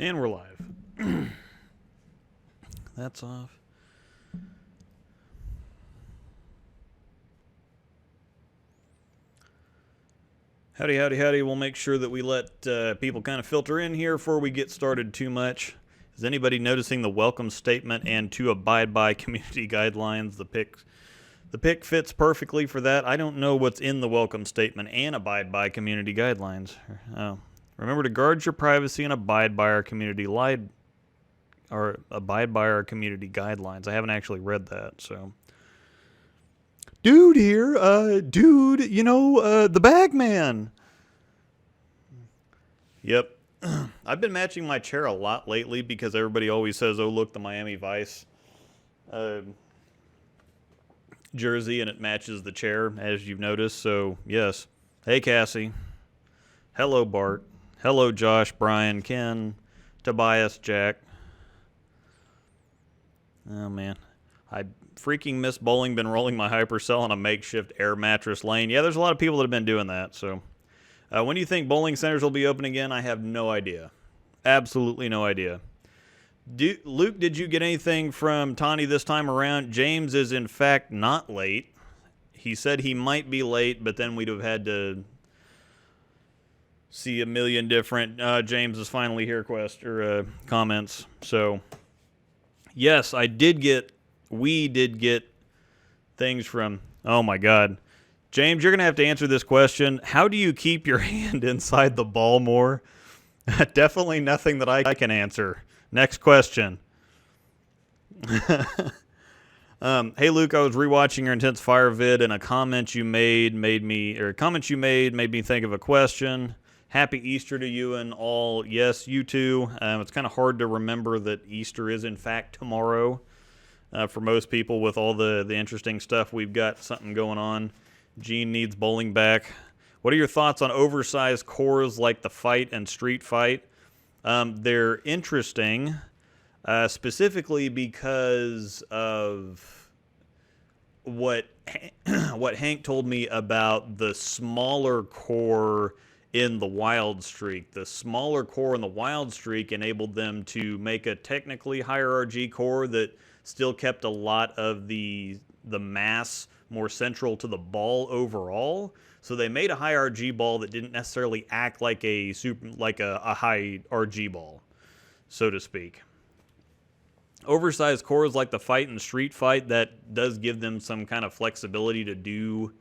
And we're live. That's off. Howdy, howdy, howdy. We'll make sure that we let people kind of filter in here before we get started too much. Is anybody noticing the welcome statement and to abide by community guidelines? The pick fits perfectly for that. I don't know what's in the welcome statement and abide by community guidelines. Oh. Remember to guard your privacy and abide by our community guidelines. I haven't actually read that, so. Dude here, the bag man. Yep. I've been matching my chair a lot lately because everybody always says, oh, look, the Miami Vice jersey, and it matches the chair, as you've noticed. So, yes. Hey, Cassie. Hello, Bart. Hello, Josh, Brian, Ken, Tobias, Jack. Oh, man. I freaking miss bowling. Been rolling my hypercell on a makeshift air mattress lane. Yeah, there's a lot of people that have been doing that. So, when do you think bowling centers will be open again? I have no idea. Absolutely no idea. Luke, did you get anything from Tani this time around? James is, in fact, not late. He said he might be late, but then we'd have had to see a million different James is finally here comments. So, yes, we did get things from, oh my God. James, you're going to have to answer this question. How do you keep your hand inside the ball more? Definitely nothing that I can answer. Next question. Hey Luke, I was rewatching your Intense Fire vid, and a comment you made made me think of a question. Happy Easter to you and all. Yes, you too. It's kind of hard to remember that Easter is in fact tomorrow. For most people, with all the interesting stuff we've got something going on. Gene needs bowling back. What are your thoughts on oversized cores like the Fight and Street Fight? They're interesting, specifically because of what Hank told me about the smaller core in the Wild Streak. The smaller core in the Wild Streak enabled them to make a technically higher RG core that still kept a lot of the mass more central to the ball overall. So they made a high RG ball that didn't necessarily act like a high RG ball, so to speak. Oversized cores like the Fight and Street Fight, that does give them some kind of flexibility to do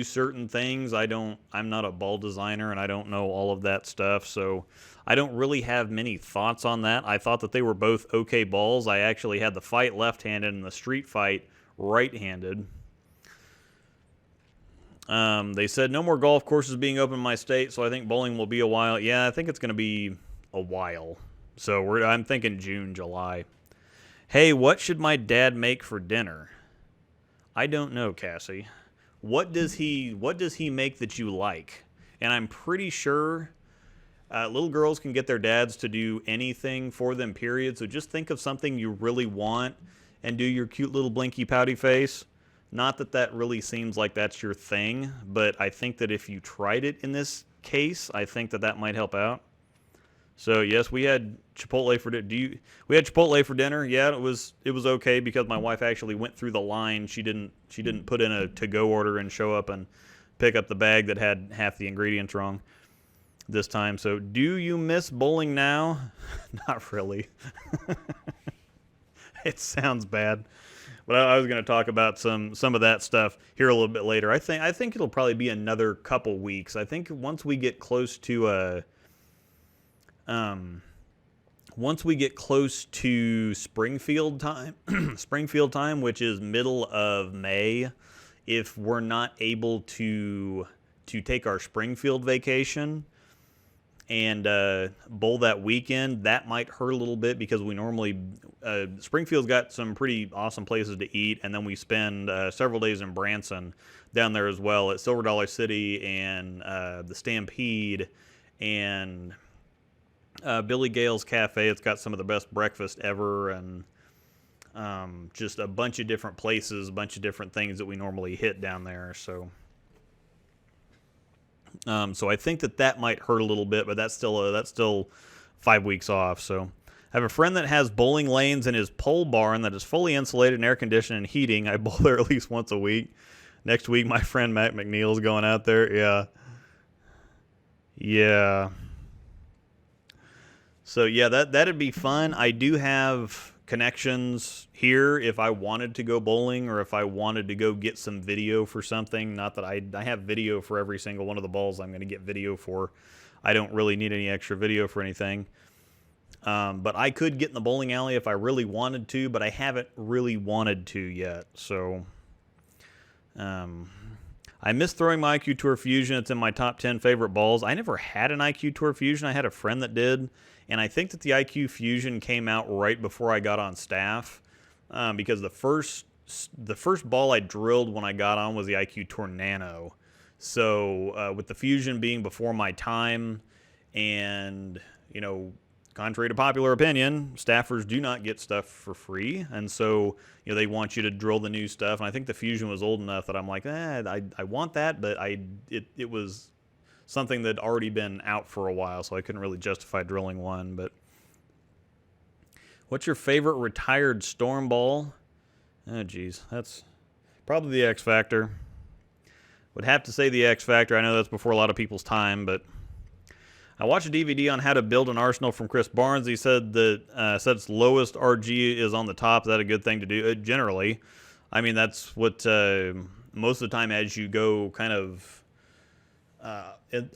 certain things. I'm not a ball designer and I don't know all of that stuff, so I don't really have many thoughts on that. I thought that they were both okay balls. I actually had the Fight left-handed and the Street Fight right-handed. They said no more golf courses being open in my state, so I think bowling will be a while. Yeah, I think it's going to be a while. So I'm thinking June, July. Hey, what should my dad make for dinner? I don't know, Cassie. What does he make that you like? And I'm pretty sure little girls can get their dads to do anything for them, period. So just think of something you really want and do your cute little blinky pouty face. Not that really seems like that's your thing, but I think that if you tried it in this case, I think that might help out. So yes, we had Chipotle for dinner. We had Chipotle for dinner. Yeah, it was okay because my wife actually went through the line. She didn't put in a to-go order and show up and pick up the bag that had half the ingredients wrong this time. So do you miss bowling now? Not really. It sounds bad. But I was going to talk about some of that stuff here a little bit later. I think it'll probably be another couple weeks. I think once we get close to Springfield time, which is middle of May, if we're not able to take our Springfield vacation and bowl that weekend, that might hurt a little bit because we normally Springfield's got some pretty awesome places to eat, and then we spend several days in Branson down there as well at Silver Dollar City and the Stampede and Billy Gale's Cafe. It's got some of the best breakfast ever, and just a bunch of different places, a bunch of different things that we normally hit down there. So I think that might hurt a little bit, but that's still 5 weeks off. So I have a friend that has bowling lanes in his pole barn that is fully insulated and air conditioned and heating. I bowl there at least once a week. Next week, my friend Matt McNeil's going out there. Yeah. Yeah. So yeah, that'd be fun. I do have connections here if I wanted to go bowling or if I wanted to go get some video for something. Not that I have video for every single one of the balls I'm going to get video for. I don't really need any extra video for anything. But I could get in the bowling alley if I really wanted to, but I haven't really wanted to yet. So I miss throwing my IQ Tour Fusion. It's in my top 10 favorite balls. I never had an IQ Tour Fusion. I had a friend that did. And I think that the IQ Fusion came out right before I got on staff, because the first ball I drilled when I got on was the IQ Tour Nano. So with the Fusion being before my time, and contrary to popular opinion, staffers do not get stuff for free, and so they want you to drill the new stuff. And I think the Fusion was old enough that I'm like, I want that, but it was something that had already been out for a while, so I couldn't really justify drilling one. But what's your favorite retired storm ball? Oh, geez, that's probably the X Factor. Would have to say the X Factor. I know that's before a lot of people's time, but I watched a DVD on how to build an arsenal from Chris Barnes. He said that its lowest RG is on the top. Is that a good thing to do? Generally, I mean, that's what most of the time as you go kind of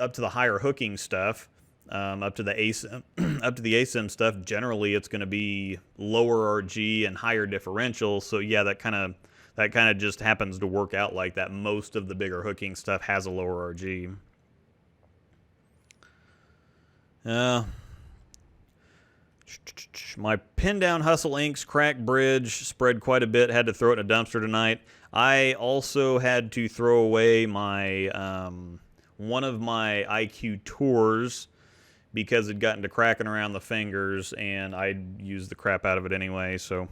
up to the higher hooking stuff, up to the ASIM stuff. Generally, it's going to be lower RG and higher differential. So yeah, that kind of just happens to work out like that. Most of the bigger hooking stuff has a lower RG. My pin down Hustle Inc.'s cracked bridge spread quite a bit. Had to throw it in a dumpster tonight. I also had to throw away my one of my IQ Tours because it got into cracking around the fingers, and I used the crap out of it anyway. So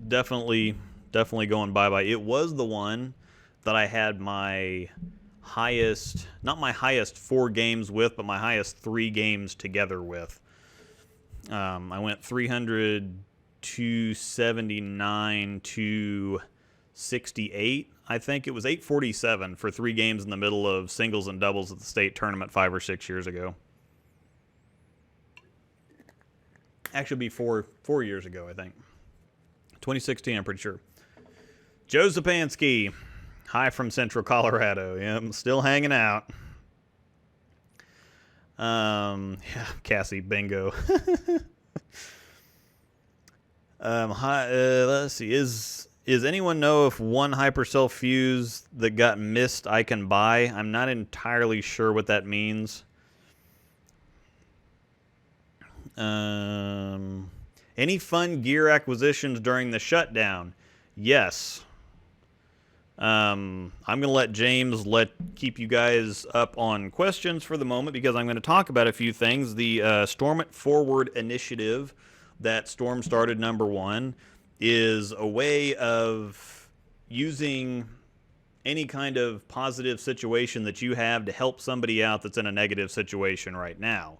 definitely going bye-bye. It was the one that I had my highest, not my highest 4 games with, but my highest 3 games together with. I went 300, 279, 268. I think it was 847 for 3 games in the middle of singles and doubles at the state tournament 5 or 6 years ago. Actually, be 4 years ago, I think. 2016, I'm pretty sure. Joe Zapansky. Hi from Central Colorado. Yeah, I'm still hanging out. Yeah, Cassie, bingo. Hi, let's see. Is anyone know if one hypercell fuse that got missed I can buy? I'm not entirely sure what that means. Any fun gear acquisitions during the shutdown? Yes. I'm going to let James keep you guys up on questions for the moment, because I'm going to talk about a few things. The Storm It Forward initiative that Storm started, #1, is a way of using any kind of positive situation that you have to help somebody out that's in a negative situation right now.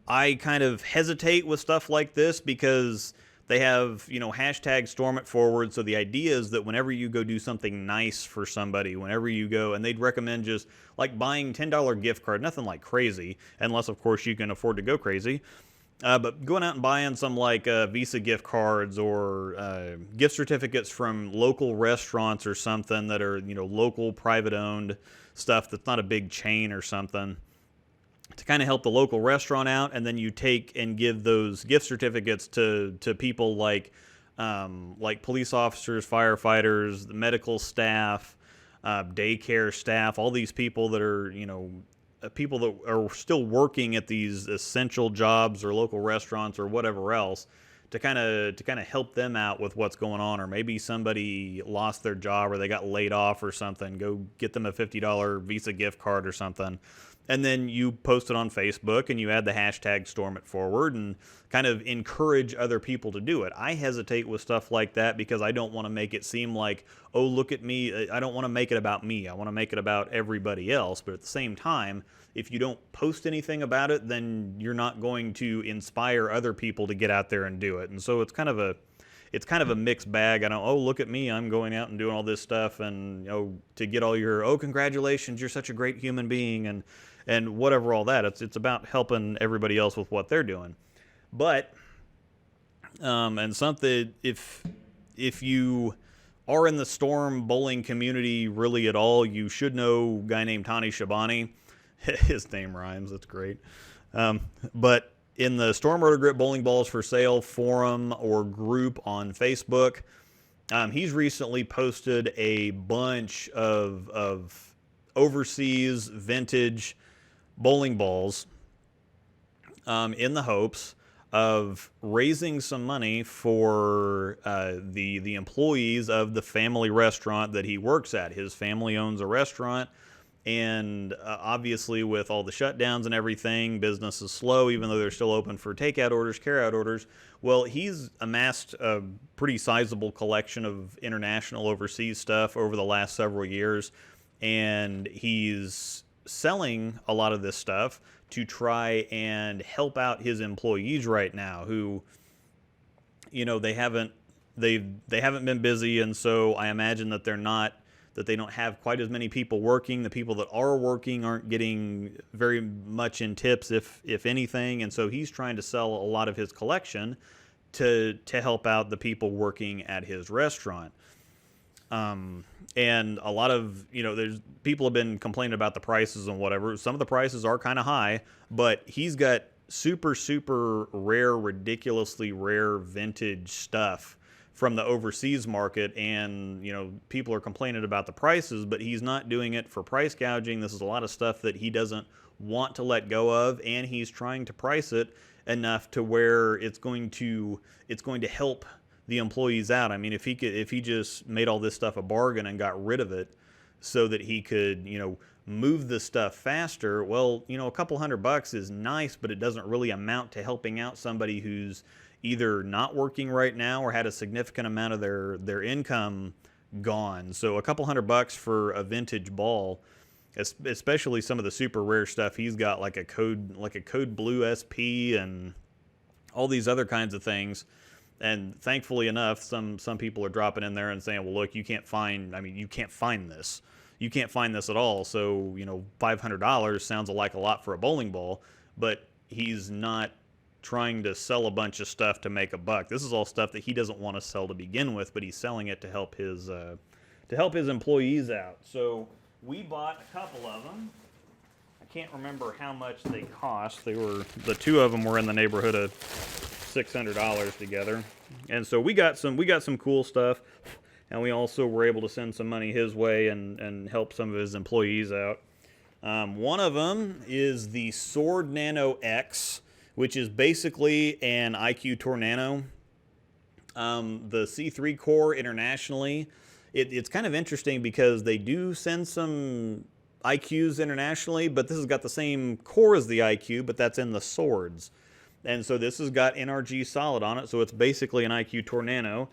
I kind of hesitate with stuff like this because they have, hashtag Storm It Forward. So the idea is that whenever you go do something nice for somebody, whenever you go, and they'd recommend just like buying $10 gift card, nothing like crazy, unless of course you can afford to go crazy. But going out and buying some like Visa gift cards or gift certificates from local restaurants or something that are, local private owned stuff that's not a big chain or something, to kind of help the local restaurant out. And then you take and give those gift certificates to people like police officers, firefighters, the medical staff, daycare staff, all these people that are, people that are still working at these essential jobs or local restaurants or whatever else, to kind of help them out with what's going on. Or maybe somebody lost their job or they got laid off or something. Go get them a $50 Visa gift card or something. and then you post it on Facebook and you add the hashtag Storm It Forward and kind of encourage other people to do it. I hesitate with stuff like that because I don't want to make it seem like, oh, look at me. I don't want to make it about me. I want to make it about everybody else. But at the same time, if you don't post anything about it, then you're not going to inspire other people to get out there and do it. And so it's kind of a mixed bag. I don't, oh, look at me, I'm going out and doing all this stuff, and to get all your, oh, congratulations, you're such a great human being, and whatever, all that. It's about helping everybody else with what they're doing. But and something, if you are in the Storm bowling community really at all, you should know a guy named Tani Shabani. His name rhymes. That's great. But in the Storm Rotor Grip Bowling Balls for Sale forum or group on Facebook, he's recently posted a bunch of overseas vintage bowling balls in the hopes of raising some money for the employees of the family restaurant that he works at. His family owns a restaurant, and obviously with all the shutdowns and everything, business is slow, even though they're still open for takeout orders, carry-out orders. Well, he's amassed a pretty sizable collection of international overseas stuff over the last several years, and he's selling a lot of this stuff to try and help out his employees right now who, they haven't been busy, and so I imagine that they don't have quite as many people working. The people that are working aren't getting very much in tips, if anything, and so he's trying to sell a lot of his collection to help out the people working at his restaurant. And a lot of, there's people have been complaining about the prices and whatever. Some of the prices are kind of high, but he's got super, super rare, ridiculously rare vintage stuff from the overseas market, and people are complaining about the prices, but he's not doing it for price gouging. This is a lot of stuff that he doesn't want to let go of, and he's trying to price it enough to where it's going to help the employees out. I mean, if he just made all this stuff a bargain and got rid of it so that he could move the stuff faster, well, a couple $100 is nice, but it doesn't really amount to helping out somebody who's either not working right now or had a significant amount of their income gone. So a couple $100 for a vintage ball, especially some of the super rare stuff he's got, like a code blue SP and all these other kinds of things. And thankfully enough, some people are dropping in there and saying, well, look, you can't find this. You can't find this at all. So, $500 sounds like a lot for a bowling ball, but he's not trying to sell a bunch of stuff to make a buck. This is all stuff that he doesn't want to sell to begin with, but he's selling it to help his employees out. So we bought a couple of them. I can't remember how much they cost. The two of them were in the neighborhood of $600 together, and so we got some cool stuff, and we also were able to send some money his way and help some of his employees out. One of them is the Sword Nano X, which is basically an IQ Tour Nano. The C3 core internationally, it's kind of interesting because they do send some IQs internationally, but this has got the same core as the IQ, but that's in the swords. And so this has got NRG solid on it, so it's basically an IQ Tour Nano.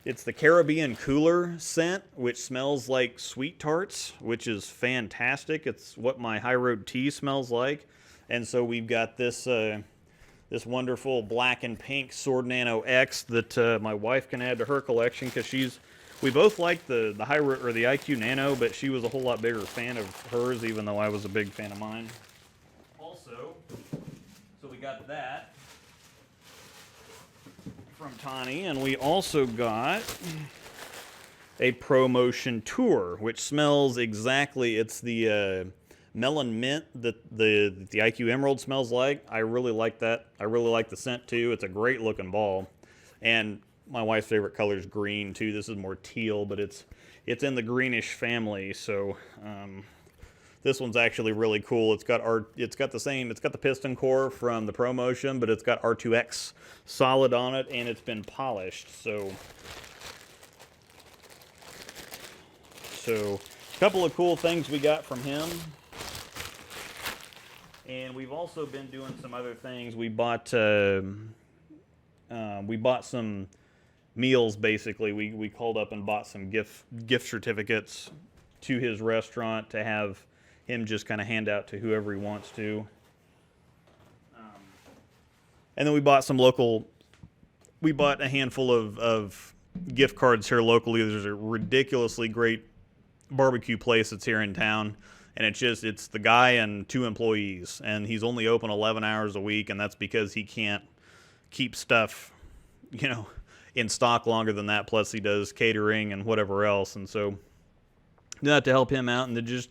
It's the Caribbean Cooler scent, which smells like sweet tarts, which is fantastic. It's what my High Road tea smells like. And so we've got this this wonderful black and pink Sword Nano X that my wife can add to her collection, because we both like the High Road or the IQ Nano, but she was a whole lot bigger fan of hers, even though I was a big fan of mine. Also, so we got that from Tani, and we also got a ProMotion Tour, which smells exactly, it's the melon mint that the IQ Emerald smells like. I really like that. I really like the scent too. It's a great looking ball, and my wife's favorite color is green too. This is more teal, but it's in the greenish family. So this one's actually really cool. It's got the piston core from the ProMotion, but it's got R2X solid on it, and it's been polished. So a couple of cool things we got from him. And we've also been doing some other things. We bought some meals. Basically, we called up and bought some gift certificates to his restaurant to have him just kind of hand out to whoever he wants to. And then we bought a handful of gift cards here locally. There's a ridiculously great barbecue place that's here in town, and it's the guy and 2 employees, and he's only open 11 hours a week, and that's because he can't keep stuff, in stock longer than that. Plus he does catering and whatever else, and so do that to help him out, and to just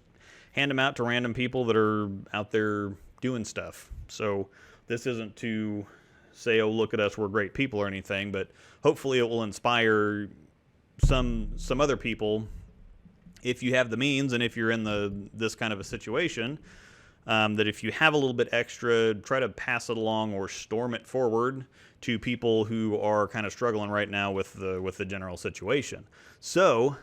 hand them out to random people that are out there doing stuff. So this isn't to say, oh, look at us, we're great people or anything, but hopefully it will inspire some other people, if you have the means and if you're in this kind of a situation, that if you have a little bit extra, try to pass it along or storm it forward to people who are kind of struggling right now with the general situation. So,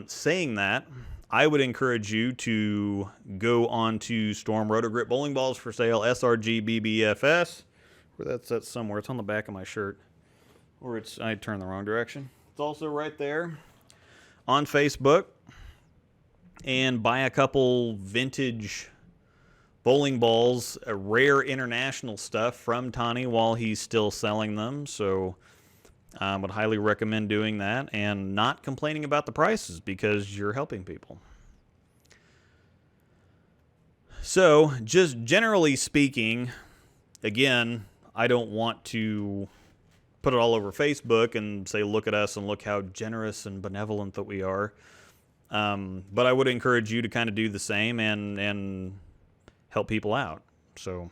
saying that, I would encourage you to go on to Storm Roto Grip Bowling Balls for sale, SRGBBFS. Where that's somewhere. It's on the back of my shirt. Or I turned the wrong direction. It's also right there on Facebook. And buy a couple vintage bowling balls, rare international stuff from Tani while he's still selling them. So I would highly recommend doing that and not complaining about the prices, because you're helping people. So, just generally speaking, again, I don't want to put it all over Facebook and say, look at us and look how generous and benevolent that we are. But I would encourage you to kind of do the same and help people out. So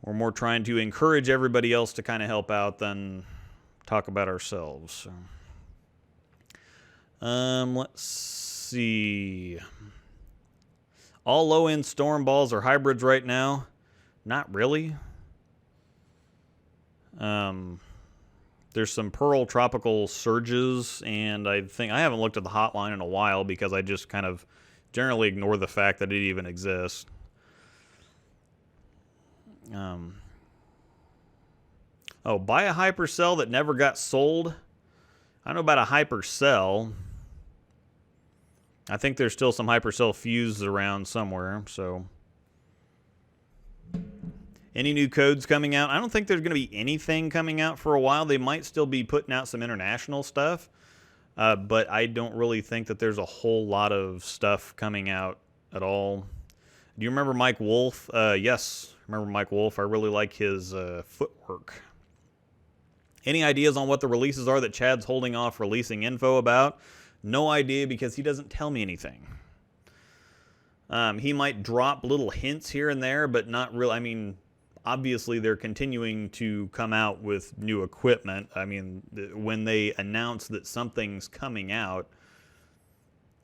we're more trying to encourage everybody else to kind of help out than talk about ourselves. So, let's see. All low-end Storm balls are hybrids right now. Not really. There's some Pearl Tropical Surges, and I haven't looked at the hotline in a while because I just kind of generally ignore the fact that it even exists. Buy a hypercell that never got sold. I don't know about a hypercell. I think there's still some hypercell fuses around somewhere, so. Any new codes coming out? I don't think there's going to be anything coming out for a while. They might still be putting out some international stuff, but I don't really think that there's a whole lot of stuff coming out at all. Do you remember Mike Wolf? Yes, I remember Mike Wolf. I really like his footwork. Any ideas on what the releases are that Chad's holding off releasing info about? No idea, because he doesn't tell me anything. He might drop little hints here and there, but not really. I mean, obviously they're continuing to come out with new equipment. I mean, when they announce that something's coming out,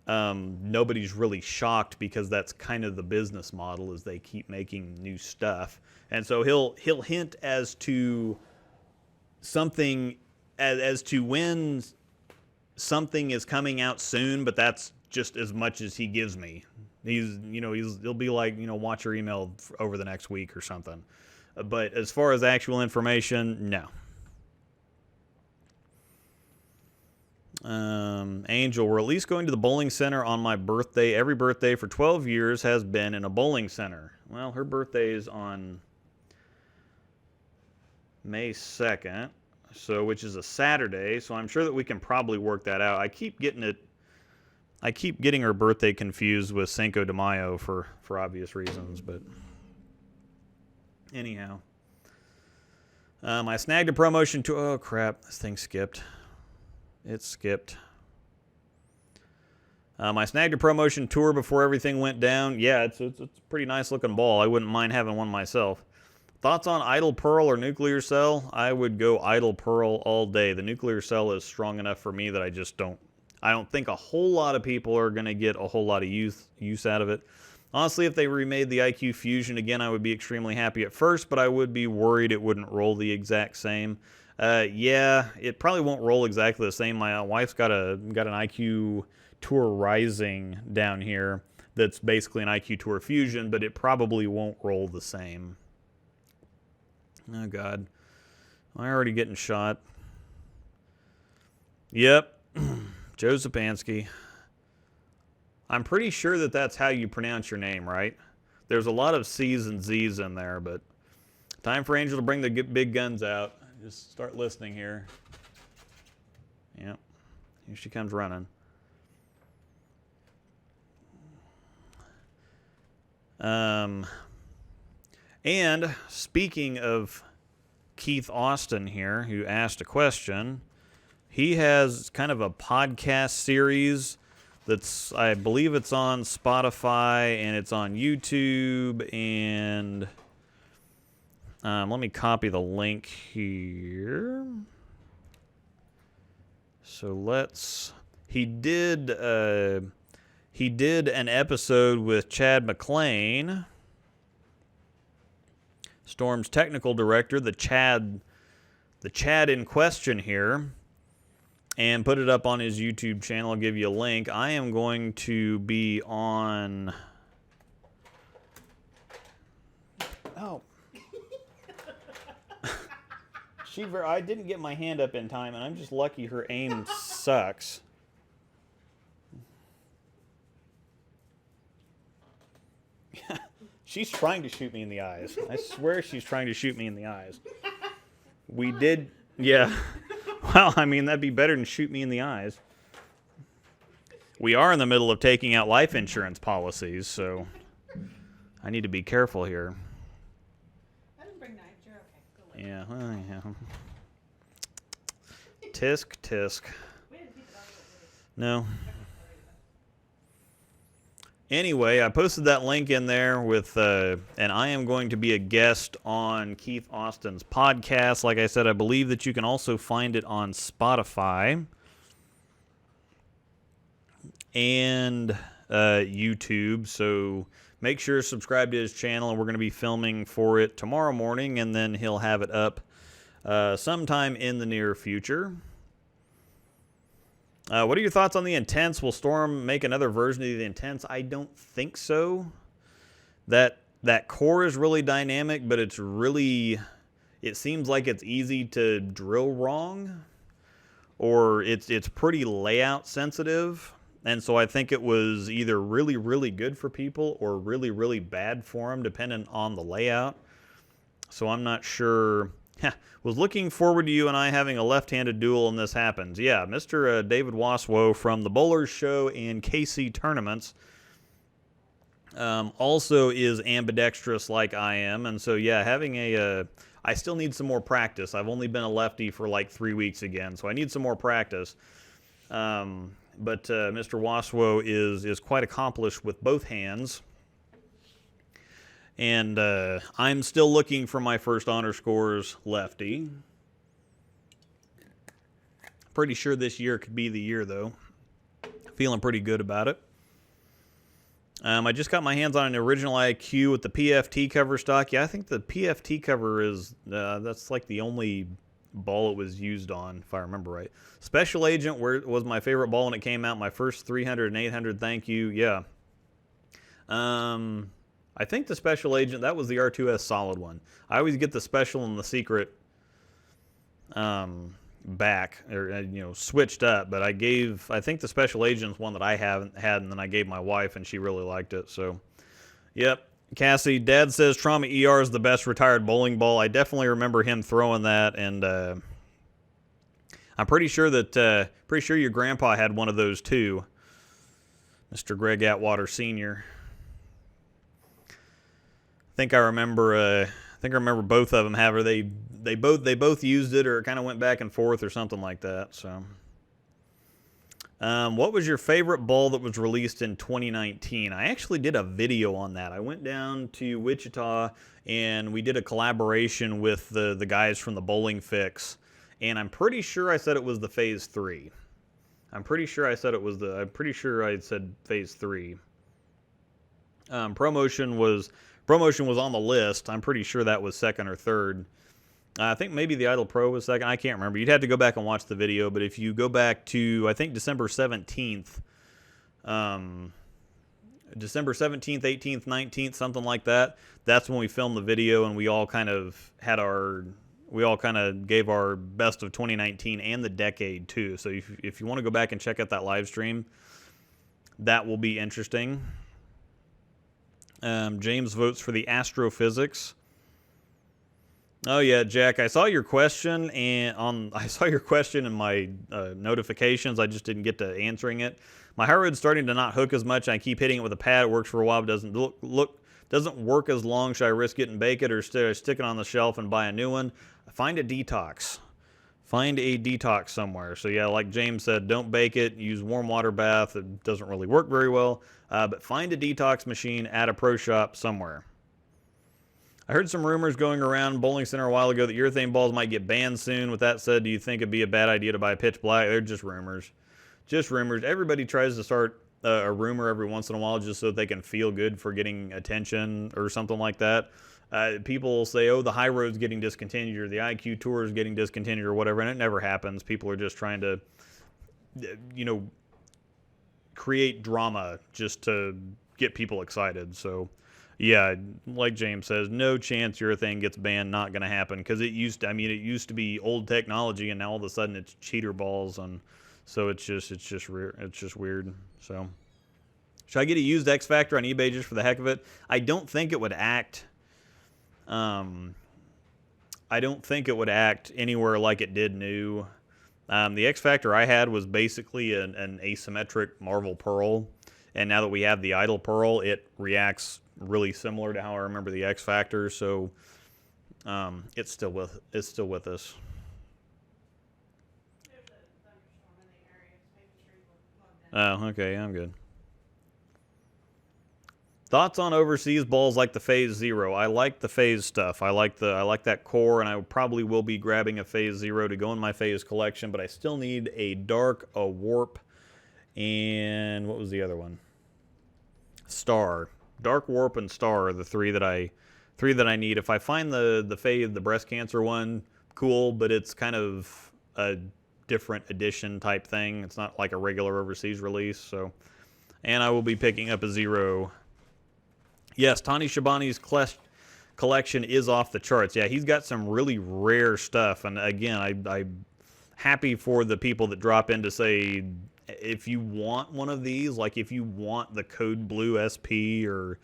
nobody's really shocked, because that's kind of the business model, is they keep making new stuff. And so he'll hint as to something, as to when something is coming out soon, but that's just as much as he gives me. He'll be like, watch your email over the next week or something. But as far as actual information, no. Angel, we're at least going to the bowling center on my birthday. Every birthday for 12 years has been in a bowling center. Well, her birthday is on May 2nd, which is a Saturday, so I'm sure that we can probably work that out. I keep getting her birthday confused with Cinco de Mayo for obvious reasons, but anyhow. I snagged a promotion to... Oh, crap. This thing skipped. It skipped. I snagged a promotion tour before everything went down. Yeah, it's a pretty nice looking ball. I wouldn't mind having one myself. Thoughts on idle pearl or nuclear cell? I would go idle pearl all day. The nuclear cell is strong enough for me that I don't think a whole lot of people are going to get a whole lot of use out of it. Honestly, if they remade the IQ Fusion again, I would be extremely happy at first, but I would be worried it wouldn't roll the exact same. Yeah, it probably won't roll exactly the same. My wife's got an IQ Tour Rising down here that's basically an IQ Tour Fusion, but it probably won't roll the same. Oh, God. Am I already getting shot? Yep. Joe Zapansky. I'm pretty sure that that's how you pronounce your name, right? There's a lot of C's and Z's in there, but time for Angel to bring the big guns out. Just start listening here. Yep. Here she comes running. And speaking of Keith Austin here, who asked a question, he has kind of a podcast series that's, I believe it's on Spotify and it's on YouTube, and let me copy the link here. So he did an episode with Chad McClain, Storm's technical director, the Chad in question here, and put it up on his YouTube channel. I'll give you a link. I am going to be on... Oh. I didn't get my hand up in time, and I'm just lucky her aim sucks. She's trying to shoot me in the eyes. I swear she's trying to shoot me in the eyes. We did... Yeah. Well, I mean, that'd be better than shoot me in the eyes. We are in the middle of taking out life insurance policies, so I need to be careful here. I didn't bring knives. You're okay. Yeah, well, yeah. Tisk. No. Anyway, I posted that link in there with, and I am going to be a guest on Keith Austin's podcast. Like I said, I believe that you can also find it on Spotify and YouTube. So make sure to subscribe to his channel, and we're going to be filming for it tomorrow morning, and then he'll have it up sometime in the near future. What are your thoughts on the Intense? Will Storm make another version of the Intense? I don't think so. That core is really dynamic, but it seems like it's easy to drill wrong, or it's pretty layout sensitive. And so I think it was either really, really good for people or really, really bad for them, depending on the layout. So I'm not sure. Was looking forward to you and I having a left-handed duel when this happens. Yeah, Mr. David Waswo from the Bowlers Show and KC Tournaments also is ambidextrous like I am. And so, yeah, having I still need some more practice. I've only been a lefty for like 3 weeks again, so I need some more practice. But Mr. Waswo is quite accomplished with both hands. And I'm still looking for my first honor scores lefty. Pretty sure this year could be the year, though. Feeling pretty good about it. I just got my hands on an original IQ with the PFT cover stock. Yeah, I think the PFT cover is, that's like the only ball it was used on, if I remember right. Special Agent was my favorite ball when it came out. My first 300 and 800, thank you. Yeah. I think the Special Agent, that was the R2S solid one. I always get the Special and the Secret back, or switched up, but I think the Special Agent's one that I haven't had, and then I gave my wife, and she really liked it, so, yep. Cassie, Dad says Trauma ER is the best retired bowling ball. I definitely remember him throwing that, and I'm pretty sure your grandpa had one of those too, Mr. Greg Atwater Sr. I think I remember both of them have, or they both used it, or it kind of went back and forth or something like that. So, what was your favorite ball that was released in 2019? I actually did a video on that. I went down to Wichita and we did a collaboration with the guys from the Bowling Fix, and I'm pretty sure I said it was the Phase 3. I'm pretty sure I said Phase 3. Promotion was on the list. I'm pretty sure that was second or third. I think maybe the Idol Pro was second. I can't remember. You'd have to go back and watch the video. But if you go back to, I think, December 17th, December 17th, 18th, 19th, something like that, that's when we filmed the video, and we all kind of had our, we all kind of gave our best of 2019 and the decade, too. So if you want to go back and check out that live stream, that will be interesting. James votes for the astrophysics. Oh yeah, Jack, I saw your question I saw your question in my notifications. I just didn't get to answering it. My high road's starting to not hook as much. I keep hitting it with a pad. It works for a while, but doesn't work as long. Should I risk it and bake it, or stick it on the shelf and buy a new one? Find a detox. Find a detox somewhere. So yeah, like James said, don't bake it. Use warm water bath. It doesn't really work very well. But find a detox machine at a pro shop somewhere. I heard some rumors going around Bowling Center a while ago that urethane balls might get banned soon. With that said, do you think it'd be a bad idea to buy Pitch Black? They're just rumors. Just rumors. Everybody tries to start a rumor every once in a while just so they can feel good for getting attention or something like that. People say, oh, the High Road's getting discontinued, or the IQ Tour is getting discontinued, or whatever, and it never happens. People are just trying to, create drama just to get people excited. So yeah, like James says, no chance urethane gets banned. Not going to happen, because it used to be old technology, and now all of a sudden it's cheater balls, and so it's just weird. So should I get a used X Factor on eBay just for the heck of it? I don't think it would act. I don't think it would act anywhere like it did new. The X Factor I had was basically an asymmetric Marvel Pearl, and now that we have the Idol Pearl, it reacts really similar to how I remember the X Factor. So it's still with us. There's a thunderstorm in the area. Just making sure you were plugged in. Oh, okay, I'm good. Thoughts on overseas balls like the Phase Zero? I like the Phase stuff. I like that core, and I probably will be grabbing a Phase Zero to go in my Phase collection. But I still need a dark, a warp, and what was the other one? Star. Dark, warp, and star are the three that I need. If I find the Phase, the breast cancer one, cool, but it's kind of a different edition type thing. It's not like a regular overseas release. So, and I will be picking up a Zero. Yes, Tani Shabani's collection is off the charts. Yeah, he's got some really rare stuff. And again, I'm happy for the people that drop in to say, if you want one of these, like if you want the Code Blue SP or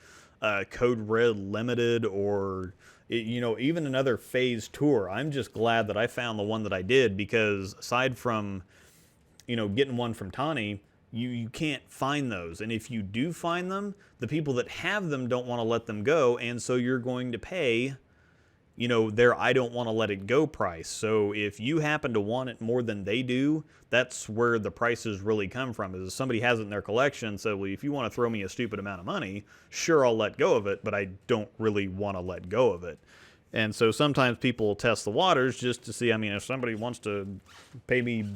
Code Red Limited, or even another Phase Tour, I'm just glad that I found the one that I did, because aside from getting one from Tani, you can't find those. And if you do find them, the people that have them don't want to let them go, and so you're going to pay their I don't want to let it go price. So if you happen to want it more than they do, that's where the prices really come from. Is if somebody has it in their collection, so well, if you want to throw me a stupid amount of money, sure, I'll let go of it, but I don't really want to let go of it. And so sometimes people will test the waters just to see, if somebody wants to pay me,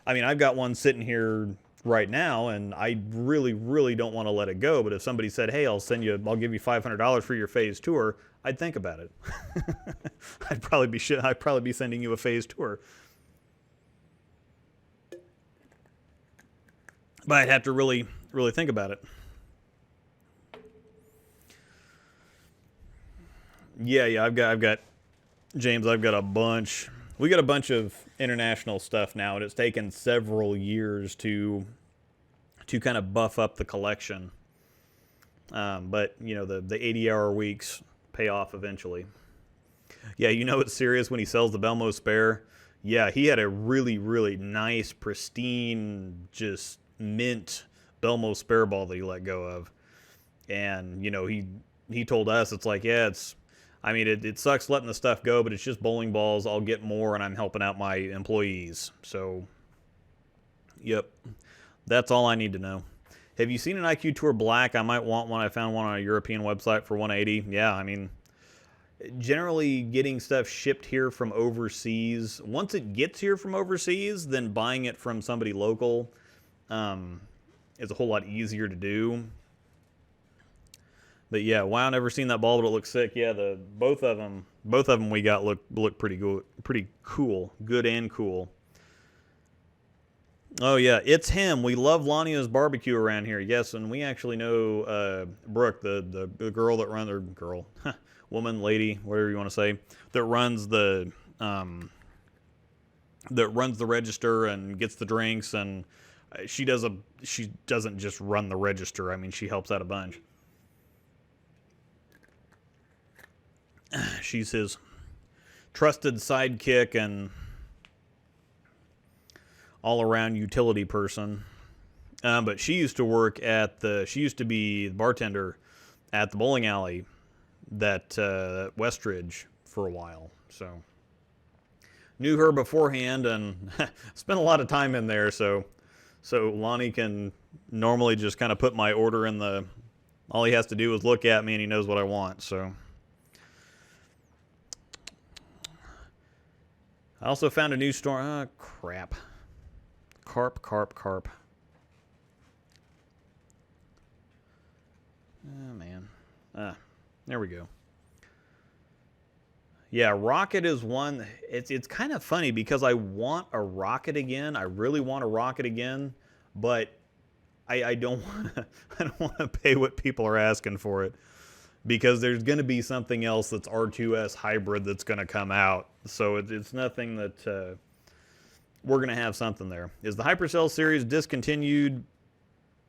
I've got one sitting here right now, and I really, really don't want to let it go. But if somebody said, hey, I'll give you $500 for your Phase Tour, I'd think about it. I'd probably be sending you a Phase Tour. But I'd have to really, really think about it. Yeah, I've got James, I've got a bunch. We got a bunch of international stuff now, and it's taken several years to kind of buff up the collection. But the 80-hour weeks pay off eventually. Yeah, it's serious when he sells the Belmo spare. Yeah, he had a really, really nice, pristine, just mint Belmo spare ball that he let go of. And, he told us, it's like, yeah, it sucks letting the stuff go, but it's just bowling balls. I'll get more, and I'm helping out my employees. So, yep, that's all I need to know. Have you seen an IQ Tour Black? I might want one. I found one on a European website for $180. Yeah, generally getting stuff shipped here from overseas. Once it gets here from overseas, then buying it from somebody local is a whole lot easier to do. But yeah, wow, never seen that ball, but it looks sick. Yeah, the both of them we got look pretty good, pretty cool, good and cool. Oh yeah, it's him. We love Lania's barbecue around here. Yes, and we actually know Brooke, the girl that runs, or girl, woman, lady, whatever you want to say, that runs um, the register and gets the drinks, and she doesn't just run the register. I mean, she helps out a bunch. She's his trusted sidekick and all around utility person. But she used to work she used to be the bartender at the bowling alley that Westridge for a while. So knew her beforehand and spent a lot of time in there. So Lonnie can normally just kind of put my order in the. All he has to do is look at me and he knows what I want. So I also found a new store. Oh, crap. Carp. Oh, man. There we go. Yeah, rocket is one. It's kind of funny because I want a rocket again. I really want a rocket again, but I don't want to pay what people are asking for it because there's going to be something else that's R2S hybrid that's going to come out. So it's nothing that we're going to have something there. Is the Hypercell series discontinued?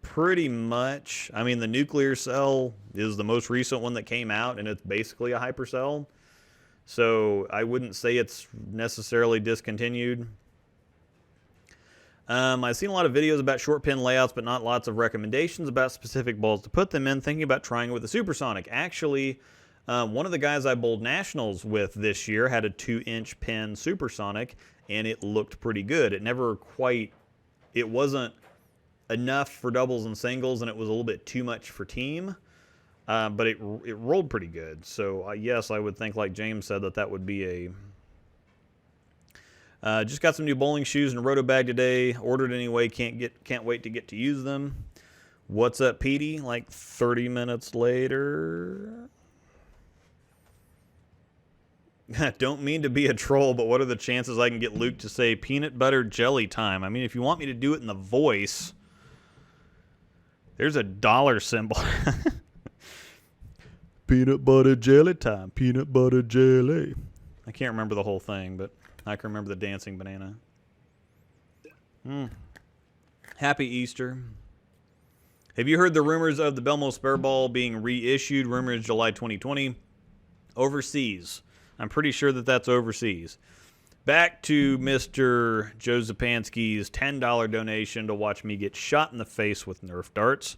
Pretty much. I mean, the nuclear cell is the most recent one that came out, and it's basically a hypercell. So I wouldn't say it's necessarily discontinued. I've seen a lot of videos about short pin layouts, but not lots of recommendations about specific balls to put them in. Thinking about trying it with a supersonic. Actually, one of the guys I bowled nationals with this year had a 2-inch pin supersonic, and it looked pretty good. It wasn't enough for doubles and singles, and it was a little bit too much for team. But it rolled pretty good. So yes, I would think, like James said, that would be a. Just got some new bowling shoes and a roto bag today. Ordered anyway. Can't wait to get to use them. What's up, Petey? Like 30 minutes later. Don't mean to be a troll, but what are the chances I can get Luke to say peanut butter jelly time? I mean, if you want me to do it in the voice, there's a dollar symbol. Peanut butter jelly time. Peanut butter jelly. I can't remember the whole thing, but I can remember the dancing banana. Happy Easter. Have you heard the rumors of the Belmo spare ball being reissued? Rumors July 2020. Overseas. I'm pretty sure that's overseas. Back to Mr. Joe Zapansky's $10 donation to watch me get shot in the face with Nerf darts.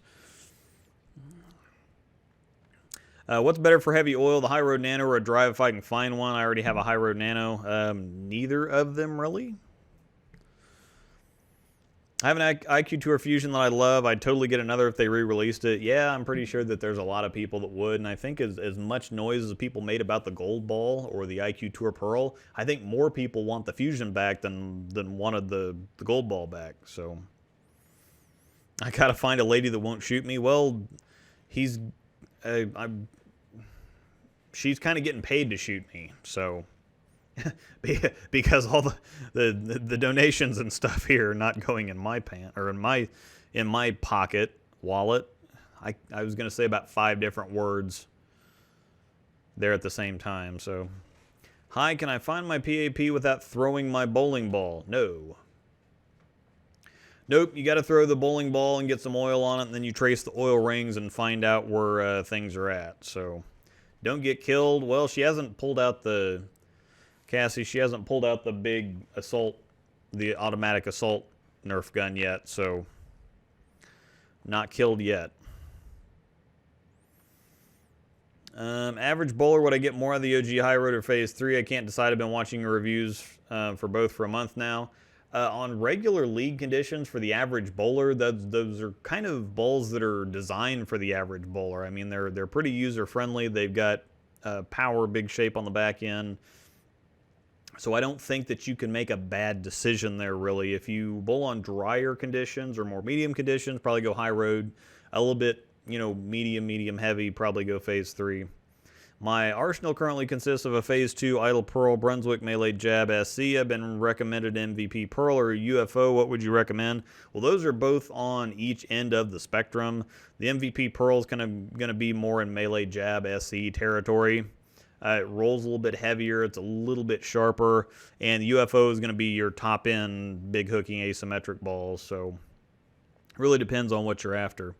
What's better for heavy oil, the High Road Nano or a Drive if I can find one? I already have a High Road Nano. Neither of them, really. I have an IQ Tour Fusion that I love. I'd totally get another if they re-released it. Yeah, I'm pretty sure that there's a lot of people that would, and I think as much noise as people made about the Gold Ball or the IQ Tour Pearl, I think more people want the Fusion back than wanted the Gold Ball back. So I gotta find a lady that won't shoot me. Well, she's kind of getting paid to shoot me, so because all the donations and stuff here are not going in my pant or in my pocket wallet. I was gonna say about 5 different words there at the same time. So, hi, can I find my PAP without throwing my bowling ball? No. Nope, you got to throw the bowling ball and get some oil on it, and then you trace the oil rings and find out where things are at. So, don't get killed. Well, she hasn't pulled out Cassie, she hasn't pulled out the big assault, the automatic assault Nerf gun yet, so not killed yet. Average bowler, would I get more of the OG High Road or Phase 3? I can't decide. I've been watching reviews for both for a month now. On regular league conditions for the average bowler, those are kind of bowls that are designed for the average bowler. I mean, they're pretty user-friendly. They've got power, big shape on the back end. So I don't think that you can make a bad decision there, really. If you bowl on drier conditions or more medium conditions, probably go High Road. A little bit medium heavy, probably go phase 3. My arsenal currently consists of a Phase 2 Idle Pearl, Brunswick Melee Jab SC. I've been recommended MVP Pearl or UFO. What would you recommend? Well, those are both on each end of the spectrum. The MVP Pearl is going to be more in Melee Jab SC territory. It rolls a little bit heavier. It's a little bit sharper. And the UFO is going to be your top-end big hooking asymmetric balls. So it really depends on what you're after.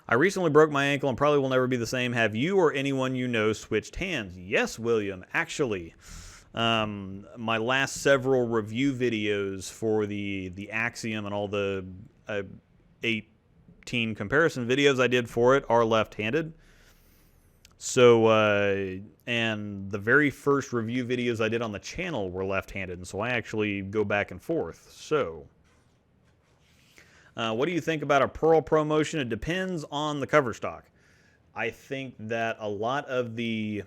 I recently broke my ankle and probably will never be the same. Have you or anyone you know switched hands? Yes, William. Actually, my last several review videos for the Axiom and all the 18 comparison videos I did for it are left-handed. So, and the very first review videos I did on the channel were left-handed, and so I actually go back and forth. So, what do you think about a Pearl promotion? It depends on the cover stock. I think that a lot of the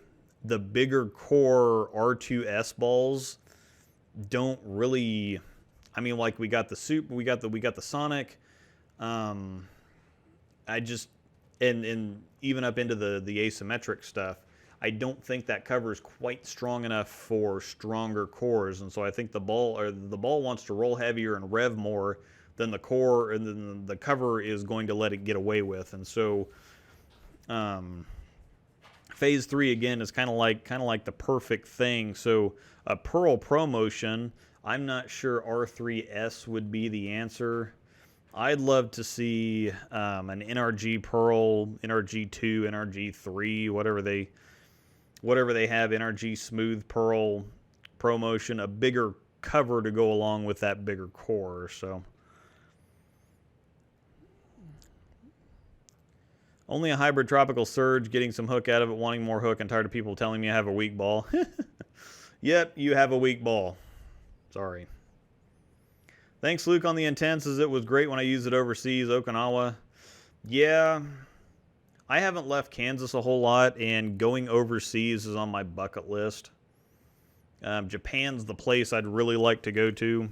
bigger core R2S balls don't really. I mean, like we got the Super, we got the Sonic. I just and even up into the asymmetric stuff. I don't think that cover is quite strong enough for stronger cores, and so I think the ball wants to roll heavier and rev more than the core, and then the cover is going to let it get away with. And so phase 3 again is kind of like the perfect thing. So a Pearl promotion, I'm not sure R3S would be the answer. I'd love to see an NRG Pearl, NRG2, NRG3, whatever they have, NRG Smooth Pearl promotion, a bigger cover to go along with that bigger core. So only a hybrid tropical surge, getting some hook out of it, wanting more hook, and tired of people telling me I have a weak ball. Yep, you have a weak ball. Sorry. Thanks, Luke, on the intenses. It was great when I used it overseas, Okinawa. Yeah, I haven't left Kansas a whole lot, and going overseas is on my bucket list. Japan's the place I'd really like to go to.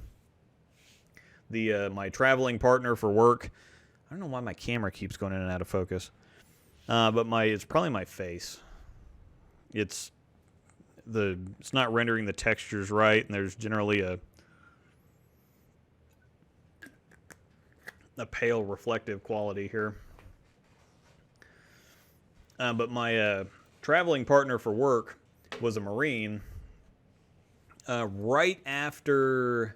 My traveling partner for work. I don't know why my camera keeps going in and out of focus. But it's probably my face. It's not rendering the textures right, and there's generally a pale reflective quality here. But my traveling partner for work was a Marine. Right after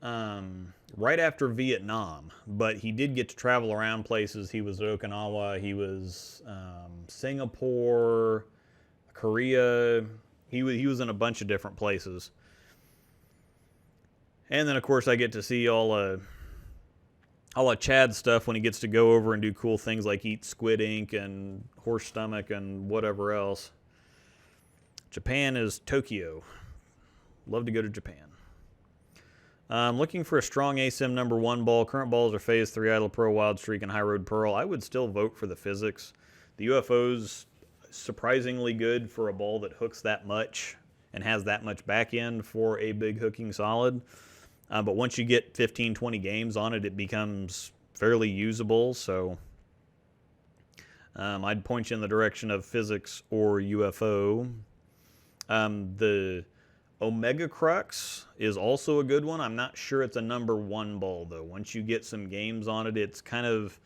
Vietnam, but he did get to travel around places. He was at Okinawa, he was Singapore, Korea. He was in a bunch of different places. And then, of course, I get to see all of Chad's stuff when he gets to go over and do cool things like eat squid ink and horse stomach and whatever else. Japan is Tokyo. Love to go to Japan. I'm looking for a strong ASIM number 1 ball. Current balls are Phase 3 Idle Pearl, Wild Streak, and High Road Pearl. I would still vote for the physics. The UFO's surprisingly good for a ball that hooks that much and has that much back end for a big hooking solid. But once you get 15, 20 games on it, it becomes fairly usable. So I'd point you in the direction of physics or UFO. The Omega Crux is also a good one. I'm not sure it's a number 1 ball, though. Once you get some games on it, it's kind of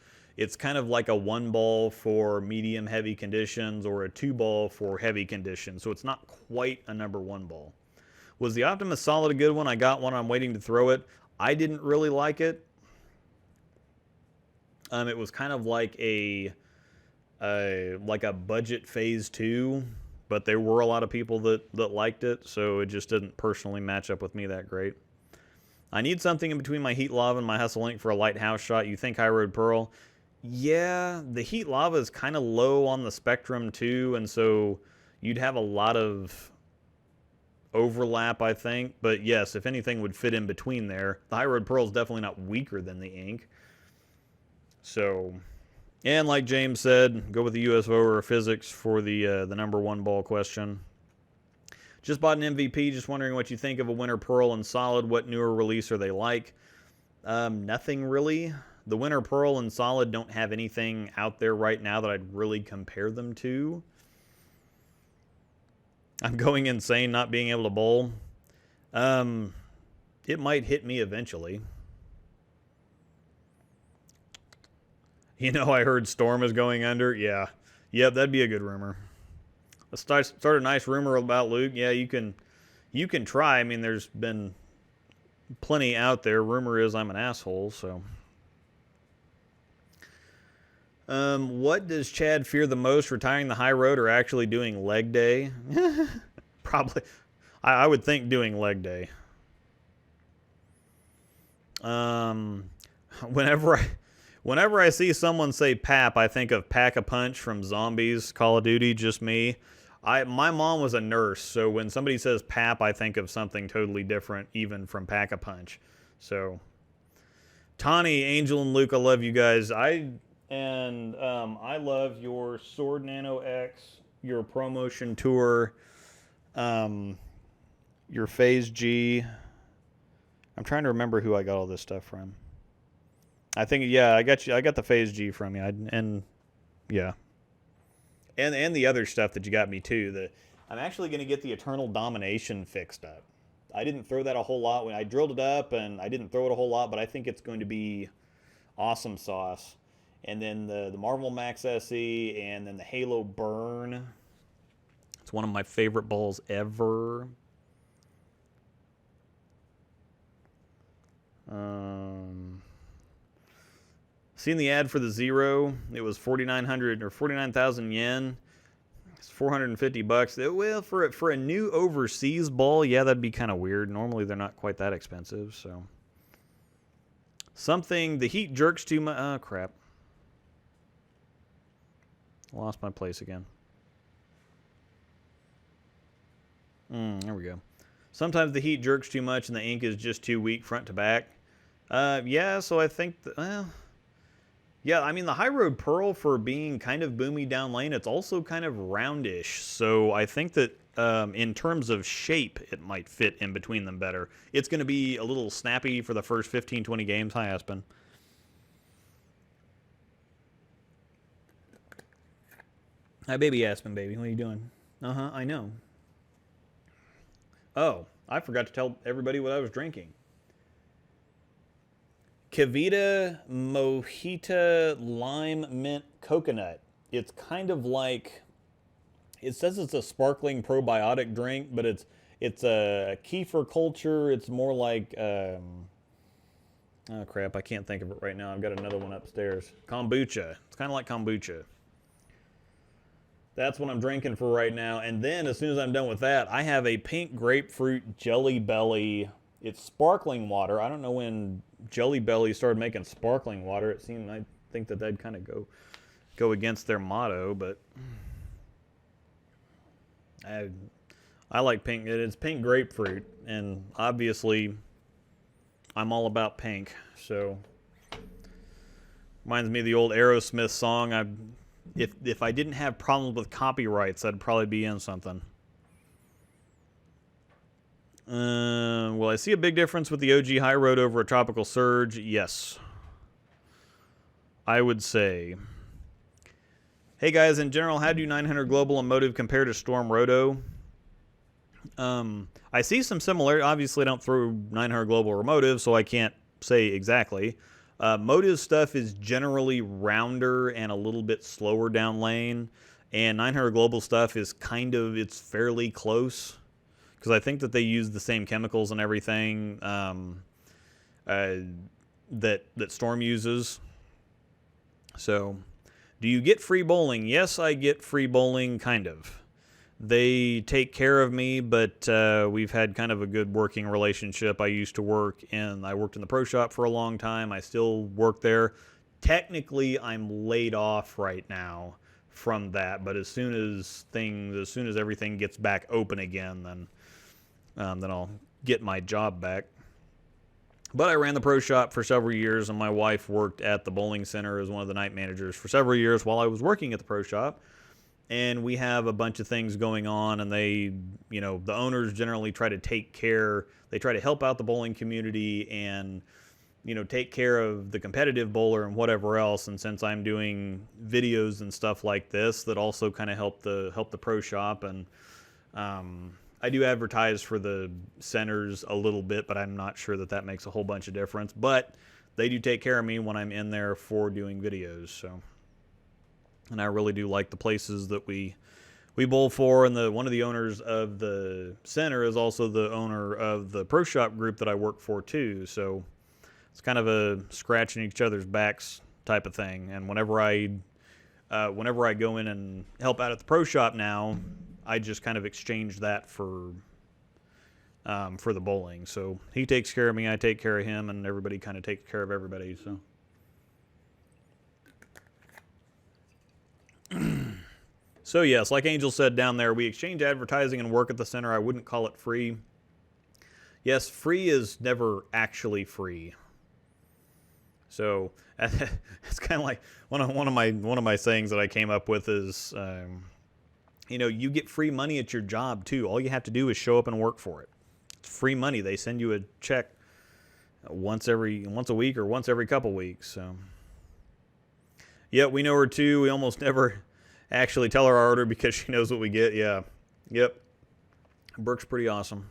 like a 1 ball for medium heavy conditions or a 2 ball for heavy conditions. So it's not quite a number 1 ball. Was the Optimus Solid a good one? I got one. I'm waiting to throw it. I didn't really like it. It was kind of like a budget Phase 2, but there were a lot of people that liked it, so it just didn't personally match up with me that great. I need something in between my Heat Lava and my Hustle Link for a lighthouse shot. You think High Road Pearl? Yeah, the Heat Lava is kind of low on the spectrum too, and so you'd have a lot of overlap, I think. But yes, if anything would fit in between there. The High Road Pearl is definitely not weaker than the ink. So, and like James said, go with the USO or physics for the number 1 ball question. Just bought an MVP. Just wondering what you think of a Winter Pearl and Solid. What newer release are they like? Nothing really. the Winter Pearl and Solid don't have anything out there right now that I'd really compare them to. I'm going insane not being able to bowl. It might hit me eventually. You know, I heard Storm is going under. Yeah. Yep, that'd be a good rumor. Let's start a nice rumor about Luke. Yeah, you can try. I mean, there's been plenty out there. Rumor is I'm an asshole, so. What does Chad fear the most, retiring the high road or actually doing leg day? Probably. I would think doing leg day. Whenever I see someone say PAP, I think of Pack-a-Punch from Zombies, Call of Duty, just me. My mom was a nurse, so when somebody says PAP, I think of something totally different, even from Pack-a-Punch. So, Tawny, Angel, and Luke, I love you guys. I love your Sword Nano X, your ProMotion Tour, your Phase G. I'm trying to remember who I got all this stuff from. I think, yeah, I got the Phase G from you, and yeah, and the other stuff that you got me too. I'm actually going to get the Eternal Domination fixed up. I didn't throw that a whole lot when I drilled it up, and I didn't throw it a whole lot, but I think it's going to be awesome sauce. And then the Marvel Max SE, and then the Halo Burn. It's one of my favorite balls ever. Seen the ad for the Zero. It was 4,900 or 49,000 yen. It's $450. Well, for a new overseas ball, yeah, that'd be kind of weird. Normally they're not quite that expensive. So something the heat jerks too much. Oh crap! Lost my place again. There we go. Sometimes the heat jerks too much and the ink is just too weak front to back. Yeah, so I think, yeah, I mean, the High Road Pearl, for being kind of boomy down lane, it's also kind of roundish. So I think that in terms of shape, it might fit in between them better. It's going to be a little snappy for the first 15, 20 games. Hi, Aspen. Hi, baby Aspen, baby. What are you doing? Uh-huh, I know. Oh, I forgot to tell everybody what I was drinking. Kavita Mojita Lime Mint Coconut. It's kind of like, it says it's a sparkling probiotic drink, but it's a kefir culture. It's more like, oh crap, I can't think of it right now. I've got another one upstairs. Kombucha. It's kind of like kombucha. That's what I'm drinking for right now. And then as soon as I'm done with that, I have a pink grapefruit Jelly Belly. It's sparkling water. I don't know when Jelly Belly started making sparkling water. It seemed, I think that that'd kind of go against their motto, but I like pink. It's pink grapefruit, and obviously I'm all about pink. So reminds me of the old Aerosmith song. If I didn't have problems with copyrights, I'd probably be in something. Well, I see a big difference with the OG High Road over a Tropical Surge. Yes. I would say. Hey guys, in general, how do 900 Global and Motive compare to Storm Roto? I see some similarity. Obviously, I don't throw 900 Global or Motive, so I can't say exactly. Motive stuff is generally rounder and a little bit slower down lane, and 900 Global stuff is it's fairly close, because I think that they use the same chemicals and everything that Storm uses. So, do you get free bowling? Yes, I get free bowling, kind of. They take care of me, but we've had kind of a good working relationship. I worked in the pro shop for a long time. I still work there. Technically, I'm laid off right now from that, but as soon as everything gets back open again, then I'll get my job back. But I ran the pro shop for several years, and my wife worked at the bowling center as one of the night managers for several years while I was working at the pro shop. And we have a bunch of things going on, and the owners generally try to take care. They try to help out the bowling community and take care of the competitive bowler and whatever else. And since I'm doing videos and stuff like this, that also kind of help the pro shop. And I do advertise for the centers a little bit, but I'm not sure that makes a whole bunch of difference. But they do take care of me when I'm in there for doing videos. So, and I really do like the places that we bowl for. And one of the owners of the center is also the owner of the pro shop group that I work for too. So it's kind of a scratching each other's backs type of thing. And whenever I go in and help out at the pro shop now, I just kind of exchange that for the bowling. So he takes care of me, I take care of him, and everybody kind of takes care of everybody. So. So yes, like Angel said down there, we exchange advertising and work at the center. I wouldn't call it free. Yes, free is never actually free. So it's kind of like one of my sayings that I came up with is, you get free money at your job too. All you have to do is show up and work for it. It's free money. They send you a check once a week or once every couple weeks. So yeah, we know her too. We almost never actually tell her our order because she knows what we get. Yeah, yep. Brooke's pretty awesome.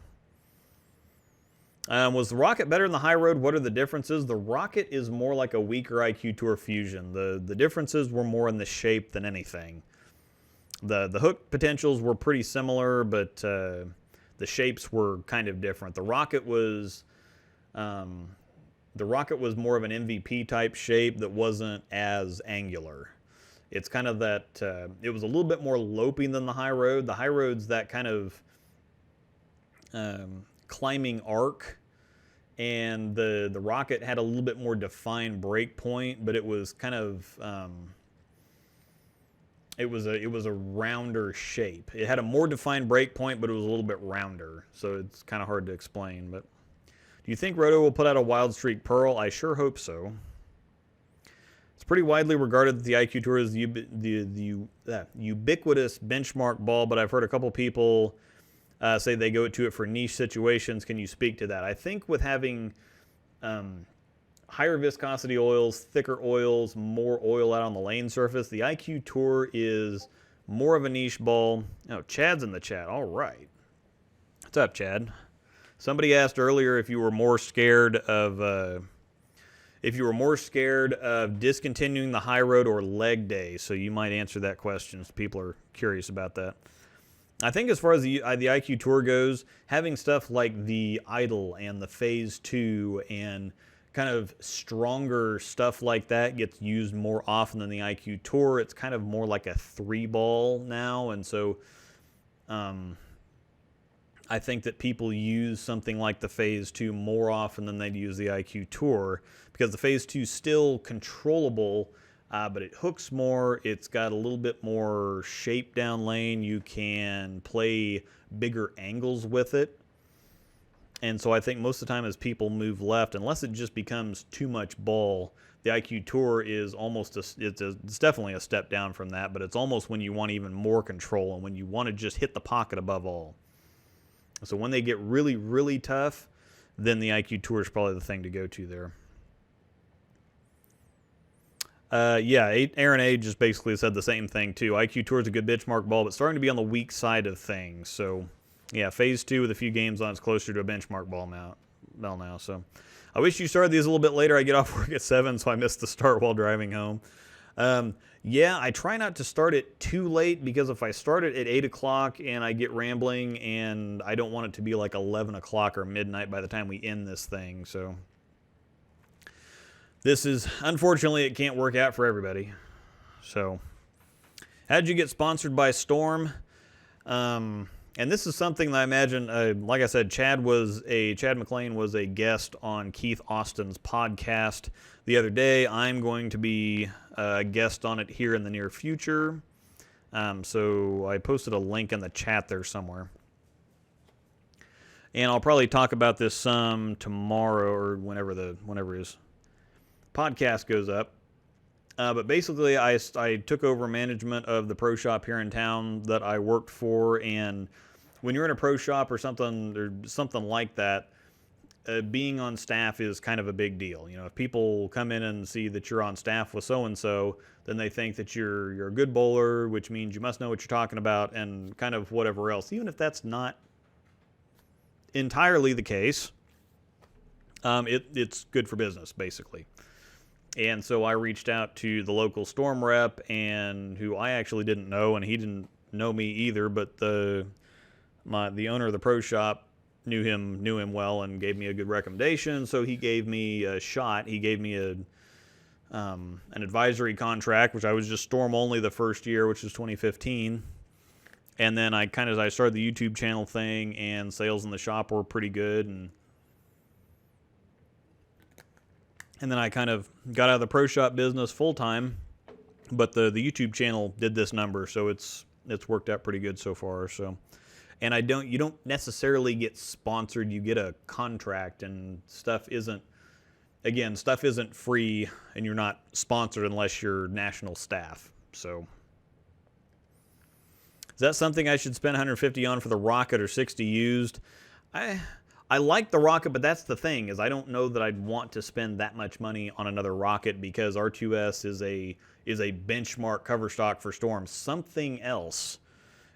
Was the Rocket better than the High Road? What are the differences? The Rocket is more like a weaker IQ Tour Fusion. The differences were more in the shape than anything. The hook potentials were pretty similar, but the shapes were kind of different. The Rocket was more of an MVP type shape that wasn't as angular. It's kind of that, it was a little bit more loping than the High Road. The High Road's that kind of climbing arc, and the Rocket had a little bit more defined break point, but it was kind of it was a rounder shape. It had a more defined break point, but it was a little bit rounder, so it's kind of hard to explain. But do you think Roto will put out a Wild Streak Pearl? I sure hope so. It's pretty widely regarded that the IQ Tour is the ubiquitous benchmark ball, but I've heard a couple people say they go to it for niche situations. Can you speak to that? I think with having higher viscosity oils, thicker oils, more oil out on the lane surface, the IQ Tour is more of a niche ball. Oh, Chad's in the chat. All right. What's up, Chad? Somebody asked earlier if you were more scared of discontinuing the High Road or leg day. So you might answer that question. People are curious about that. I think as far as the IQ Tour goes, having stuff like the Idol and the Phase 2 and kind of stronger stuff like that gets used more often than the IQ Tour. It's kind of more like a 3-ball now, and so I think that people use something like the Phase 2 more often than they'd use the IQ Tour, because the Phase 2 is still controllable, but it hooks more. It's got a little bit more shape down lane. You can play bigger angles with it. And so I think most of the time as people move left, unless it just becomes too much ball, the IQ Tour is almost it's definitely a step down from that, but it's almost when you want even more control and when you want to just hit the pocket above all. So when they get really, really tough, then the IQ Tour is probably the thing to go to there. Yeah, Aaron A just basically said the same thing too. IQ Tour is a good benchmark ball, but starting to be on the weak side of things. So yeah, Phase 2 with a few games on, it's closer to a benchmark ball now. So I wish you started these a little bit later. I get off work at 7, so I missed the start while driving home. Yeah, I try not to start it too late, because if I start it at 8 o'clock and I get rambling, and I don't want it to be like 11 o'clock or midnight by the time we end this thing. So this is, unfortunately, it can't work out for everybody. So how'd you get sponsored by Storm? And this is something that I imagine, like I said, Chad McLean was a guest on Keith Austin's podcast the other day. I'm going to be a guest on it here in the near future. So I posted a link in the chat there somewhere. And I'll probably talk about this some tomorrow or whenever his podcast goes up. But basically, I took over management of the pro shop here in town that I worked for, and when you're in a pro shop or something like that, being on staff is kind of a big deal. If people come in and see that you're on staff with so and so, then they think that you're a good bowler, which means you must know what you're talking about, and kind of whatever else. Even if that's not entirely the case, it's good for business, basically. And so I reached out to the local storm rep, and who I actually didn't know, and he didn't know me either. But the owner of the pro shop knew him well and gave me a good recommendation. So he gave me a shot. He gave me an advisory contract, which I was just storm only the first year, which was 2015. And then I started the YouTube channel thing, and sales in the shop were pretty good, and then I kind of got out of the pro shop business full time, but the YouTube channel did this number, so it's worked out pretty good so far. So, and you don't necessarily get sponsored; you get a contract, and stuff isn't free, and you're not sponsored unless you're national staff. So, is that something I should spend 150 on for the Rocket or 60 used? I like the Rocket, but that's the thing, is I don't know that I'd want to spend that much money on another Rocket, because R2S is a benchmark cover stock for Storm. Something else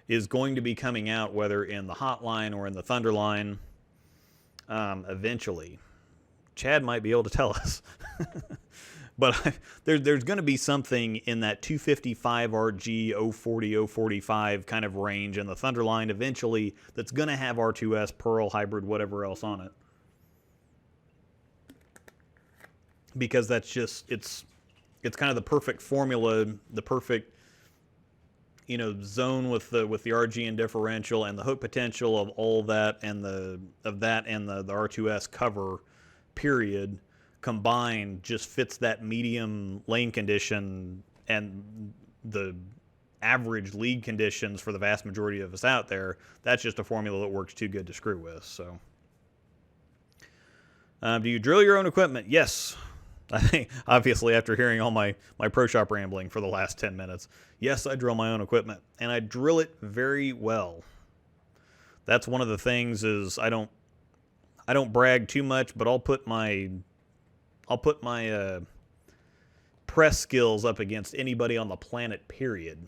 is going to be coming out, whether in the Hotline or in the Thunderline, eventually. Chad might be able to tell us. But there's going to be something in that 255 RG 040 045 kind of range in the Thunderline eventually that's going to have R2S, Pearl, Hybrid, whatever else on it. Because that's just, it's kind of the perfect formula, the perfect zone with the RG and differential and the hook potential of all that, and the R2S cover period combined just fits that medium lane condition and the average lead conditions for the vast majority of us out there. That's just a formula that works too good to screw with. So, do you drill your own equipment? Yes. I think, obviously, after hearing all my pro shop rambling for the last 10 minutes, yes, I drill my own equipment, and I drill it very well. That's one of the things, is I don't brag too much, but I'll put my press skills up against anybody on the planet, period.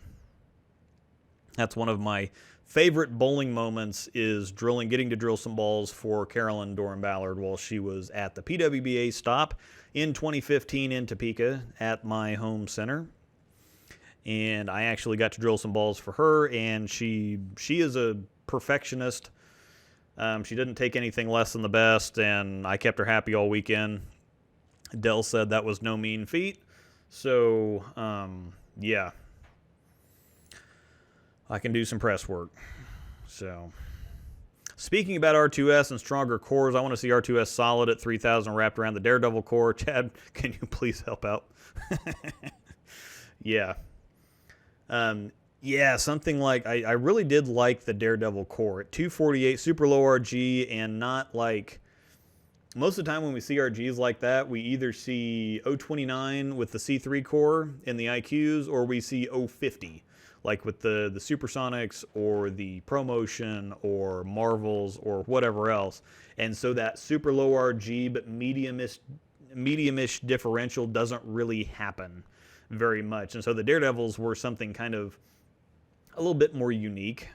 That's one of my favorite bowling moments, is getting to drill some balls for Carolyn Doran Ballard while she was at the PWBA stop in 2015 in Topeka at my home center. And I actually got to drill some balls for her, and she is a perfectionist. She didn't take anything less than the best, and I kept her happy all weekend. Dell said that was no mean feat. So, yeah. I can do some press work. So, speaking about R2S and stronger cores, I want to see R2S solid at 3,000 wrapped around the Daredevil core. Chad, can you please help out? Yeah. Yeah, something like, I really did like the Daredevil core at 248, super low RG, and not like, most of the time when we see RGs like that, we either see 029 with the C3 core in the IQs, or we see 050, like with the Supersonics or the ProMotion or Marvels or whatever else. And so that super low RG but medium-ish differential doesn't really happen very much. And so the Daredevils were something kind of a little bit more unique.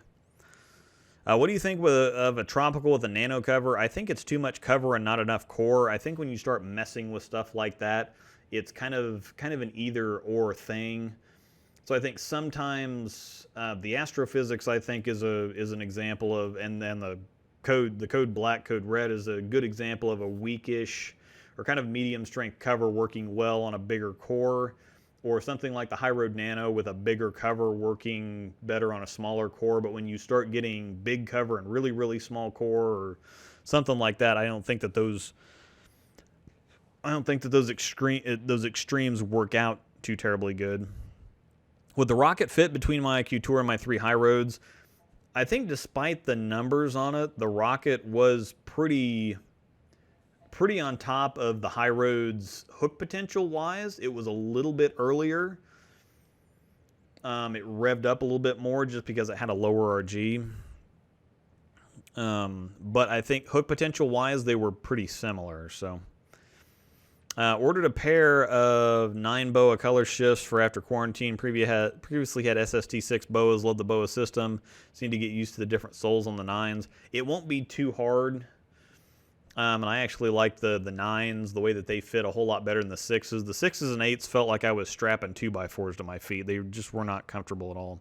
What do you think of a tropical with a nano cover? I think it's too much cover and not enough core. I think when you start messing with stuff like that, it's kind of an either or thing. So I think sometimes the astrophysics, I think, is an example of, and then the code black, code red is a good example of a weakish or kind of medium strength cover working well on a bigger core. Or something like the High Road Nano with a bigger cover working better on a smaller core. But when you start getting big cover and really, really small core or something like that, I don't think that those extremes work out too terribly good. Would the Rocket fit between my IQ Tour and my 3 High Roads? I think despite the numbers on it, the Rocket was pretty on top of the High Roads hook potential wise. It was a little bit earlier. It revved up a little bit more just because it had a lower RG. But I think hook potential wise, they were pretty similar. So, ordered a pair of 9 BOA color shifts for after quarantine. Previously had SST6 BOAs, love the BOA system. Just need to get used to the different soles on the 9s. It won't be too hard. And I actually like the 9s, the way that they fit a whole lot better than the 6s. The 6s and 8s felt like I was strapping 2x4s to my feet. They just were not comfortable at all.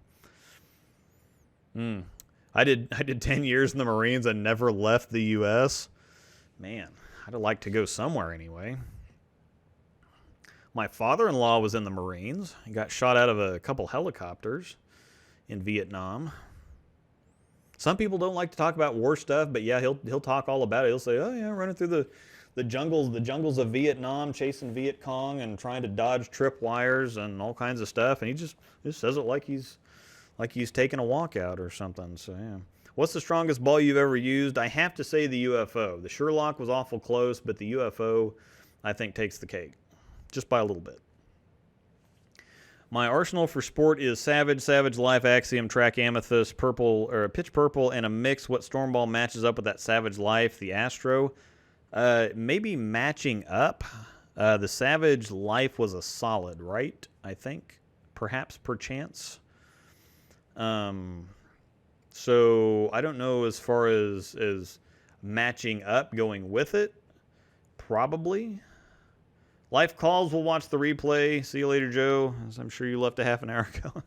I did 10 years in the Marines and never left the U.S. Man, I'd like to go somewhere anyway. My father-in-law was in the Marines. He got shot out of a couple helicopters in Vietnam. Some people don't like to talk about war stuff, but yeah, he'll talk all about it. He'll say, "Oh yeah, running through the jungles of Vietnam, chasing Viet Cong and trying to dodge tripwires and all kinds of stuff." And he just says it like he's taking a walkout or something. So yeah. What's the strongest ball you've ever used? I have to say the UFO. The Sherlock was awful close, but the UFO, I think, takes the cake, just by a little bit. My arsenal for sport is Savage Life, Axiom, Track Amethyst, Purple or Pitch Purple, and a mix. What Stormball matches up with that Savage Life? The Astro. Maybe matching up. The Savage Life was a solid, right? I think, perhaps, perchance. So I don't know as far as matching up, going with it. Probably. Life calls. We'll watch the replay. See you later, Joe. As I'm sure you left a half an hour ago.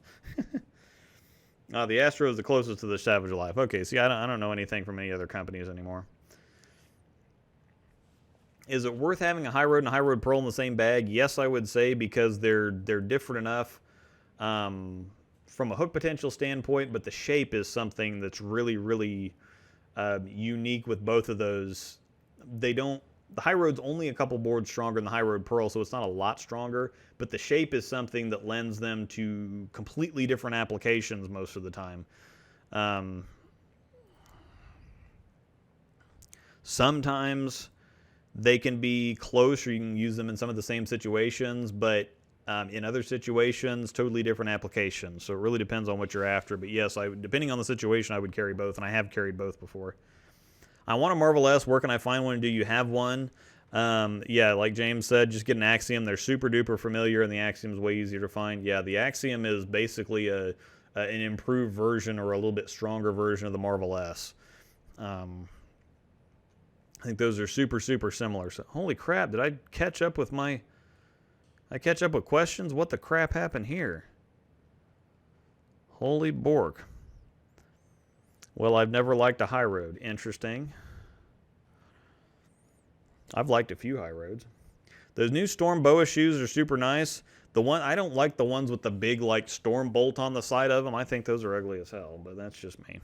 The Astro is the closest to the Savage Life. Okay, see, I don't know anything from any other companies anymore. Is it worth having a High Road and a High Road Pearl in the same bag? Yes, I would say, because they're different enough from a hook potential standpoint, but the shape is something that's really, really unique with both of those. The High Road's only a couple boards stronger than the High Road Pearl, so it's not a lot stronger, but the shape is something that lends them to completely different applications most of the time. Sometimes they can be close, or you can use them in some of the same situations, but in other situations, totally different applications. So it really depends on what you're after. But yes, depending on the situation, I would carry both, and I have carried both before. I want a Marvel S. Where can I find one? Do you have one? Yeah, like James said, just get an Axiom. They're super duper familiar, and the Axiom is way easier to find. Yeah, the Axiom is basically an improved version or a little bit stronger version of the Marvel S. I think those are super, super similar. So, holy crap, did I catch up with questions? What the crap happened here? Holy bork. Well, I've never liked a High Road. Interesting. I've liked a few High Roads. Those new Storm Boa shoes are super nice. I don't like the ones with the big, like, storm bolt on the side of them. I think those are ugly as hell, but that's just me.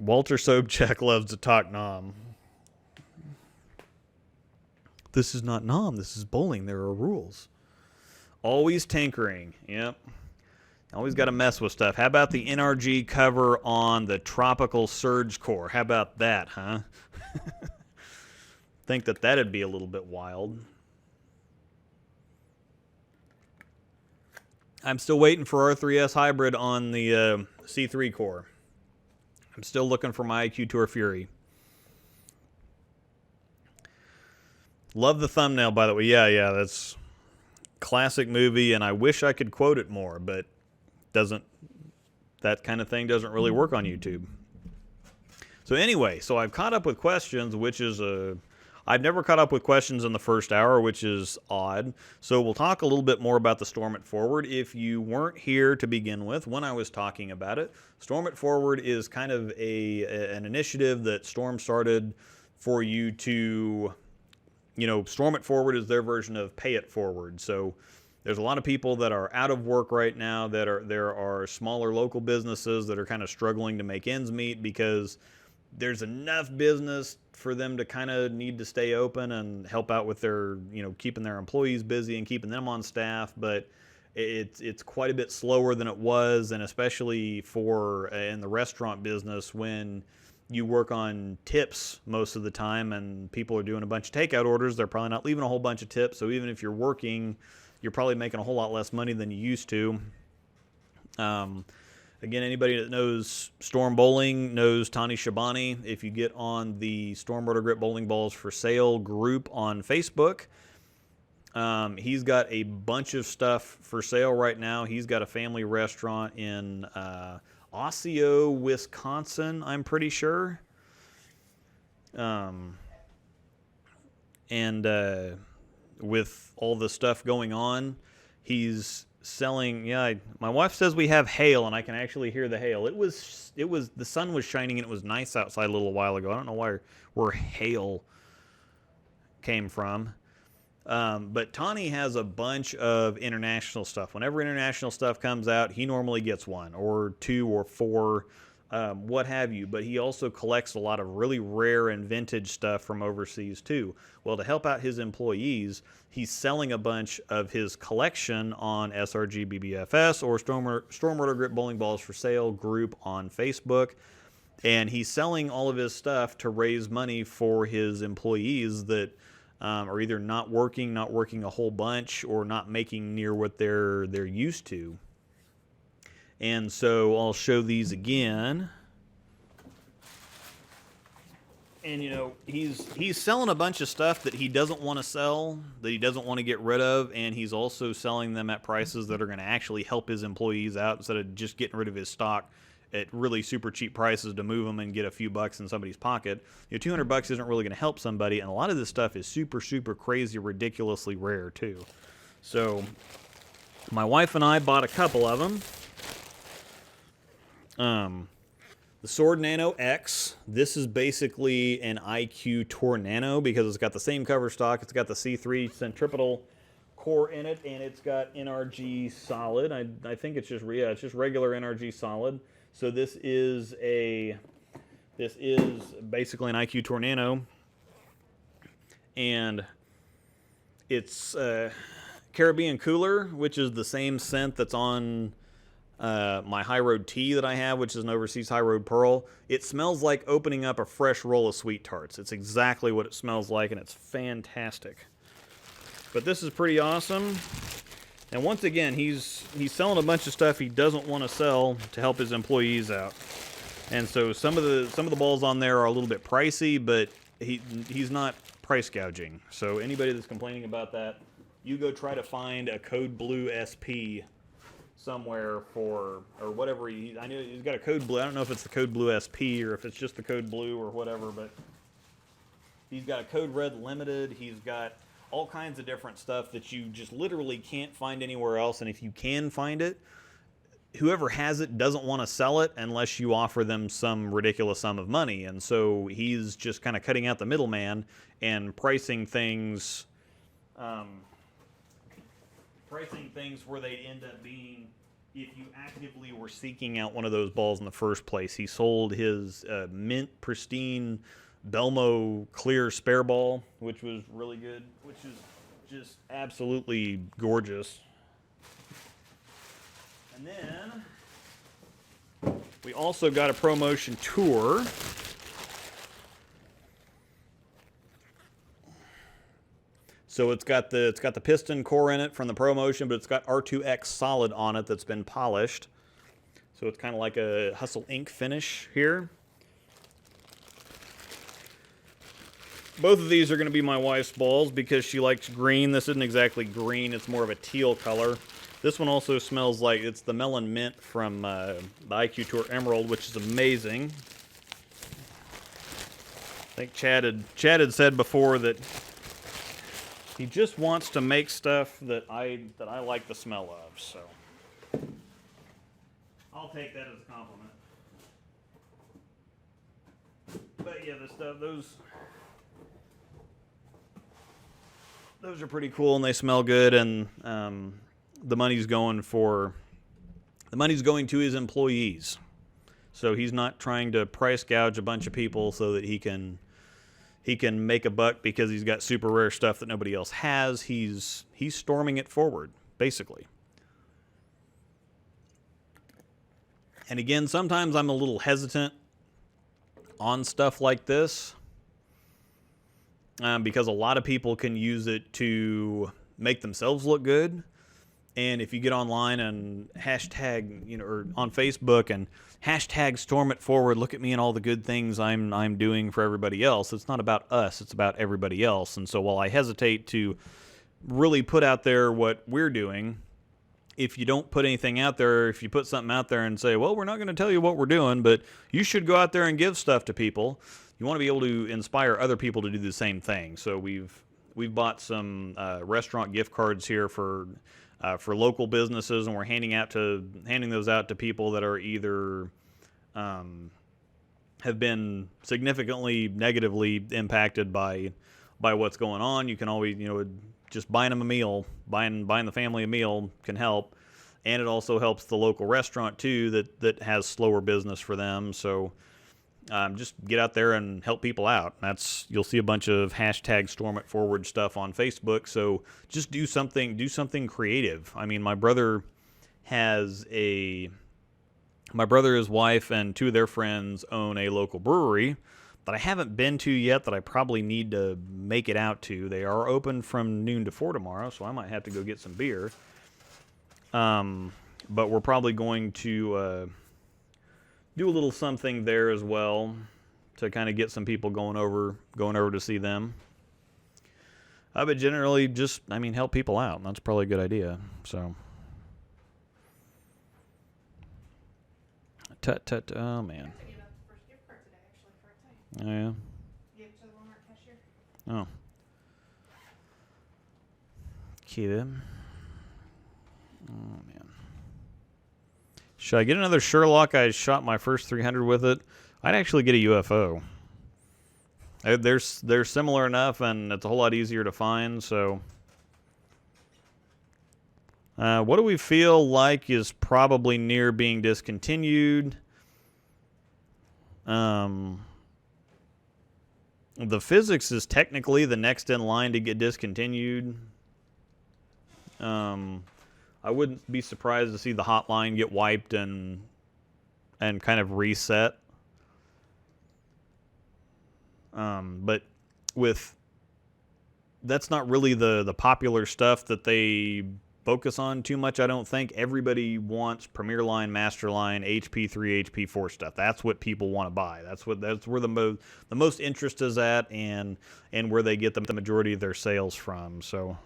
Walter Sobchak loves to talk nom. This is not nom. This is bowling. There are rules. Always tinkering. Yep. Always got to mess with stuff. How about the NRG cover on the Tropical Surge Core? How about that, huh? Think that'd be a little bit wild. I'm still waiting for R3S Hybrid on the C3 core. I'm still looking for my IQ Tour Fury. Love the thumbnail, by the way. Yeah, that's classic movie, and I wish I could quote it more, but that kind of thing doesn't really work on YouTube. So anyway, I've caught up with questions, which is I've never caught up with questions in the first hour, which is odd. So we'll talk a little bit more about the Storm It Forward. If you weren't here to begin with when I was talking about it, Storm It Forward is kind of an initiative that Storm started for you to, Storm It Forward is their version of Pay It Forward. So there's a lot of people that are out of work right now. There are smaller local businesses that are kind of struggling to make ends meet because there's enough business for them to kind of need to stay open and help out with their, keeping their employees busy and keeping them on staff. But it's quite a bit slower than it was, and especially in the restaurant business when you work on tips most of the time and people are doing a bunch of takeout orders, they're probably not leaving a whole bunch of tips. So even if you're working, you're probably making a whole lot less money than you used to. Again, anybody that knows Storm Bowling knows Tani Shabani. If you get on the Storm Rotor Grip Bowling Balls for Sale group on Facebook, he's got a bunch of stuff for sale right now. He's got a family restaurant in Osseo, Wisconsin, I'm pretty sure. And with all the stuff going on, he's selling. Yeah, my wife says we have hail, and I can actually hear the hail. It was the sun was shining, and it was nice outside a little while ago. I don't know where hail came from. But Tani has a bunch of international stuff. Whenever international stuff comes out, he normally gets one or two or four, what have you. But he also collects a lot of really rare and vintage stuff from overseas too. Well, to help out his employees, he's selling a bunch of his collection on SRG BBFS or Storm Rotor Grip Bowling Balls for Sale group on Facebook. And he's selling all of his stuff to raise money for his employees that are either not working a whole bunch, or not making near what they're used to. And so I'll show these again. And you know, he's selling a bunch of stuff that he doesn't want to sell, that he doesn't want to get rid of, and he's also selling them at prices that are going to actually help his employees out instead of just getting rid of his stock at really super cheap prices to move them and get a few bucks in somebody's pocket. You know, $200 isn't really going to help somebody, and a lot of this stuff is super, super crazy, ridiculously rare too. So my wife and I bought a couple of them. The Sword Nano X. This is basically an IQ Tour Nano because it's got the same cover stock. It's got the C3 centripetal core in it, and it's got NRG solid. I think it's just regular NRG solid. So this is basically an IQ Tour Nano, and it's Caribbean Cooler, which is the same scent that's on my High Road Tea that I have, which is an overseas High Road Pearl. It smells like opening up a fresh roll of sweet tarts. It's exactly what it smells like, and it's fantastic. But this is pretty awesome. And once again, he's selling a bunch of stuff he doesn't want to sell to help his employees out. And so some of the balls on there are a little bit pricey, but he's not price gouging. So anybody that's complaining about that, you go try to find a Code Blue SP somewhere for, or whatever. I know he's got a Code Blue. I don't know if it's the Code Blue SP or if it's just the Code Blue or whatever, but he's got a Code Red Limited. He's got all kinds of different stuff that you just literally can't find anywhere else. And if you can find it, whoever has it doesn't want to sell it unless you offer them some ridiculous sum of money. And so he's just kind of cutting out the middleman and pricing things where they end up being, if you actively were seeking out one of those balls in the first place. He sold his mint pristine Belmo clear spare ball, which was really good, which is just absolutely gorgeous. And then we also got a ProMotion Tour. So it's got the piston core in it from the ProMotion, but it's got R2X solid on it that's been polished. So it's kind of like a Hustle ink finish here. Both of these are going to be my wife's balls because she likes green. This isn't exactly green. It's more of a teal color. This one also smells like it's the melon mint from the IQ Tour Emerald, which is amazing. I think Chad had said before that he just wants to make stuff that I like the smell of. So I'll take that as a compliment. But yeah, the stuff, those are pretty cool and they smell good, and the money's going to his employees. So he's not trying to price gouge a bunch of people so that he can make a buck because he's got super rare stuff that nobody else has. He's storming it forward, basically. And again, sometimes I'm a little hesitant on stuff like this. Because a lot of people can use it to make themselves look good. And if you get online and hashtag, or on Facebook and hashtag storm it forward, look at me and all the good things I'm doing for everybody else. It's not about us, it's about everybody else. And so while I hesitate to really put out there what we're doing, if you don't put anything out there, if you put something out there and say, well, we're not going to tell you what we're doing, but you should go out there and give stuff to people, you want to be able to inspire other people to do the same thing. So we've bought some restaurant gift cards here for local businesses, and we're handing those out to people that are either have been significantly negatively impacted by what's going on. You can always, just buying them a meal, buying the family a meal can help, and it also helps the local restaurant too that has slower business for them. So just get out there and help people out. You'll see a bunch of hashtag Storm It Forward stuff on Facebook. So just do something creative. I mean, my brother, his wife, and two of their friends own a local brewery that I haven't been to yet, that I probably need to make it out to. They are open from noon to 4 tomorrow, so I might have to go get some beer. But we're probably going to do a little something there as well to kind of get some people going over to see them. But generally, just help people out. That's probably a good idea. So, oh man. Oh, yeah. Oh. Cute. Oh, man. Should I get another Sherlock? I shot my first 300 with it. I'd actually get a UFO. They're similar enough, and it's a whole lot easier to find, so... what do we feel like is probably near being discontinued? The physics is technically the next in line to get discontinued. I wouldn't be surprised to see the hotline get wiped and kind of reset. But that's not really the popular stuff that they focus on too much. I don't think everybody wants Premier Line, Master Line, HP3, HP4 stuff. That's what people want to buy. That's where the most interest is at, and where they get the majority of their sales from. So,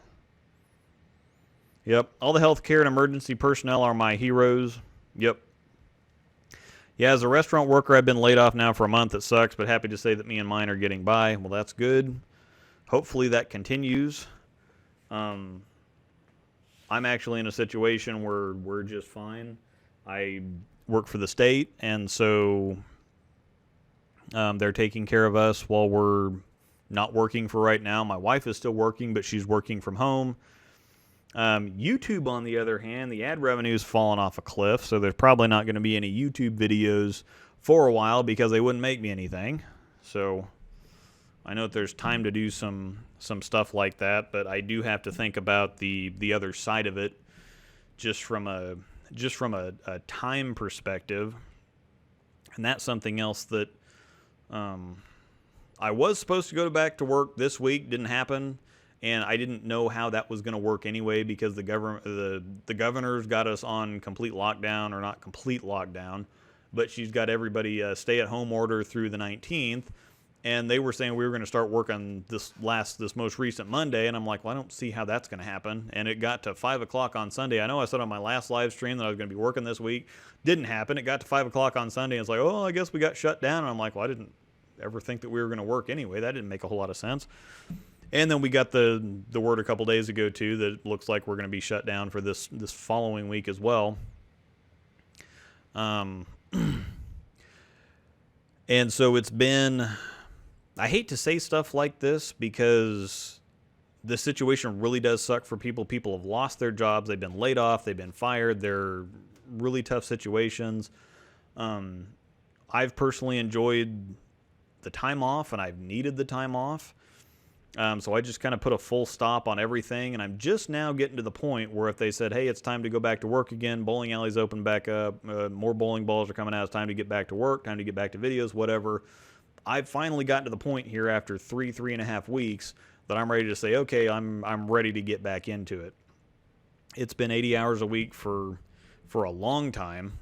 yep, all the healthcare and emergency personnel are my heroes. Yep. Yeah, as a restaurant worker, I've been laid off now for a month. It sucks, but happy to say that me and mine are getting by. Well, that's good. Hopefully that continues. I'm actually in a situation where we're just fine. I work for the state, and so they're taking care of us while we're not working for right now. My wife is still working, but she's working from home. YouTube, on the other hand, the ad revenue's fallen off a cliff, so there's probably not going to be any YouTube videos for a while because they wouldn't make me anything. So I know that there's time to do some stuff like that, but I do have to think about the other side of it, just from a time perspective. And that's something else that I was supposed to go back to work this week, didn't happen, and I didn't know how that was going to work anyway because the governor's got us on complete lockdown, or not complete lockdown, but she's got everybody stay-at-home order through the 19th. And they were saying we were going to start working this most recent Monday, and I'm like, well, I don't see how that's going to happen. And it got to 5 o'clock on Sunday. I know I said on my last live stream that I was going to be working this week. Didn't happen. It got to 5 o'clock on Sunday, and it's like, oh, I guess we got shut down. And I'm like, well, I didn't ever think that we were going to work anyway. That didn't make a whole lot of sense. And then we got the word a couple days ago, too, that it looks like we're going to be shut down for this following week as well. And so it's been... I hate to say stuff like this because the situation really does suck for people. People have lost their jobs. They've been laid off. They've been fired. They're really tough situations. I've personally enjoyed the time off, and I've needed the time off. So I just kind of put a full stop on everything, and I'm just now getting to the point where if they said, hey, it's time to go back to work again, bowling alleys open back up, more bowling balls are coming out, it's time to get back to work, time to get back to videos, whatever. I've finally gotten to the point here after 3.5 weeks that I'm ready to say, okay, I'm ready to get back into it. It's been 80 hours a week for a long time.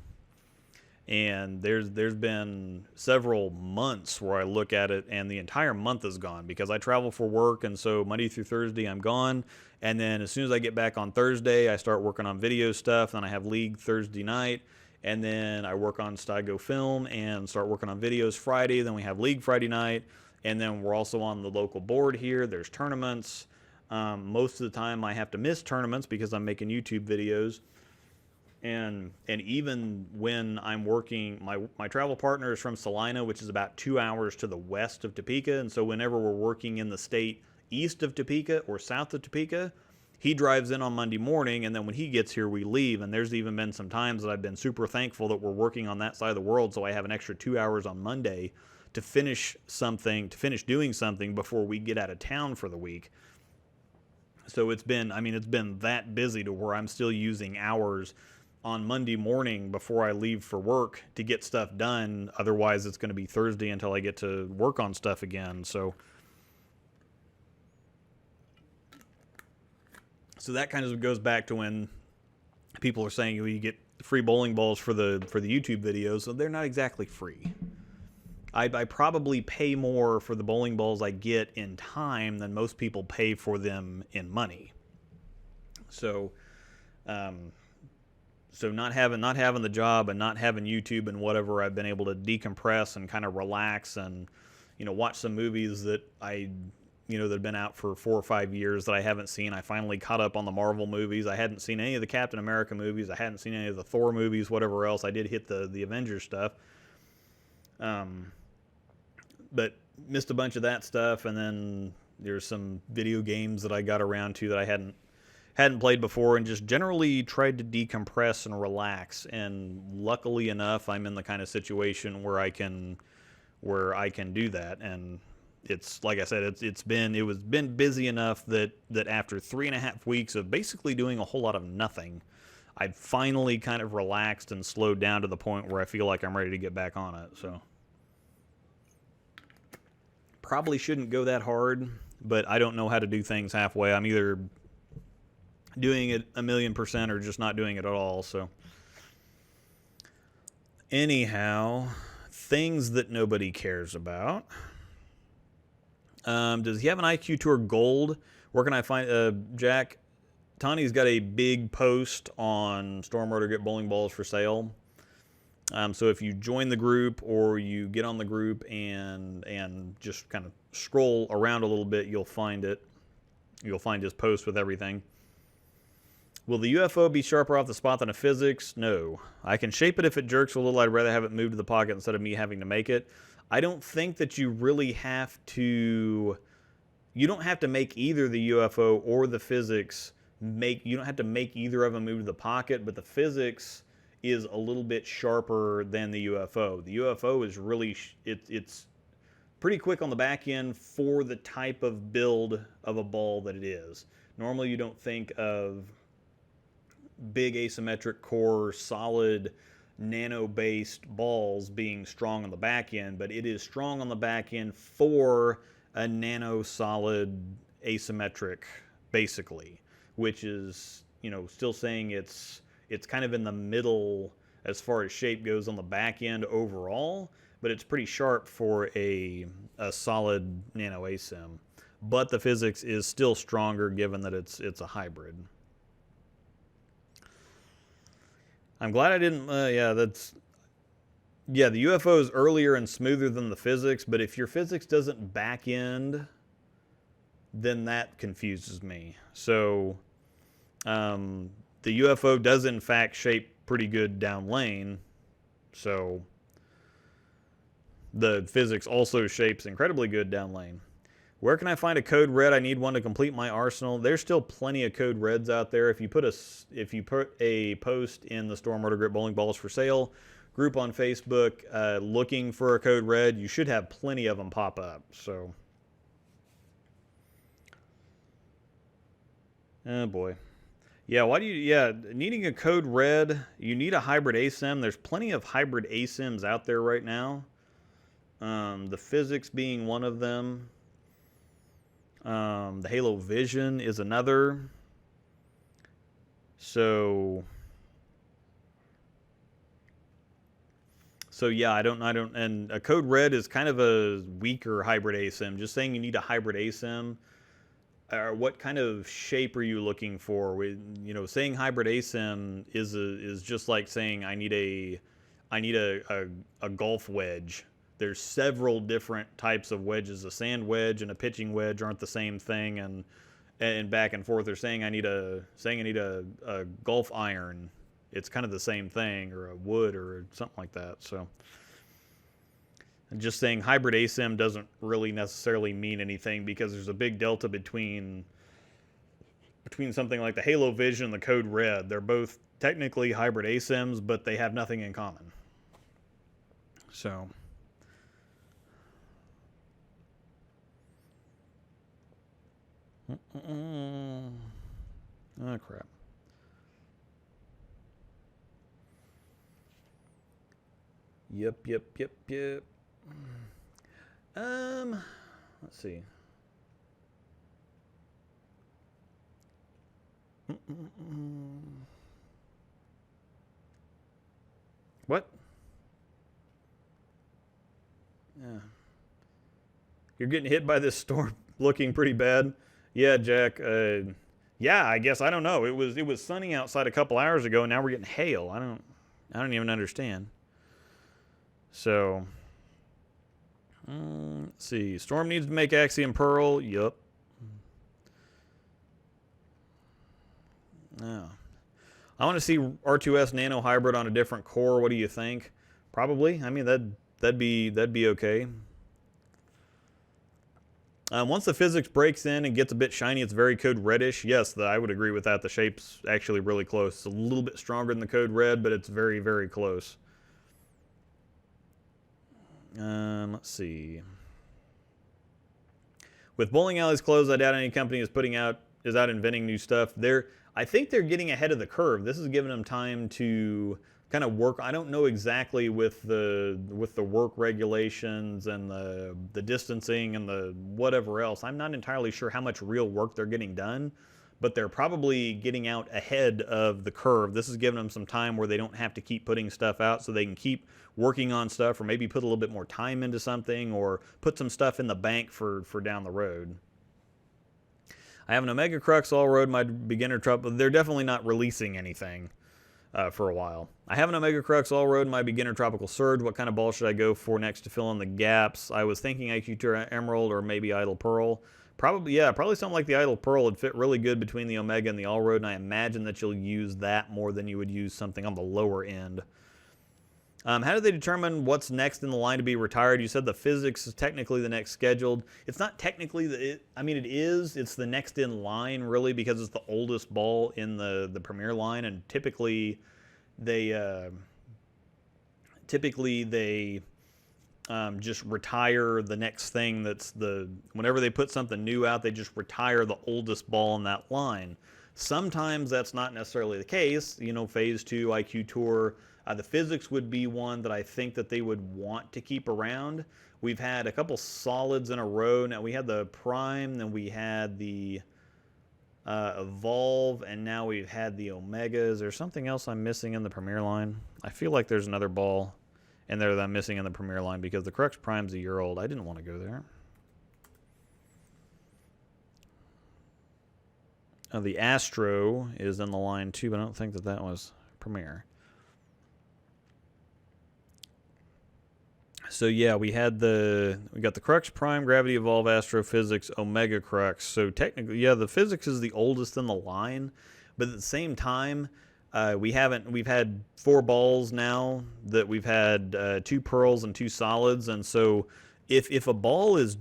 And there's been several months where I look at it and the entire month is gone because I travel for work, and so Monday through Thursday I'm gone, and then as soon as I get back on Thursday I start working on video stuff, then I have league Thursday night, and then I work on Stygo Film and start working on videos Friday, then we have league Friday night, and then we're also on the local board here. There's tournaments. Most of the time I have to miss tournaments because I'm making YouTube videos. And even when I'm working, my travel partner is from Salina, which is about 2 hours to the west of Topeka. And so whenever we're working in the state east of Topeka or south of Topeka, he drives in on Monday morning, and then when he gets here, we leave. And there's even been some times that I've been super thankful that we're working on that side of the world, so I have an extra 2 hours on Monday to finish doing something before we get out of town for the week. So it's been that busy to where I'm still using hours on Monday morning before I leave for work to get stuff done. Otherwise, it's going to be Thursday until I get to work on stuff again. So that kind of goes back to when people are saying, well, you get free bowling balls for the YouTube videos. So they're not exactly free. I probably pay more for the bowling balls I get in time than most people pay for them in money. So, so not having the job and not having YouTube and whatever, I've been able to decompress and kind of relax and, watch some movies that that have been out for 4 or 5 years that I haven't seen. I finally caught up on the Marvel movies. I hadn't seen any of the Captain America movies. I hadn't seen any of the Thor movies, whatever else. I did hit the Avengers stuff. But missed a bunch of that stuff, and then there's some video games that I got around to that I hadn't played before, and just generally tried to decompress and relax. And luckily enough, I'm in the kind of situation where I can do that. And it's like I said, it's been busy enough that after 3.5 weeks of basically doing a whole lot of nothing, I've finally kind of relaxed and slowed down to the point where I feel like I'm ready to get back on it. So probably shouldn't go that hard, but I don't know how to do things halfway. I'm either doing it 1,000,000% or just not doing it at all. So anyhow, things that nobody cares about. Does he have an IQ Tour Gold? Where can I find Jack? Tawny's got a big post on Storm Rotor Get Bowling Balls for sale. So if you join the group or you get on the group and just kind of scroll around a little bit, you'll find it. You'll find his post with everything. Will the UFO be sharper off the spot than a physics? No. I can shape it if it jerks a little. I'd rather have it moved to the pocket instead of me having to make it. I don't think that you really have to... You don't have to make either the UFO or the physics. You don't have to make either of them move to the pocket, but the physics is a little bit sharper than the UFO. The UFO is really... It's pretty quick on the back end for the type of build of a ball that it is. Normally you don't think of big asymmetric core, solid, nano-based balls being strong on the back end, but it is strong on the back end for a nano-solid asymmetric, basically, which is, still saying it's kind of in the middle as far as shape goes on the back end overall, but it's pretty sharp for a solid nano asym. But the physics is still stronger given that it's a hybrid. I'm glad I didn't, the UFO is earlier and smoother than the physics, but if your physics doesn't back end, then that confuses me. So, the UFO does in fact shape pretty good down lane, so the physics also shapes incredibly good down lane. Where can I find a code red? I need one to complete my arsenal. There's still plenty of code reds out there. If you put a post in the Storm Rotor Grip Bowling Balls for Sale group on Facebook looking for a code red, you should have plenty of them pop up. So, oh boy. Yeah, needing a code red, you need a hybrid asym. There's plenty of hybrid asyms out there right now. The physics being one of them. The Halo Vision is another. So yeah, and a Code Red is kind of a weaker hybrid ASIM. Just saying you need a hybrid ASIM, or what kind of shape are you looking for? Saying hybrid ASIM is just like saying I need a golf wedge. There's several different types of wedges. A sand wedge and a pitching wedge aren't the same thing, and back and forth. They're saying I need a golf iron. It's kind of the same thing, or a wood, or something like that. So, just saying hybrid ASIM doesn't really necessarily mean anything, because there's a big delta between something like the Halo Vision and the Code Red. They're both technically hybrid ASIMs, but they have nothing in common. So, oh crap. Yep. Let's see. What? Yeah. You're getting hit by this storm looking pretty bad. Yeah, Jack. Yeah, I guess I don't know. It was sunny outside a couple hours ago, and now we're getting hail. I don't even understand. So, let's see. Storm needs to make Axiom Pearl. Yup. Yeah. I want to see R2S Nano Hybrid on a different core. What do you think? Probably. I mean, that'd be okay. Once the physics breaks in and gets a bit shiny, it's very Code Reddish. Yes, I would agree with that. The shape's actually really close. It's a little bit stronger than the Code Red, but it's very, very close. Let's see. With bowling alleys closed, I doubt any company is out inventing new stuff. I think they're getting ahead of the curve. This is giving them time to kind of work. I don't know exactly with the work regulations and the distancing and the whatever else. I'm not entirely sure how much real work they're getting done, but they're probably getting out ahead of the curve. This is giving them some time where they don't have to keep putting stuff out, so they can keep working on stuff, or maybe put a little bit more time into something, or put some stuff in the bank for down the road. I have an Omega Crux All-Road, my beginner trouble. They're definitely not releasing anything for a while. I have an Omega Crux All-Road, my beginner Tropical Surge. What kind of ball should I go for next to fill in the gaps? I was thinking IQ Tour Emerald or maybe Idle Pearl. Probably something like the Idle Pearl would fit really good between the Omega and the All-Road, and I imagine that you'll use that more than you would use something on the lower end. How do they determine what's next in the line to be retired? You said the physics is technically the next scheduled. It's not technically it is. It's the next in line, really, because it's the oldest ball in the Premier line, and typically they just retire the next thing. Whenever they put something new out, they just retire the oldest ball in that line. Sometimes that's not necessarily the case. Phase 2, IQ Tour. The physics would be one that I think that they would want to keep around. We've had a couple solids in a row. Now, we had the Prime, then we had the Evolve, and now we've had the Omega. Is there something else I'm missing in the Premier line? I feel like there's another ball in there that I'm missing in the Premier line, because the Crux Prime's a year old. I didn't want to go there. The Astro is in the line too, but I don't think that was Premier. So yeah, we got the Crux Prime, Gravity Evolve, Astrophysics, Omega Crux. So technically, yeah, the physics is the oldest in the line, but at the same time, we've had 4 balls now that we've had 2 pearls and 2 solids, and so if a ball is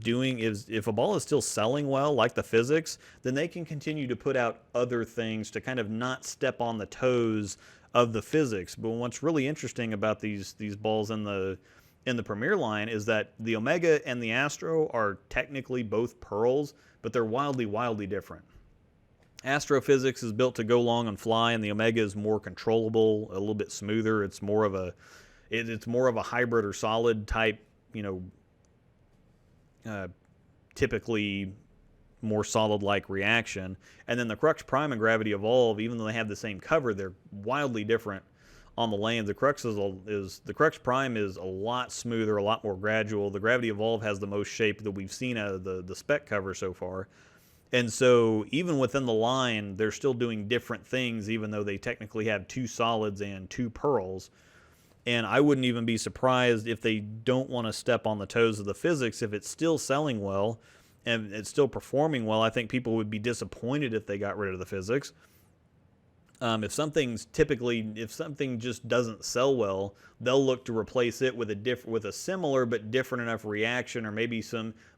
still selling well, like the physics, then they can continue to put out other things to kind of not step on the toes of the physics. But what's really interesting about these balls in the Premier line is that the Omega and the Astro are technically both pearls, but they're wildly, wildly different. Astrophysics is built to go long and fly, and the Omega is more controllable, a little bit smoother. It's more of a hybrid or solid type, typically more solid-like reaction. And then the Crux Prime and Gravity Evolve, even though they have the same cover, they're wildly different on the lanes. The Crux Prime is a lot smoother, a lot more gradual. The Gravity Evolve has the most shape that we've seen out of the spec cover so far. And so even within the line, they're still doing different things, even though they technically have 2 solids and 2 pearls. And I wouldn't even be surprised if they don't want to step on the toes of the physics. If it's still selling well and it's still performing well, I think people would be disappointed if they got rid of the physics. If something just doesn't sell well, they'll look to replace it with a similar but different enough reaction, or maybe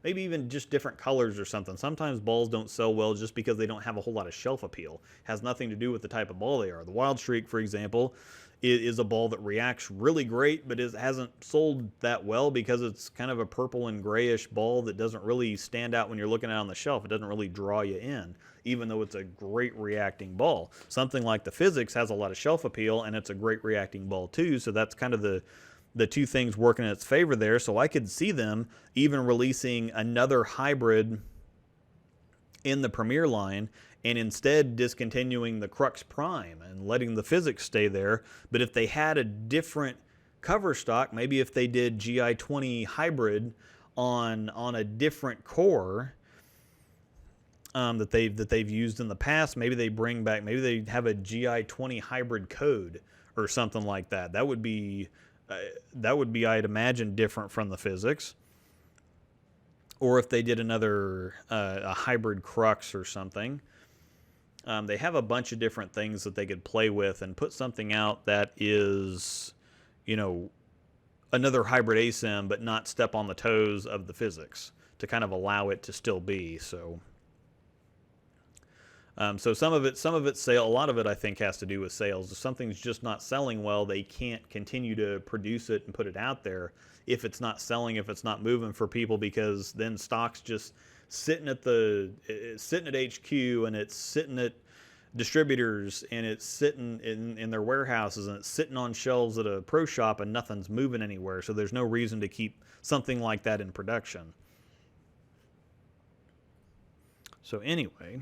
even just different colors or something. Sometimes balls don't sell well just because they don't have a whole lot of shelf appeal. It has nothing to do with the type of ball they are. The Wild Streak, for example, is a ball that reacts really great, but hasn't sold that well because it's kind of a purple and grayish ball that doesn't really stand out when you're looking at it on the shelf. It doesn't really draw you in, even though it's a great reacting ball. Something like the Physics has a lot of shelf appeal, and it's a great reacting ball too, so that's kind of the two things working in its favor there. So I could see them even releasing another hybrid in the Premier line and instead discontinuing the Crux Prime and letting the Physics stay there. But if they had a different cover stock, maybe if they did GI20 hybrid on a different core that they've used in the past, maybe they have a GI20 hybrid code or something like that. That would be I'd imagine different from the Physics. Or if they did another a hybrid Crux or something. They have a bunch of different things that they could play with and put something out that is, another hybrid ASIM, but not step on the toes of the Physics to kind of allow it to still be. So some of it's sale. A lot of it, I think, has to do with sales. If something's just not selling well, they can't continue to produce it and put it out there if it's not selling, if it's not moving for people, because then stock's just sitting at HQ, and it's sitting at distributors, and it's sitting in their warehouses, and it's sitting on shelves at a pro shop, and nothing's moving anywhere. So there's no reason to keep something like that in production. So anyway,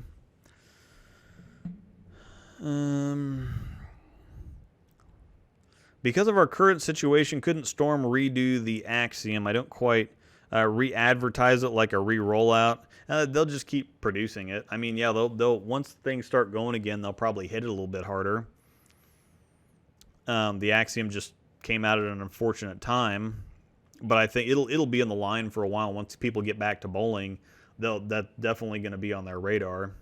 because of our current situation, couldn't Storm redo the Axiom? I don't quite re-advertise it like a re-rollout. They'll just keep producing it. I mean, yeah, they'll once things start going again, they'll probably hit it a little bit harder. The Axiom just came out at an unfortunate time, but I think it'll be in the line for a while. Once people get back to bowling, that's definitely going to be on their radar.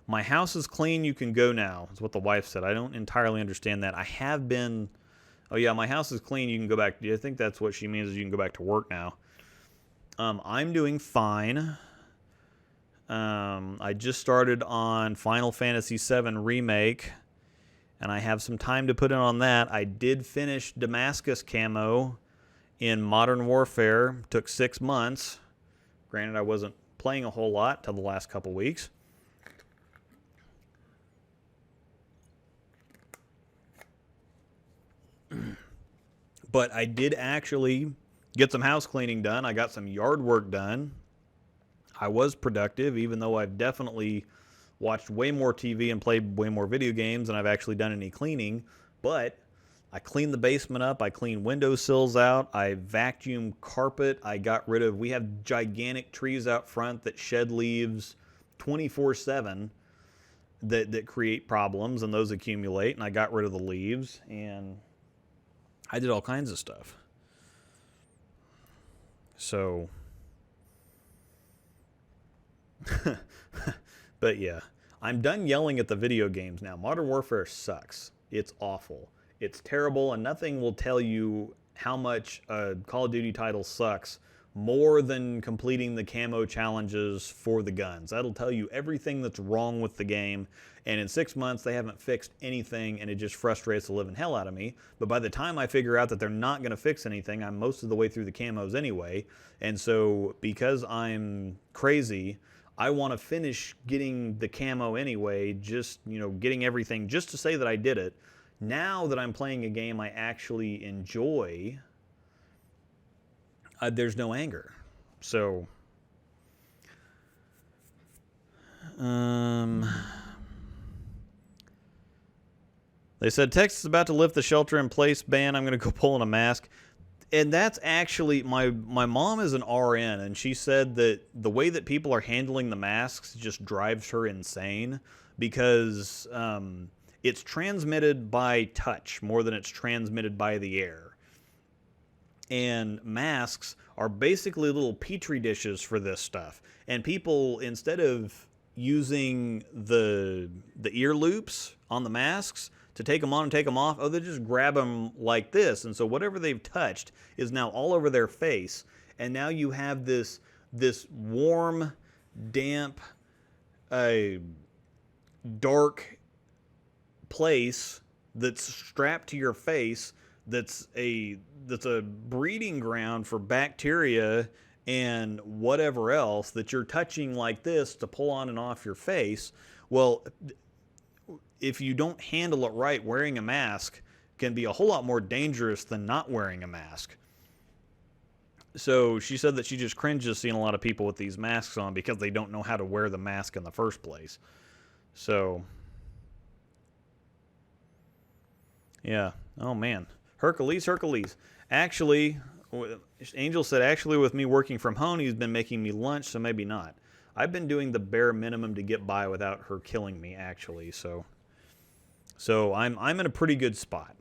My house is clean, you can go now, is what the wife said. I don't entirely understand that. I have been, oh yeah, my house is clean, you can go back. I think that's what she means, is you can go back to work now. I'm doing fine. I just started on Final Fantasy VII Remake, and I have some time to put in on that. I did finish Damascus Camo in Modern Warfare. Took 6 months. Granted, I wasn't playing a whole lot till the last couple weeks. But I did actually get some house cleaning done. I got some yard work done. I was productive, even though I've definitely watched way more TV and played way more video games than I've actually done any cleaning. But I cleaned the basement up. I cleaned windowsills out. I vacuumed carpet. We have gigantic trees out front that shed leaves 24/7 that create problems, and those accumulate. And I got rid of the leaves, and I did all kinds of stuff. So, but yeah, I'm done yelling at the video games now. Modern Warfare sucks. It's awful. It's terrible, and nothing will tell you how much a Call of Duty title sucks more than completing the camo challenges for the guns. That'll tell you everything that's wrong with the game, and in 6 months they haven't fixed anything, and it just frustrates the living hell out of me. But by the time I figure out that they're not going to fix anything, I'm most of the way through the camos anyway, and so because I'm crazy, I want to finish getting the camo anyway, just, getting everything just to say that I did it. Now that I'm playing a game I actually enjoy, there's no anger. So They said Texas is about to lift the shelter-in-place ban. I'm going to go pull on a mask. And that's actually, my mom is an RN, and she said that the way that people are handling the masks just drives her insane because it's transmitted by touch more than it's transmitted by the air. And masks are basically little petri dishes for this stuff. And people, instead of using the ear loops on the masks to take them on and take them off, they just grab them like this. And so whatever they've touched is now all over their face. And now you have this warm, damp, dark place that's strapped to your face that's a breeding ground for bacteria and whatever else that you're touching like this to pull on and off your face. Well, if you don't handle it right, wearing a mask can be a whole lot more dangerous than not wearing a mask. So she said that she just cringes seeing a lot of people with these masks on because they don't know how to wear the mask in the first place. So, yeah. Oh, man. Hercules. Actually, Angel said, actually, with me working from home, he's been making me lunch, so maybe not. I've been doing the bare minimum to get by without her killing me, actually. So I'm in a pretty good spot.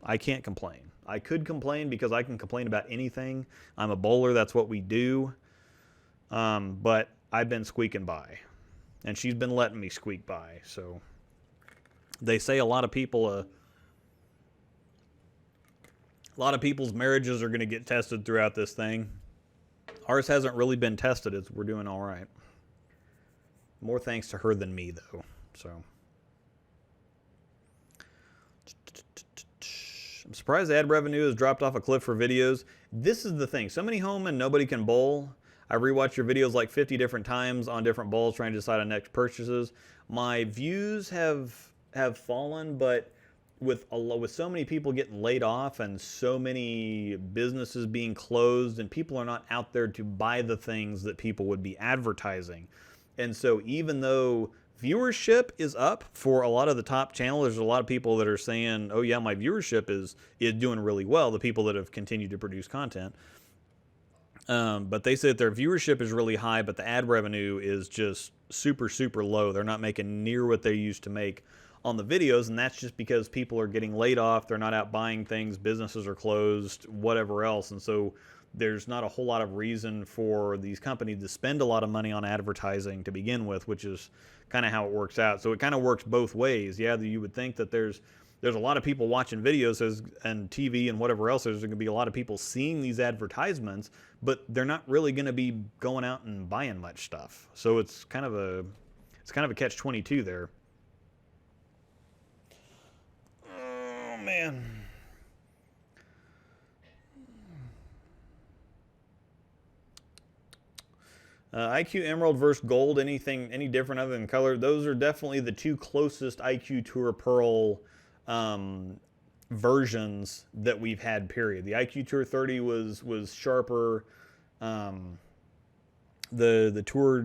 I can't complain. I could complain because I can complain about anything. I'm a bowler. That's what we do. But I've been squeaking by. And she's been letting me squeak by. So they say a lot of people's marriages are going to get tested throughout this thing. Ours hasn't really been tested. We're doing all right. More thanks to her than me, though. So I'm surprised ad revenue has dropped off a cliff for videos. This is the thing. So many home and nobody can bowl. I rewatch your videos like 50 different times on different bowls trying to decide on next purchases. My views have fallen, but with so many people getting laid off and so many businesses being closed and people are not out there to buy the things that people would be advertising. And so even though viewership is up for a lot of the top channels, there's a lot of people that are saying, oh yeah, my viewership is doing really well, the people that have continued to produce content. But they say that their viewership is really high, but the ad revenue is just super, super low. They're not making near what they used to make on the videos, and that's just because people are getting laid off. They're not out buying things. Businesses are closed, whatever else. And so there's not a whole lot of reason for these companies to spend a lot of money on advertising to begin with, which is kind of how it works out. So it kind of works both ways. Yeah, you would think that there's a lot of people watching videos and TV and whatever else. There's going to be a lot of people seeing these advertisements, but they're not really going to be going out and buying much stuff. So it's kind of a catch-22 there. Oh man. IQ Emerald versus Gold, any different other than color? Those are definitely the two closest IQ Tour Pearl versions that we've had, period. The IQ Tour 30 was sharper. The Tour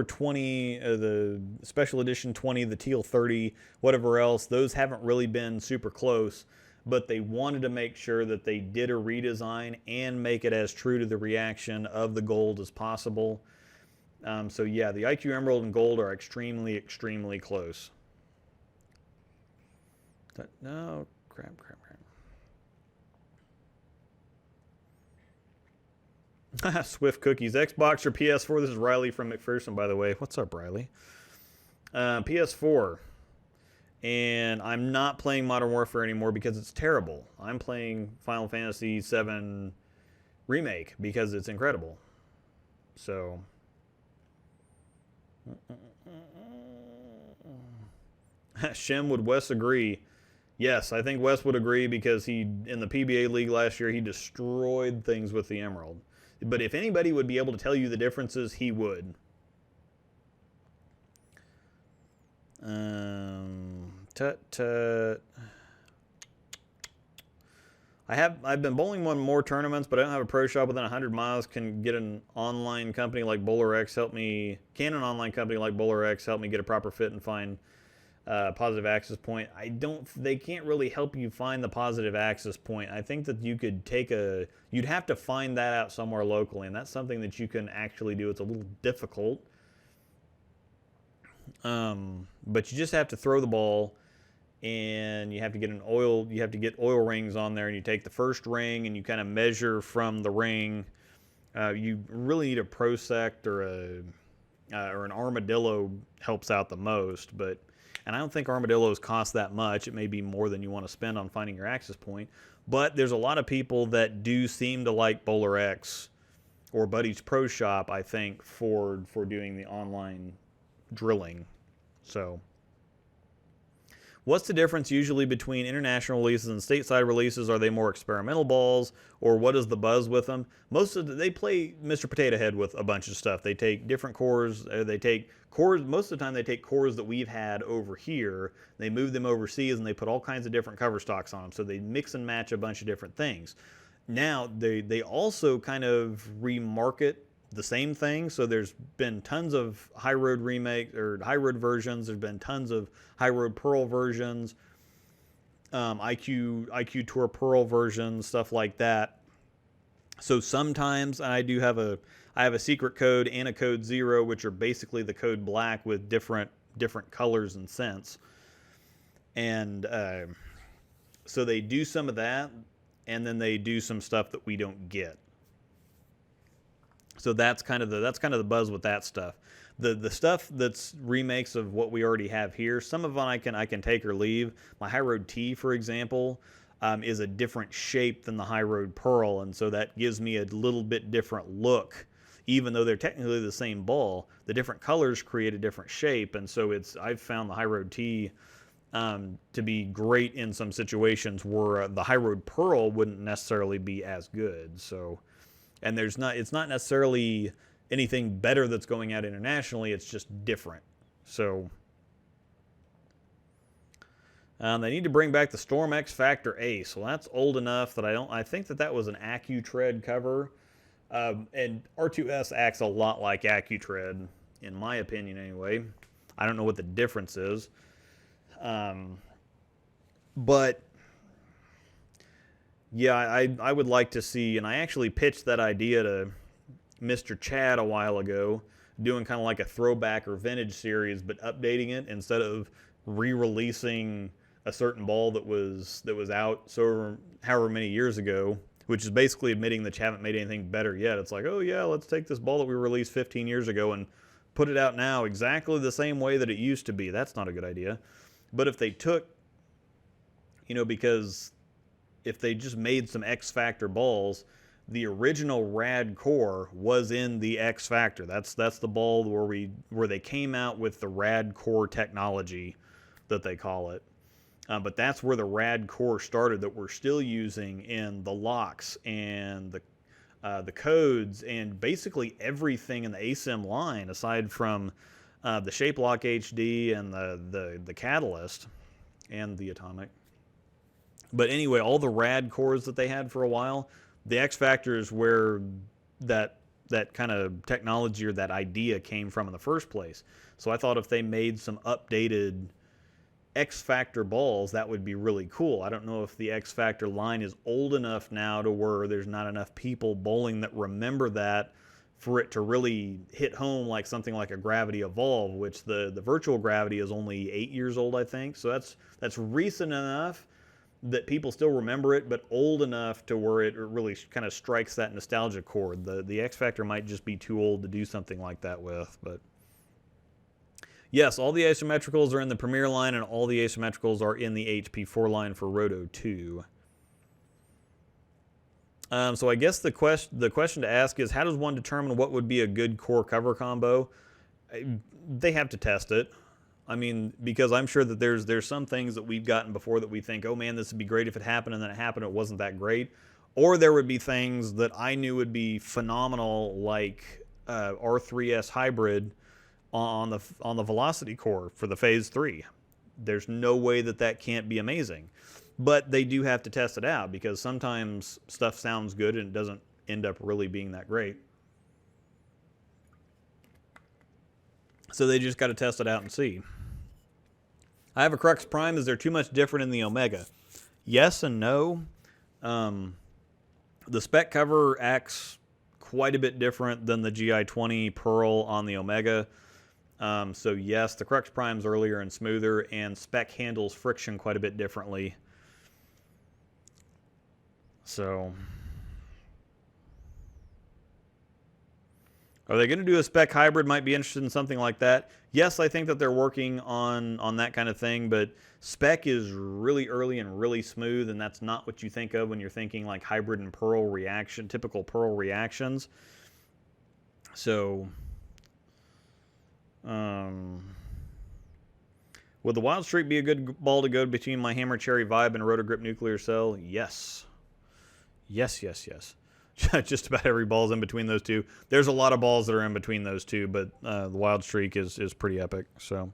20, the Special Edition 20, the Teal 30, whatever else, those haven't really been super close. But they wanted to make sure that they did a redesign and make it as true to the reaction of the gold as possible. So yeah, the IQ Emerald and Gold are extremely, extremely close. No, crap. Swift Cookies, Xbox or PS4? This is Riley from McPherson, by the way. What's up, Riley? PS4. And I'm not playing Modern Warfare anymore because it's terrible. I'm playing Final Fantasy VII Remake because it's incredible. So, Shem, would Wes agree? Yes, I think Wes would agree because in the PBA League last year, he destroyed things with the Emerald. But if anybody would be able to tell you the differences, he would. Tut. I've been bowling one more tournaments, but I don't have a pro shop within 100 miles. Can get an online company like Bowler X help me? Can an online company like Bowler X help me get a proper fit and find positive access point? I don't. They can't really help you find the positive access point. I think that you could take a. You'd have to find that out somewhere locally, and that's something that you can actually do. It's a little difficult, but you just have to throw the ball, and you have to get oil rings on there, and you take the first ring and you kind of measure from the ring. You really need a prosect or an armadillo helps out the most, and I don't think armadillos cost that much. It may be more than you want to spend on finding your access point, but there's a lot of people that do seem to like Bowler X or Buddy's Pro Shop, I think, for doing the online drilling. So what's the difference usually between international releases and stateside releases? Are they more experimental balls, or what is the buzz with them? They play Mr. Potato Head with a bunch of stuff. They take different cores. They take cores. Most of the time, they take cores that we've had over here. They move them overseas, and they put all kinds of different cover stocks on them. So they mix and match a bunch of different things. Now they also kind of remarket the same thing. So there's been tons of High Road remake or High Road versions. There's been tons of High Road Pearl versions, IQ Tour Pearl versions, stuff like that. So sometimes I have a secret code and a code 0, which are basically the code black with different colors and scents. And so they do some of that, and then they do some stuff that we don't get. So that's kind of the buzz with that stuff. The stuff that's remakes of what we already have here, some of them I can take or leave. My High Road T, for example, is a different shape than the High Road Pearl, and so that gives me a little bit different look. Even though they're technically the same ball, the different colors create a different shape, and so I've found the High Road T to be great in some situations where the High Road Pearl wouldn't necessarily be as good. So. And it's not necessarily anything better that's going out internationally. It's just different. So they need to bring back the Storm X Factor Ace. Well, that's old enough that I think that was an AccuTread cover. And R2S acts a lot like AccuTread, in my opinion anyway. I don't know what the difference is. But yeah, I would like to see, and I actually pitched that idea to Mr. Chad a while ago, doing kind of like a throwback or vintage series, but updating it instead of re-releasing a certain ball that was out so however many years ago, which is basically admitting that you haven't made anything better yet. It's like, oh yeah, let's take this ball that we released 15 years ago and put it out now exactly the same way that it used to be. That's not a good idea. But if they took, because if they just made some X Factor balls, the original rad core was in the X Factor. That's the ball where they came out with the rad core technology that they call it. But that's where the rad core started, that we're still using in the locks and the codes and basically everything in the ASIM line, aside from the Shape Lock HD and the Catalyst and the Atomic. But anyway, all the rad cores that they had for a while, the X Factor is where that kind of technology or that idea came from in the first place. So I thought if they made some updated X Factor balls, that would be really cool. I don't know if the X Factor line is old enough now to where there's not enough people bowling that remember that for it to really hit home like something like a Gravity Evolve, which the virtual Gravity is only 8 years old, I think. So that's recent enough that people still remember it, but old enough to where it really kind of strikes that nostalgia chord. The X Factor might just be too old to do something like that with, but yes, all the asymmetricals are in the Premier line, and all the asymmetricals are in the HP4 line for Roto 2. So I guess the question to ask is, how does one determine what would be a good core cover combo? They have to test it. I mean, because I'm sure that there's some things that we've gotten before that we think, oh man, this would be great if it happened, and then it happened, it wasn't that great. Or there would be things that I knew would be phenomenal, like R3S Hybrid on the Velocity core for the Phase 3. There's no way that can't be amazing. But they do have to test it out because sometimes stuff sounds good and it doesn't end up really being that great. So they just got to test it out and see. I have a Crux Prime. Is there too much different in the Omega? Yes and no. The spec cover acts quite a bit different than the GI-20 Pearl on the Omega. So yes, the Crux Prime's earlier and smoother, and spec handles friction quite a bit differently. So, are they going to do a spec hybrid? Might be interested in something like that. Yes, I think that they're working on that kind of thing, but spec is really early and really smooth, and that's not what you think of when you're thinking like hybrid and Pearl reaction, typical Pearl reactions. So, would the Wild Streak be a good ball to go between my Hammer Cherry Vibe and Rotogrip Nuclear Cell? Yes. Yes, yes, yes. Just about every ball's in between those two. There's a lot of balls that are in between those two, but the Wild Streak is pretty epic. So,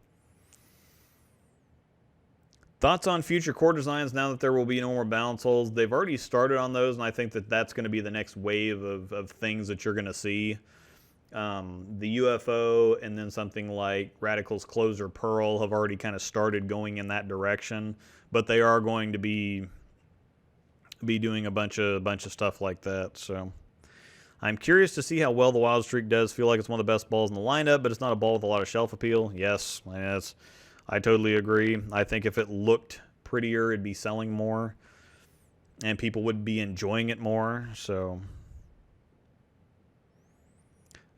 thoughts on future core designs now that there will be no more balance holes? They've already started on those, and I think that that's going to be the next wave of things that you're going to see. The UFO and then something like Radical's Closer Pearl have already kind of started going in that direction, but they are going to be doing a bunch of stuff like that. So I'm curious to see how well the Wild Streak does. Feel like it's one of the best balls in the lineup, but it's not a ball with a lot of shelf appeal. Yes, I totally agree. I think if it looked prettier, it'd be selling more, and people would be enjoying it more. So,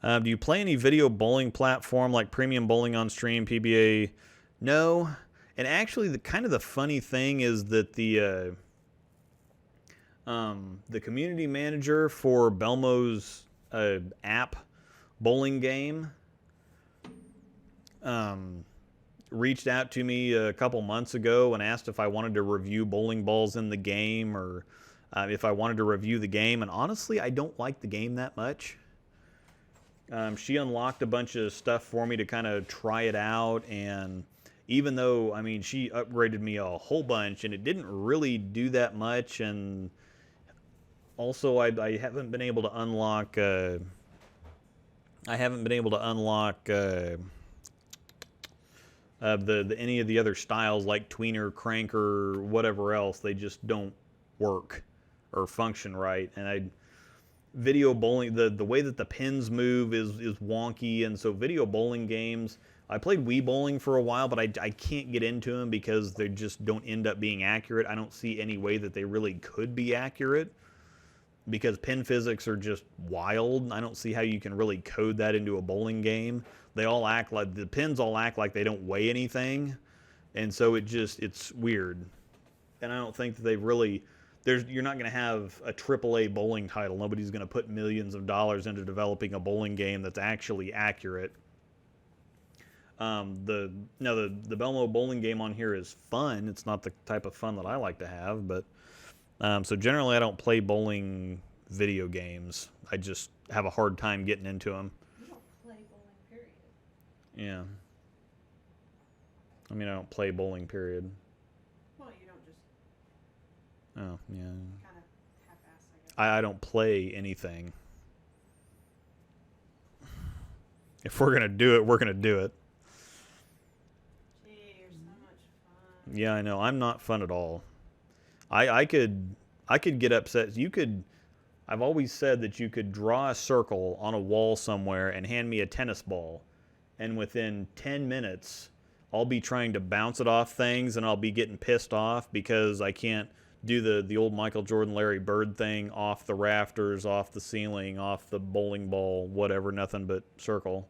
do you play any video bowling platform like Premium Bowling on Stream, PBA? No. And actually, the funny thing is that the community manager for Belmo's app bowling game reached out to me a couple months ago and asked if I wanted to review bowling balls in the game, or if I wanted to review the game. And honestly, I don't like the game that much. She unlocked a bunch of stuff for me to kind of try it out, and even though, I mean, she upgraded me a whole bunch, and it didn't really do that much, and also, I haven't been able to unlock. I haven't been able to unlock the any of the other styles like tweener, cranker, whatever else. They just don't work or function right. And video bowling, the way that the pins move is wonky, and so video bowling games. I played Wii Bowling for a while, but I can't get into them because they just don't end up being accurate. I don't see any way that they really could be accurate, because pin physics are just wild. I don't see how you can really code that into a bowling game. They all act like, the pins all act like they don't weigh anything, and so it's weird. And I don't think that they really, you're not going to have a AAA bowling title. Nobody's going to put millions of dollars into developing a bowling game that's actually accurate. The Belmo bowling game on here is fun. It's not the type of fun that I like to have, but so generally I don't play bowling video games. I just have a hard time getting into them. You don't play bowling, period. Yeah. I mean, I don't play bowling, period. Well, you don't just Oh, yeah. kind of half-ass, I guess. I don't play anything. If we're going to do it, we're going to do it. Gee, you're so much fun. Yeah, I know. I'm not fun at all. I could get upset. I've always said that you could draw a circle on a wall somewhere and hand me a tennis ball, and within 10 minutes I'll be trying to bounce it off things, and I'll be getting pissed off because I can't do the old Michael Jordan, Larry Bird thing off the rafters, off the ceiling, off the bowling ball, whatever, nothing but circle.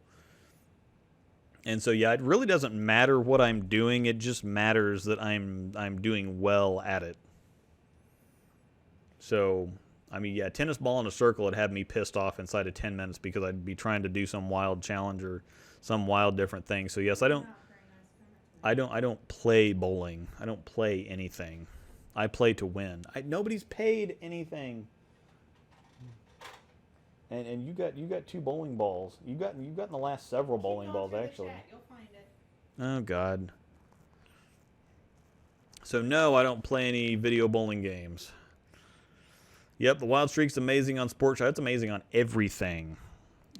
And so, yeah, it really doesn't matter what I'm doing. It just matters that I'm doing well at it. So, I mean, yeah, tennis ball in a circle would have me pissed off inside of 10 minutes because I'd be trying to do some wild challenge or some wild different thing. So, yes, I don't play bowling. I don't play anything. I play to win. Nobody's paid anything. And you got 2 bowling balls. You got in the last several bowling balls, actually. You'll find it. Oh God. So no, I don't play any video bowling games. Yep, the Wild Streak's amazing on Sports Shot. It's amazing on everything.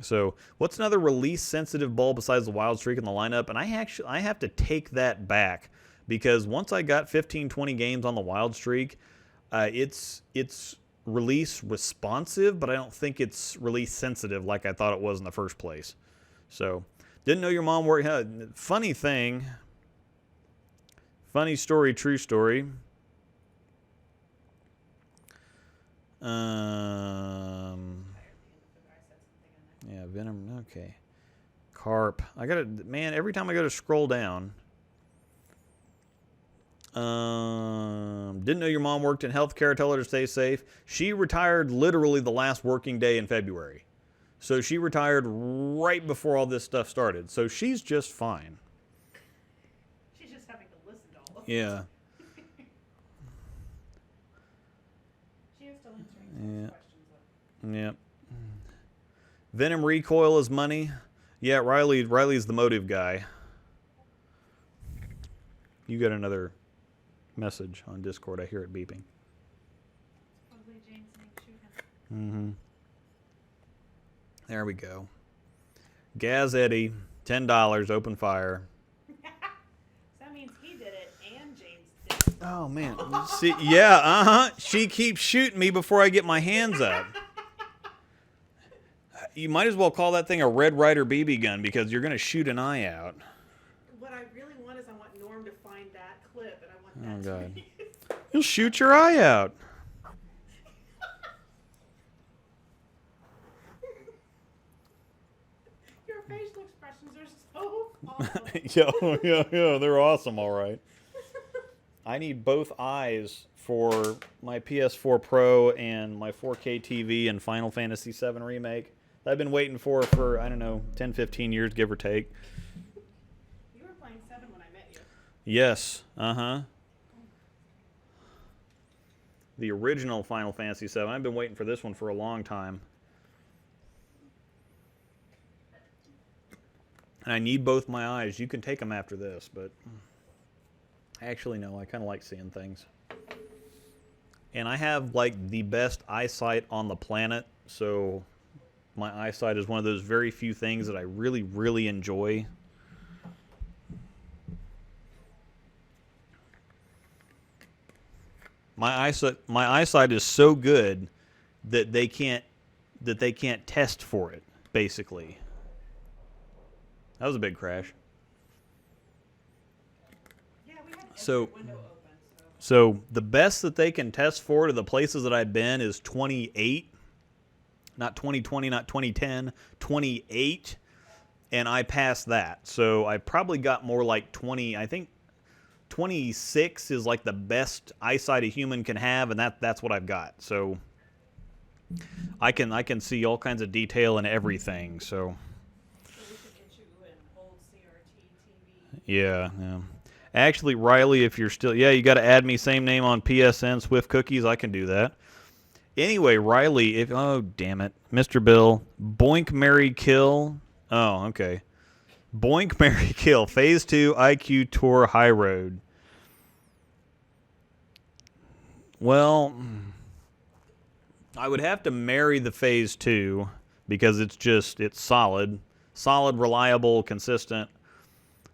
So what's another release-sensitive bowl besides the Wild Streak in the lineup? And I have to take that back because once I got 15, 20 games on the Wild Streak, it's release responsive, but I don't think it's release sensitive like I thought it was in the first place. So didn't know your mom worked. Funny thing. Funny story, true story. Yeah, Venom. Okay. Carp. I gotta, man, every time I go to scroll down. Didn't know your mom worked in healthcare. Tell her to stay safe. She retired literally the last working day in February. So she retired right before all this stuff started. So she's just fine. She's just having to listen to all of it. Yeah. She is still answering some questions. Yep. Venom recoil is money. Yeah, Riley's the motive guy. You got another message on Discord. I hear it beeping. Probably James saying shoot him. Mm-hmm. There we go. Gaz Eddie, $10, open fire. So that means he did it and James did it. Oh, man. See, yeah, She keeps shooting me before I get my hands up. You might as well call that thing a Red Ryder BB gun because you're going to shoot an eye out. What I really want is I want Norm to find that clip and I want that Oh, to God. be You'll shoot your eye out. Your facial expressions are so awesome. Yeah, they're awesome, all right. I need both eyes for my PS4 Pro and my 4K TV and Final Fantasy VII Remake. I've been waiting for, I don't know, 10, 15 years, give or take. You were playing 7 when I met you. Yes, The original Final Fantasy VII. I've been waiting for this one for a long time. And I need both my eyes. You can take them after this, but actually, no, I kind of like seeing things. And I have, like, the best eyesight on the planet, so my eyesight is one of those very few things that I really, really enjoy. My eyesight is so good that they can't test for it, basically. That was a big crash. Yeah, we had So- every window open. So the best that they can test for to the places that I've been is 28. Not 2020, not 2010, 28. And I passed that. So I probably got more like 20. I think 26 is like the best eyesight a human can have, and that's what I've got. So I can see all kinds of detail and everything. So So we should get you an old CRT TV. yeah. Actually, Riley, if you're still... Yeah, you got to add me. Same name on PSN, Swift Cookies. I can do that. Anyway, Riley, if... Oh, damn it. Mr. Bill. Boink, marry, kill. Oh, okay. Boink, marry, kill. Phase 2 IQ Tour High Road. Well, I would have to marry the Phase 2 because it's solid. Solid, reliable, consistent.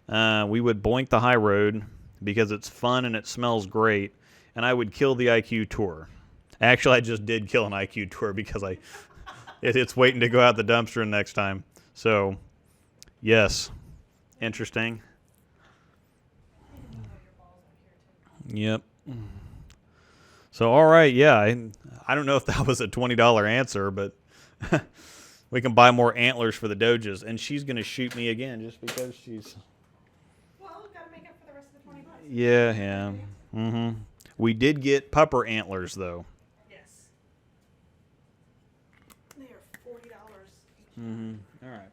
We would boink the high road because it's fun and it smells great. And I would kill the IQ Tour. Actually, I just did kill an IQ Tour because it's waiting to go out the dumpster next time. So, yes. Interesting. Yep. So, all right, yeah. I don't know if that was a $20 answer, but we can buy more antlers for the Doges. And she's going to shoot me again just because she's... Well, we've got to make up for the rest of the $20. Yeah. Mm-hmm. We did get pupper antlers, though. Yes. They are $40 each. Mm-hmm. All right.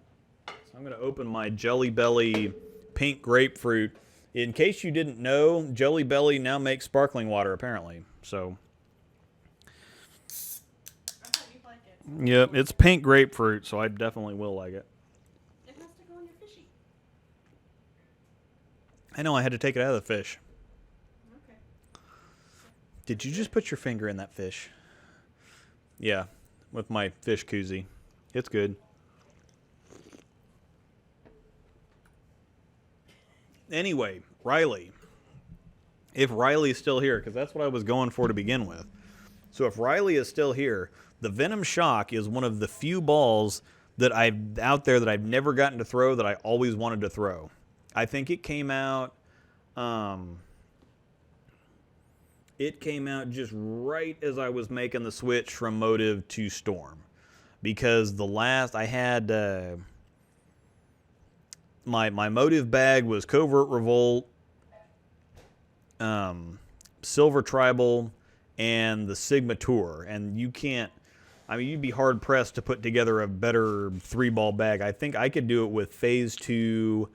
So I'm going to open my Jelly Belly pink grapefruit. In case you didn't know, Jelly Belly now makes sparkling water, apparently. So, I thought you'd like it. yep, it's pink grapefruit, so I definitely will like it. It has to go in your fishy. I know I had to take it out of the fish. Okay. Did you just put your finger in that fish? Yeah, with my fish koozie. It's good. Anyway, Riley. If Riley's still here, because that's what I was going for to begin with. So if Riley is still here, the Venom Shock is one of the few balls that I've out there that I've never gotten to throw that I always wanted to throw. I think it came out just right as I was making the switch from Motive to Storm. Because the last I had my Motive bag was Covert Revolt, Silver Tribal, and the Sigma Tour. And you can't, I mean, you'd be hard pressed to put together a better 3-ball bag. I think I could do it with Phase 2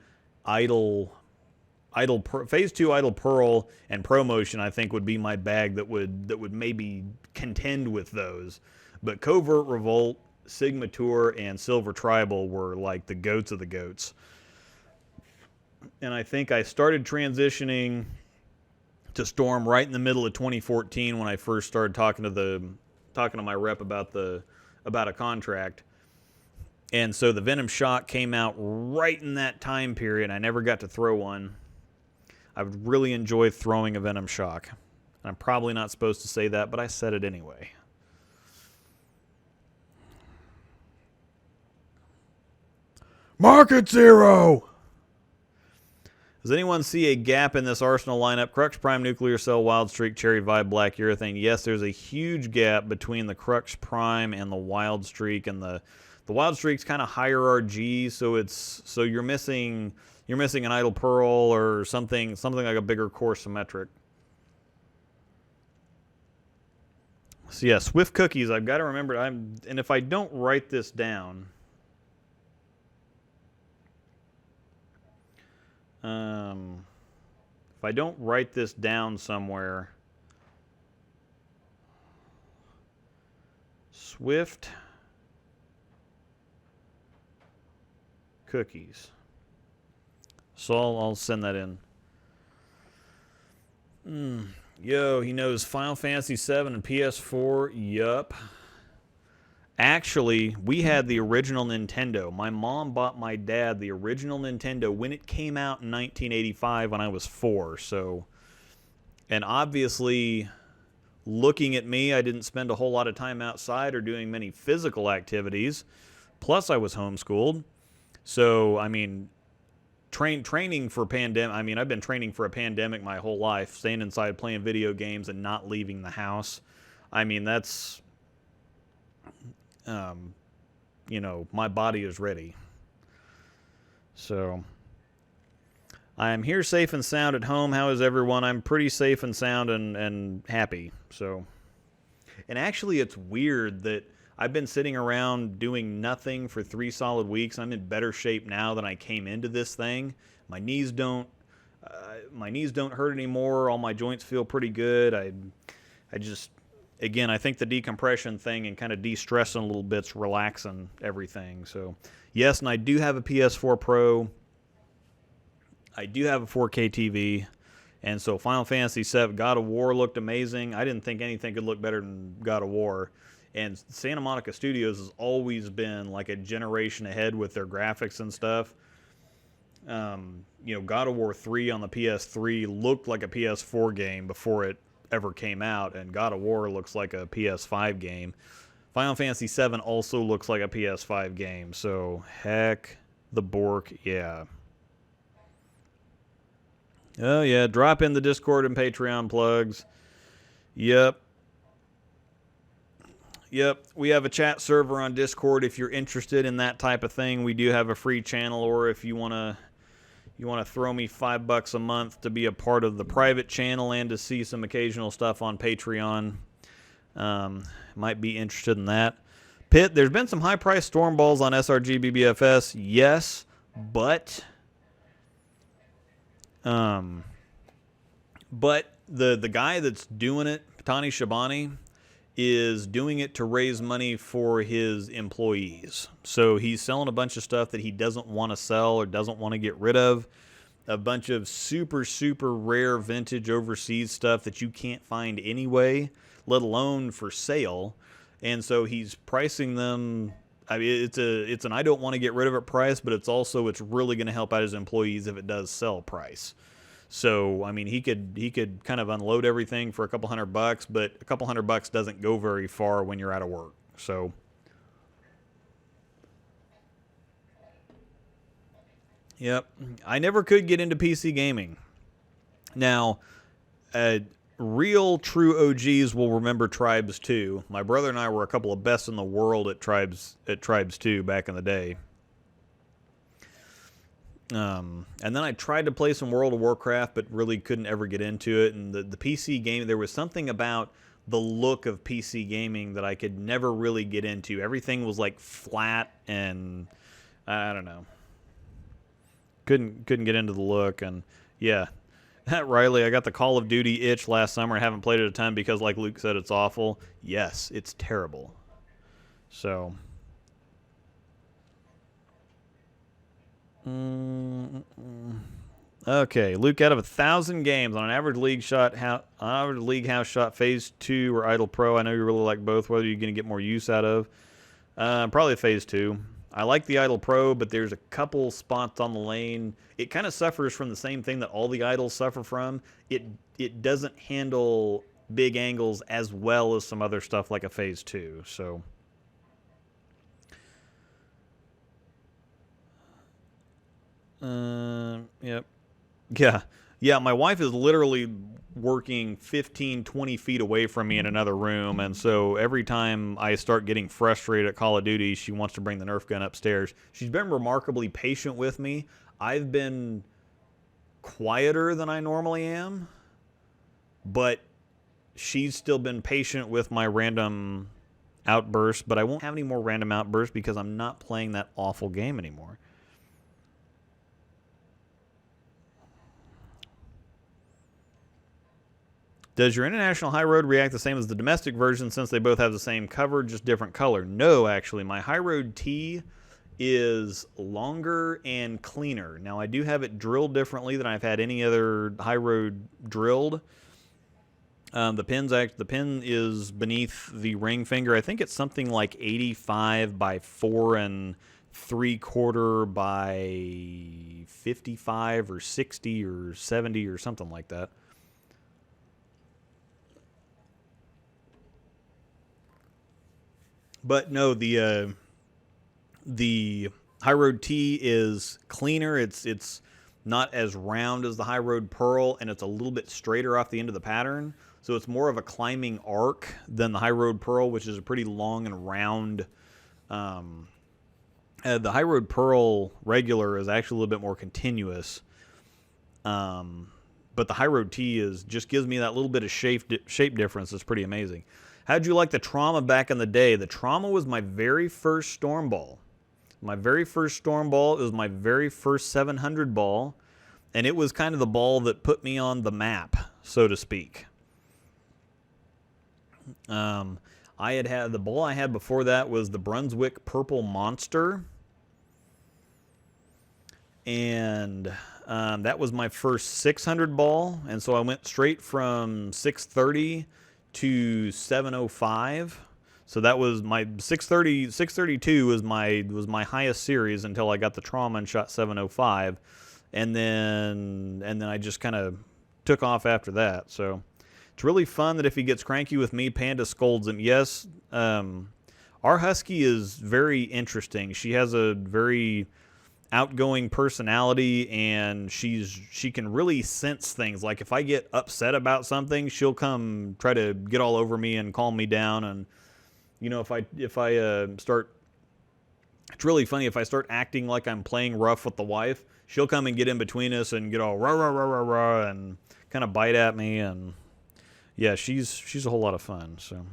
Phase 2 Idle Pearl and ProMotion. I think would be my bag that would maybe contend with those. But Covert Revolt, Sigma Tour, and Silver Tribal were like the goats of the goats. And I think I started transitioning to Storm right in the middle of 2014 when I first started talking to my rep about a contract. And so the Venom Shock came out right in that time period. I never got to throw one. I would really enjoy throwing a Venom Shock. I'm probably not supposed to say that, but I said it anyway. Market Zero! Does anyone see a gap in this Arsenal lineup? Crux Prime, Nuclear Cell, Wild Streak, Cherry Vibe, Black Urethane. Yes, there's a huge gap between the Crux Prime and the Wild Streak, and the Wild Streak's kind of higher RG, so you're missing an Idle Pearl or something like a bigger core symmetric. So yeah, Swift Cookies. I've got to remember. And if I don't write this down. If I don't write this down somewhere, Swift Cookies. So I'll send that in. Yo, he knows Final Fantasy VII and PS4. Yup. Actually, we had the original Nintendo. My mom bought my dad the original Nintendo when it came out in 1985 when I was 4. So, and obviously, looking at me, I didn't spend a whole lot of time outside or doing many physical activities. Plus, I was homeschooled. So, I mean, training for pandemic. I mean, I've been training for a pandemic my whole life, staying inside, playing video games, and not leaving the house. I mean, that's... my body is ready. So, I am here safe and sound at home. How is everyone? I'm pretty safe and sound and happy. So, and actually it's weird that I've been sitting around doing nothing for 3 solid weeks. I'm in better shape now than I came into this thing. My knees don't hurt anymore. All my joints feel pretty good. I just... Again, I think the decompression thing and kind of de-stressing a little bit's relaxing everything. So, yes, and I do have a PS4 Pro. I do have a 4K TV. And so Final Fantasy VII, God of War looked amazing. I didn't think anything could look better than God of War. And Santa Monica Studios has always been like a generation ahead with their graphics and stuff. God of War 3 on the PS3 looked like a PS4 game before it ever came out, and God of War looks like a PS5 game. Final Fantasy VII also looks like a PS5 game, so heck the Bork, yeah. Oh yeah, drop in the Discord and Patreon plugs. Yep, we have a chat server on Discord if you're interested in that type of thing. We do have a free channel, or if you want to throw me $5 a month to be a part of the private channel and to see some occasional stuff on Patreon, might be interested in that. Pitt, there's been some high-priced Storm balls on SRG BBFS, yes, but the guy that's doing it, Tani Shabani, is doing it to raise money for his employees. So he's selling a bunch of stuff that he doesn't want to sell or doesn't want to get rid of. a bunch of super, super rare vintage overseas stuff that you can't find anyway, let alone for sale. And so he's pricing them. I mean, it's an I don't want to get rid of it price, but it's really going to help out his employees if it does sell price. So I mean, he could kind of unload everything for a couple $100, but a couple $100 doesn't go very far when you're out of work. So. Yep. I never could get into PC gaming. Now, real true OGs will remember Tribes 2. My brother and I were a couple of best in the world at Tribes 2 back in the day. And then I tried to play some World of Warcraft, but really couldn't ever get into it. And the PC game, there was something about the look of PC gaming that I could never really get into. Everything was like flat and I don't know. Couldn't get into the look. And yeah, Riley, I got the Call of Duty itch last summer. I haven't played it a ton because, like Luke said, it's awful. Yes, it's terrible. So, okay, Luke, out of 1,000 games on an average league house shot, Phase 2 or Idle Pro, I know you really like both. Whether you're going to get more use out of, probably Phase 2. I like the Idle Pro, but there's a couple spots on the lane. It kind of suffers from the same thing that all the Idles suffer from. It doesn't handle big angles as well as some other stuff like a Phase 2. So, yep. Yeah, my wife is literally working 15, 20 feet away from me in another room, and so every time I start getting frustrated at Call of Duty, she wants to bring the Nerf gun upstairs. She's been remarkably patient with me. I've been quieter than I normally am, but she's still been patient with my random outbursts, but I won't have any more random outbursts because I'm not playing that awful game anymore. Does your international high road react the same as the domestic version since they both have the same cover, just different color? No, actually. My high road T is longer and cleaner. Now, I do have it drilled differently than I've had any other high road drilled. The pin is beneath the ring finger. I think it's something like 85 by 4 3/4 by 55 or 60 or 70 or something like that. But no, the High Road T is cleaner. It's not as round as the High Road Pearl, and it's a little bit straighter off the end of the pattern. So it's more of a climbing arc than the High Road Pearl, which is a pretty long and round. The High Road Pearl regular is actually a little bit more continuous. But the High Road T just gives me that little bit of shape difference. It's pretty amazing. How'd you like the Trauma back in the day? The Trauma was my very first storm ball. My very first storm ball. It was my very first 700 ball. And it was kind of the ball that put me on the map, so to speak. The ball I had before that was the Brunswick Purple Monster. And that was my first 600 ball. And so I went straight from 630 to 705. So that was my 632 was my highest series until I got the Trauma and shot 705. And then I just kind of took off after that. So it's really fun that if he gets cranky with me, Panda scolds him. Yes, our Husky is very interesting. She has a very outgoing personality, and she can really sense things. Like if I get upset about something, she'll come try to get all over me and calm me down. And you know, if I start, it's really funny, if I start acting like I'm playing rough with the wife, she'll come and get in between us and get all rah rah rah rah rah and kind of bite at me. And yeah, she's a whole lot of fun. So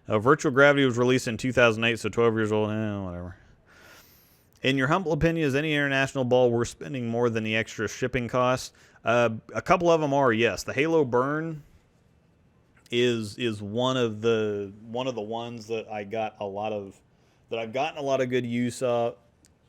Virtual Gravity was released in 2008, so 12 years old. Whatever. In your humble opinion, is any international ball worth spending more than the extra shipping costs? A couple of them are, yes. The Halo Burn is one of the ones that I've gotten a lot of good use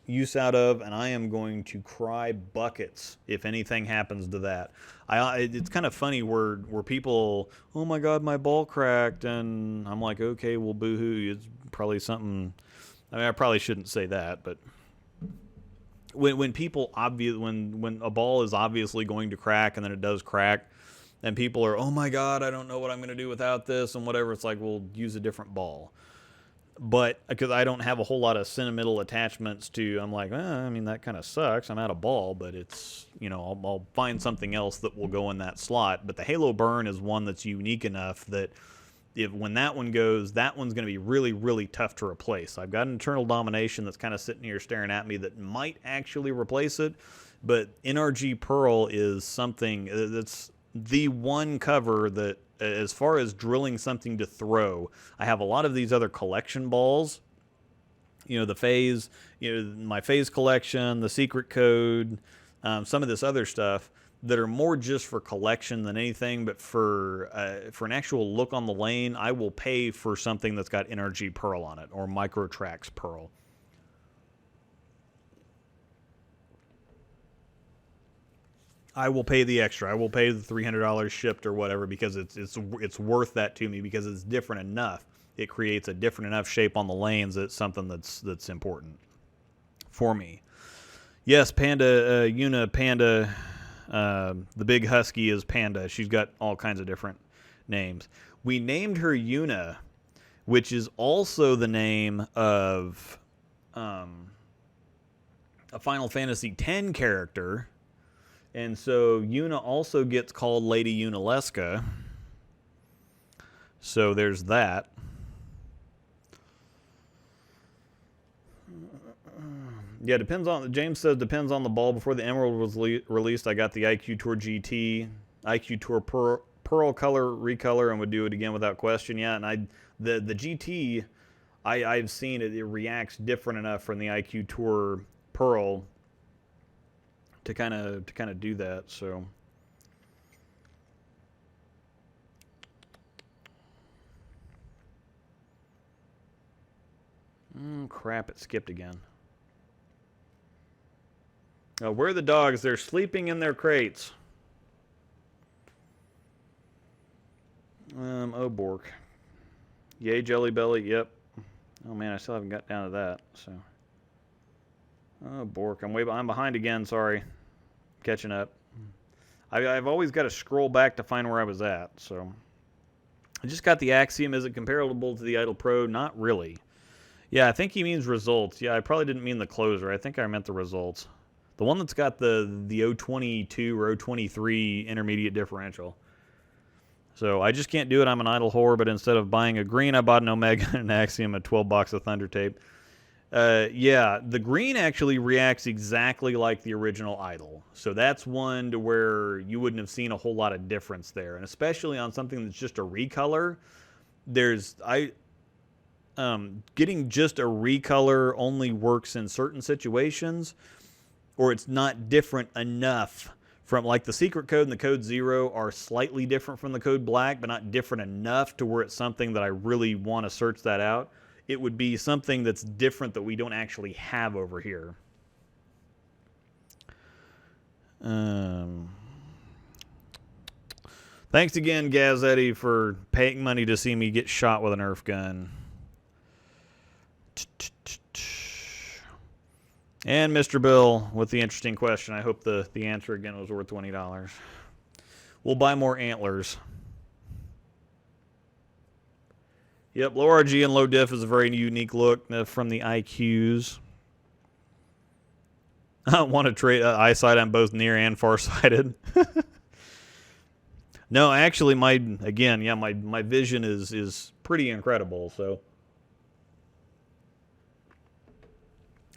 use out of, and I am going to cry buckets if anything happens to that. It's kind of funny where people, oh my god, my ball cracked, and I'm like, okay, well, boo-hoo, it's probably something. I mean, I probably shouldn't say that, but when people when a ball is obviously going to crack and then it does crack, and people are, oh my god, I don't know what I'm going to do without this and whatever, it's like, well, use a different ball. But because I don't have a whole lot of sentimental attachments to, I'm like, I mean, that kind of sucks. I'm out of ball, but it's, I'll find something else that will go in that slot. But the Halo Burn is one that's unique enough that when that one goes, that one's going to be really, really tough to replace. I've got an Eternal Domination that's kind of sitting here staring at me that might actually replace it. But NRG Pearl is something that's the one cover that, as far as drilling something to throw, I have a lot of these other collection balls. The phase, my phase collection, the secret code, some of this other stuff that are more just for collection than anything. But for an actual look on the lane, I will pay for something that's got NRG Pearl on it or Microtrax Pearl. I will pay the extra. I will pay the $300 shipped or whatever because it's worth that to me because it's different enough. It creates a different enough shape on the lanes that it's something that's important for me. Yes, Panda, Yuna, Panda, the big husky is Panda. She's got all kinds of different names. We named her Yuna, which is also the name of a Final Fantasy X character. And so Yuna also gets called Lady Yunalesca. So there's that. Yeah, James says depends on the ball. Before the Emerald was released, I got the IQ Tour GT, IQ Tour Pearl color, recolor, and would do it again without question. Yeah, and the GT, I've seen it reacts different enough from the IQ Tour Pearl to kind of do that. So crap, it skipped again. Where are the dogs? They're sleeping in their crates. Oh, Bork. Yay, Jelly Belly. Yep. Oh man, I still haven't got down to that. So. Oh, Bork. I'm behind again. Sorry. Catching up. I've always got to scroll back to find where I was at. So. I just got the Axiom. Is it comparable to the Idol Pro? Not really. Yeah, I think he means results. Yeah, I probably didn't mean the closer. I think I meant the results. The one that's got the 022 or 023 intermediate differential. So I just can't do it. I'm an idle whore, but instead of buying a green, I bought an Omega and an Axiom, a 12 box of Thunder Tape. Yeah, the green actually reacts exactly like the original Idol. So that's one to where you wouldn't have seen a whole lot of difference there. And especially on something that's just a recolor, getting just a recolor only works in certain situations, or it's not different enough from, like, the secret code and the code 0 are slightly different from the code black, but not different enough to where it's something that I really want to search that out. It would be something that's different that we don't actually have over here. Thanks again, Gazzetti, for paying money to see me get shot with a Nerf gun. And Mr. Bill with the interesting question. I hope the answer again was worth $20. We'll buy more antlers. Yep, low RG and low diff is a very unique look from the IQs. I want to trade eyesight. I'm both near and farsighted. No, actually, my vision is pretty incredible. So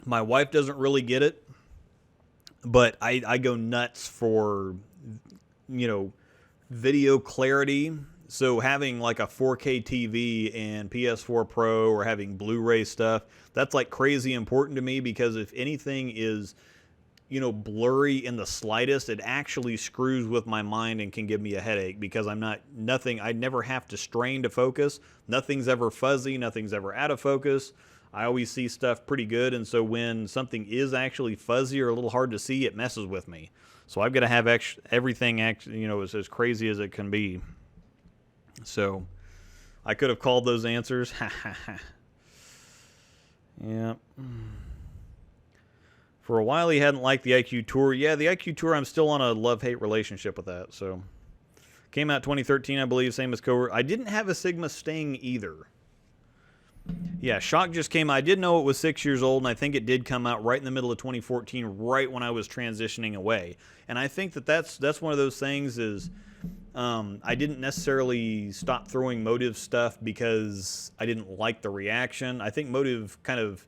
my wife doesn't really get it, but I go nuts for, video clarity. So having like a 4K TV and PS4 Pro or having Blu-ray stuff, that's like crazy important to me, because if anything is, blurry in the slightest, it actually screws with my mind and can give me a headache, because I never have to strain to focus. Nothing's ever fuzzy. Nothing's ever out of focus. I always see stuff pretty good, and so when something is actually fuzzy or a little hard to see, it messes with me. So I've got to have everything as crazy as it can be. So I could have called those answers. Ha ha ha. Yeah. For a while, he hadn't liked the IQ Tour. Yeah, the IQ Tour, I'm still on a love-hate relationship with that. So came out 2013, I believe, same as Cobra. I didn't have a Sigma Sting either. Yeah, Shock just came out. I did know it was 6 years old, and I think it did come out right in the middle of 2014, right when I was transitioning away. And I think that's one of those things is I didn't necessarily stop throwing Motive stuff because I didn't like the reaction. I think Motive kind of,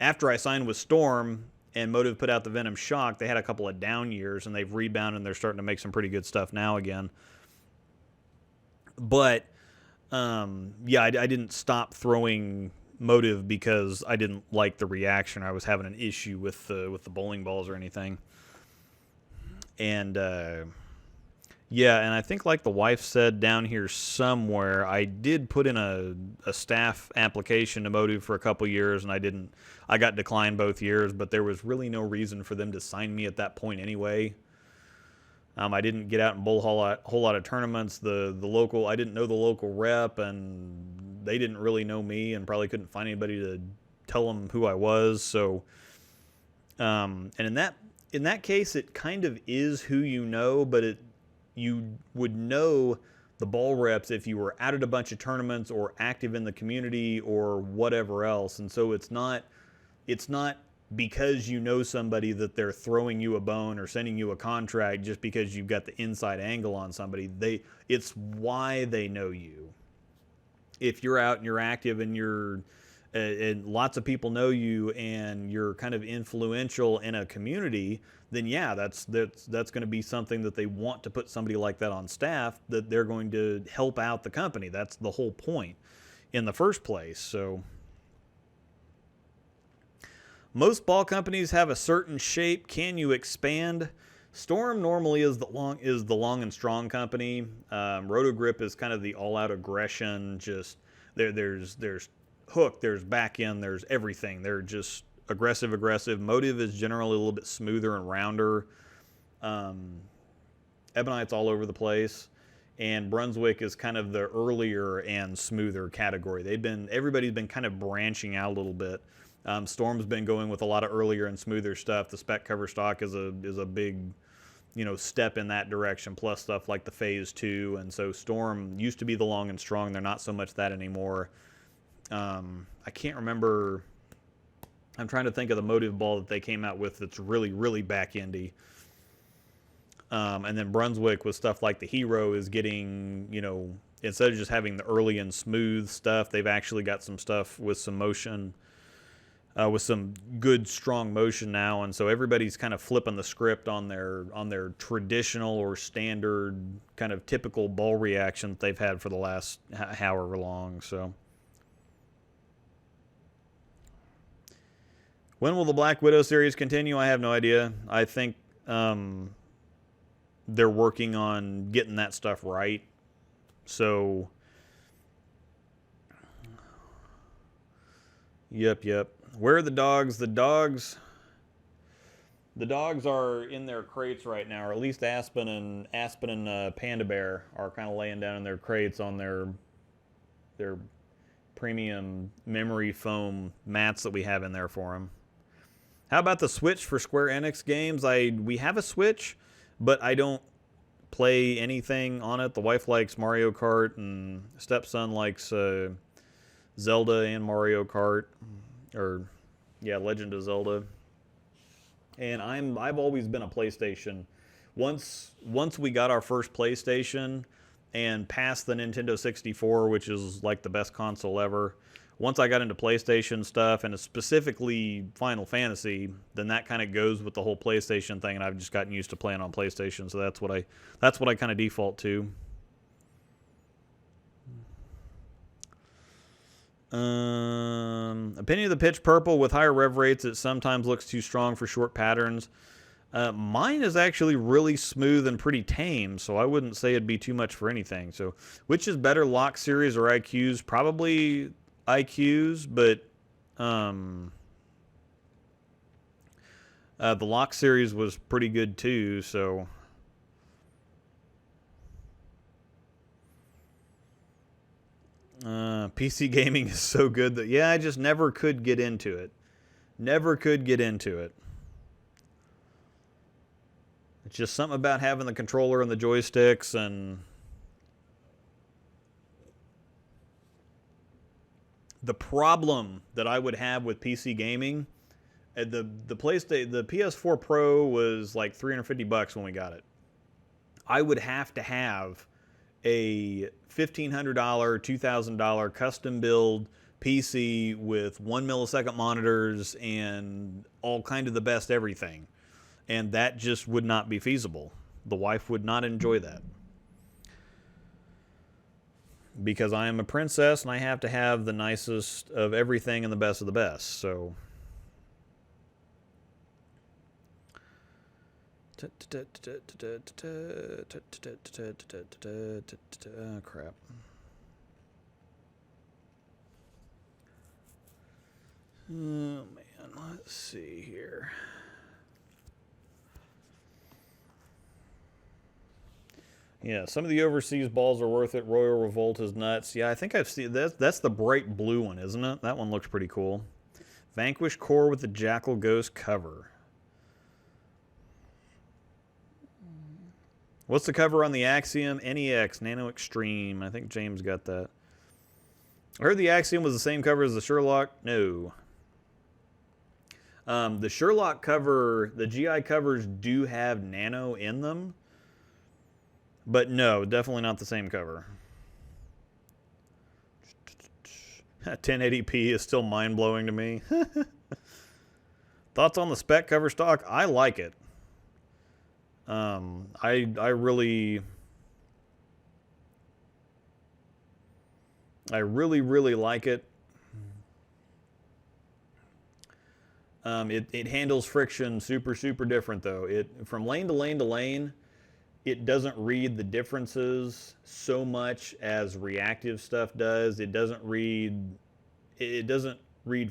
after I signed with Storm and Motive put out the Venom Shock, they had a couple of down years, and they've rebounded, and they're starting to make some pretty good stuff now again. But yeah, I didn't stop throwing Motive because I didn't like the reaction. I was having an issue with the bowling balls or anything. And yeah, and I think like the wife said down here somewhere, I did put in a staff application to Motive for a couple years, and I got declined both years, but there was really no reason for them to sign me at that point anyway. I didn't get out and bowl a whole lot of tournaments. I didn't know the local rep, and they didn't really know me, and probably couldn't find anybody to tell them who I was. So, and in that case, it kind of is who you know, but you would know the ball reps if you were out at a bunch of tournaments or active in the community or whatever else. And so it's not because you know somebody that they're throwing you a bone or sending you a contract just because you've got the inside angle on somebody. It's why they know you. If you're out and you're active and and lots of people know you and you're kind of influential in a community, then yeah, that's going to be something that they want to put somebody like that on staff, that they're going to help out the company. That's the whole point in the first place. So most ball companies have a certain shape. Can you expand? Storm normally is the long and strong company. Rotogrip is kind of the all-out aggression. Just there's hook, there's back end, there's everything. They're just aggressive. Motive is generally a little bit smoother and rounder. Ebonite's all over the place, and Brunswick is kind of the earlier and smoother category. Everybody's been kind of branching out a little bit. Storm's been going with a lot of earlier and smoother stuff. The spec cover stock is a big, step in that direction, plus stuff like the Phase 2. And so Storm used to be the long and strong. They're not so much that anymore. I can't remember. I'm trying to think of the Motive ball that they came out with that's really, really back-endy. And then Brunswick with stuff like the Hero is getting, instead of just having the early and smooth stuff, they've actually got some stuff with some motion. With some good strong motion now, and so everybody's kind of flipping the script on their traditional or standard kind of typical ball reaction that they've had for the last however long. So when will the Black Widow series continue? I have no idea. I think they're working on getting that stuff right. So yep. Where are the dogs? The dogs are in their crates right now, or at least Aspen and Panda Bear are kind of laying down in their crates on their premium memory foam mats that we have in there for them. How about the Switch for Square Enix games? We have a Switch, but I don't play anything on it. The wife likes Mario Kart, and stepson likes Zelda and Mario Kart. Legend of Zelda. And I've always been a PlayStation. Once we got our first PlayStation and passed the Nintendo 64, which is like the best console ever, once I got into PlayStation stuff, and specifically Final Fantasy, then that kind of goes with the whole PlayStation thing, and I've just gotten used to playing on PlayStation, so that's what I kind of default to. Opinion of the pitch purple with higher rev rates, it sometimes looks too strong for short patterns. Mine is actually really smooth and pretty tame, so I wouldn't say it'd be too much for anything. So which is better, Lock Series or IQs? Probably IQs, but The Lock series was pretty good too, so... PC gaming is so good that, yeah, I just never could get into it. Never could get into it. It's just something about having the controller and the joysticks and... The problem that I would have with PC gaming, the PS4 Pro was like $350 when we got it. I would have to have a $1,500, $2,000 custom build PC with 1 millisecond monitors and all kind of the best everything. And that just would not be feasible. The wife would not enjoy that. Because I am a princess and I have to have the nicest of everything and the best of the best. So... crap. Oh, man. Let's see here. Yeah, some of the overseas balls are worth it. Royal Revolt is nuts. Yeah, I think I've seen that. That's the bright blue one, isn't it? That one looks pretty cool. Vanquish Core with the Jackal Ghost cover. What's the cover on the Axiom? NEX Nano Extreme. I think James got that. I heard the Axiom was the same cover as the Sherlock. No. The Sherlock cover, the GI covers do have Nano in them. But no, definitely not the same cover. 1080p is still mind-blowing to me. Thoughts on the spec cover stock? I like it. I really like it. It handles friction super different though. From lane to lane to lane, it doesn't read the differences so much as reactive stuff does. It doesn't read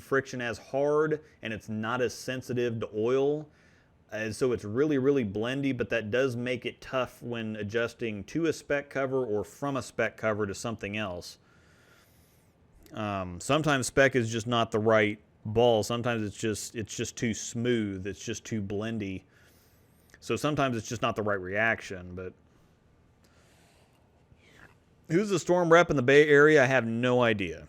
friction as hard, and it's not as sensitive to oil. And so it's really blendy, but that does make it tough when adjusting to a spec cover or from a spec cover to something else. Sometimes spec is just not the right ball. Sometimes it's just too smooth. It's just too blendy. So sometimes it's just not the right reaction. But who's the Storm rep in the Bay Area? I have no idea.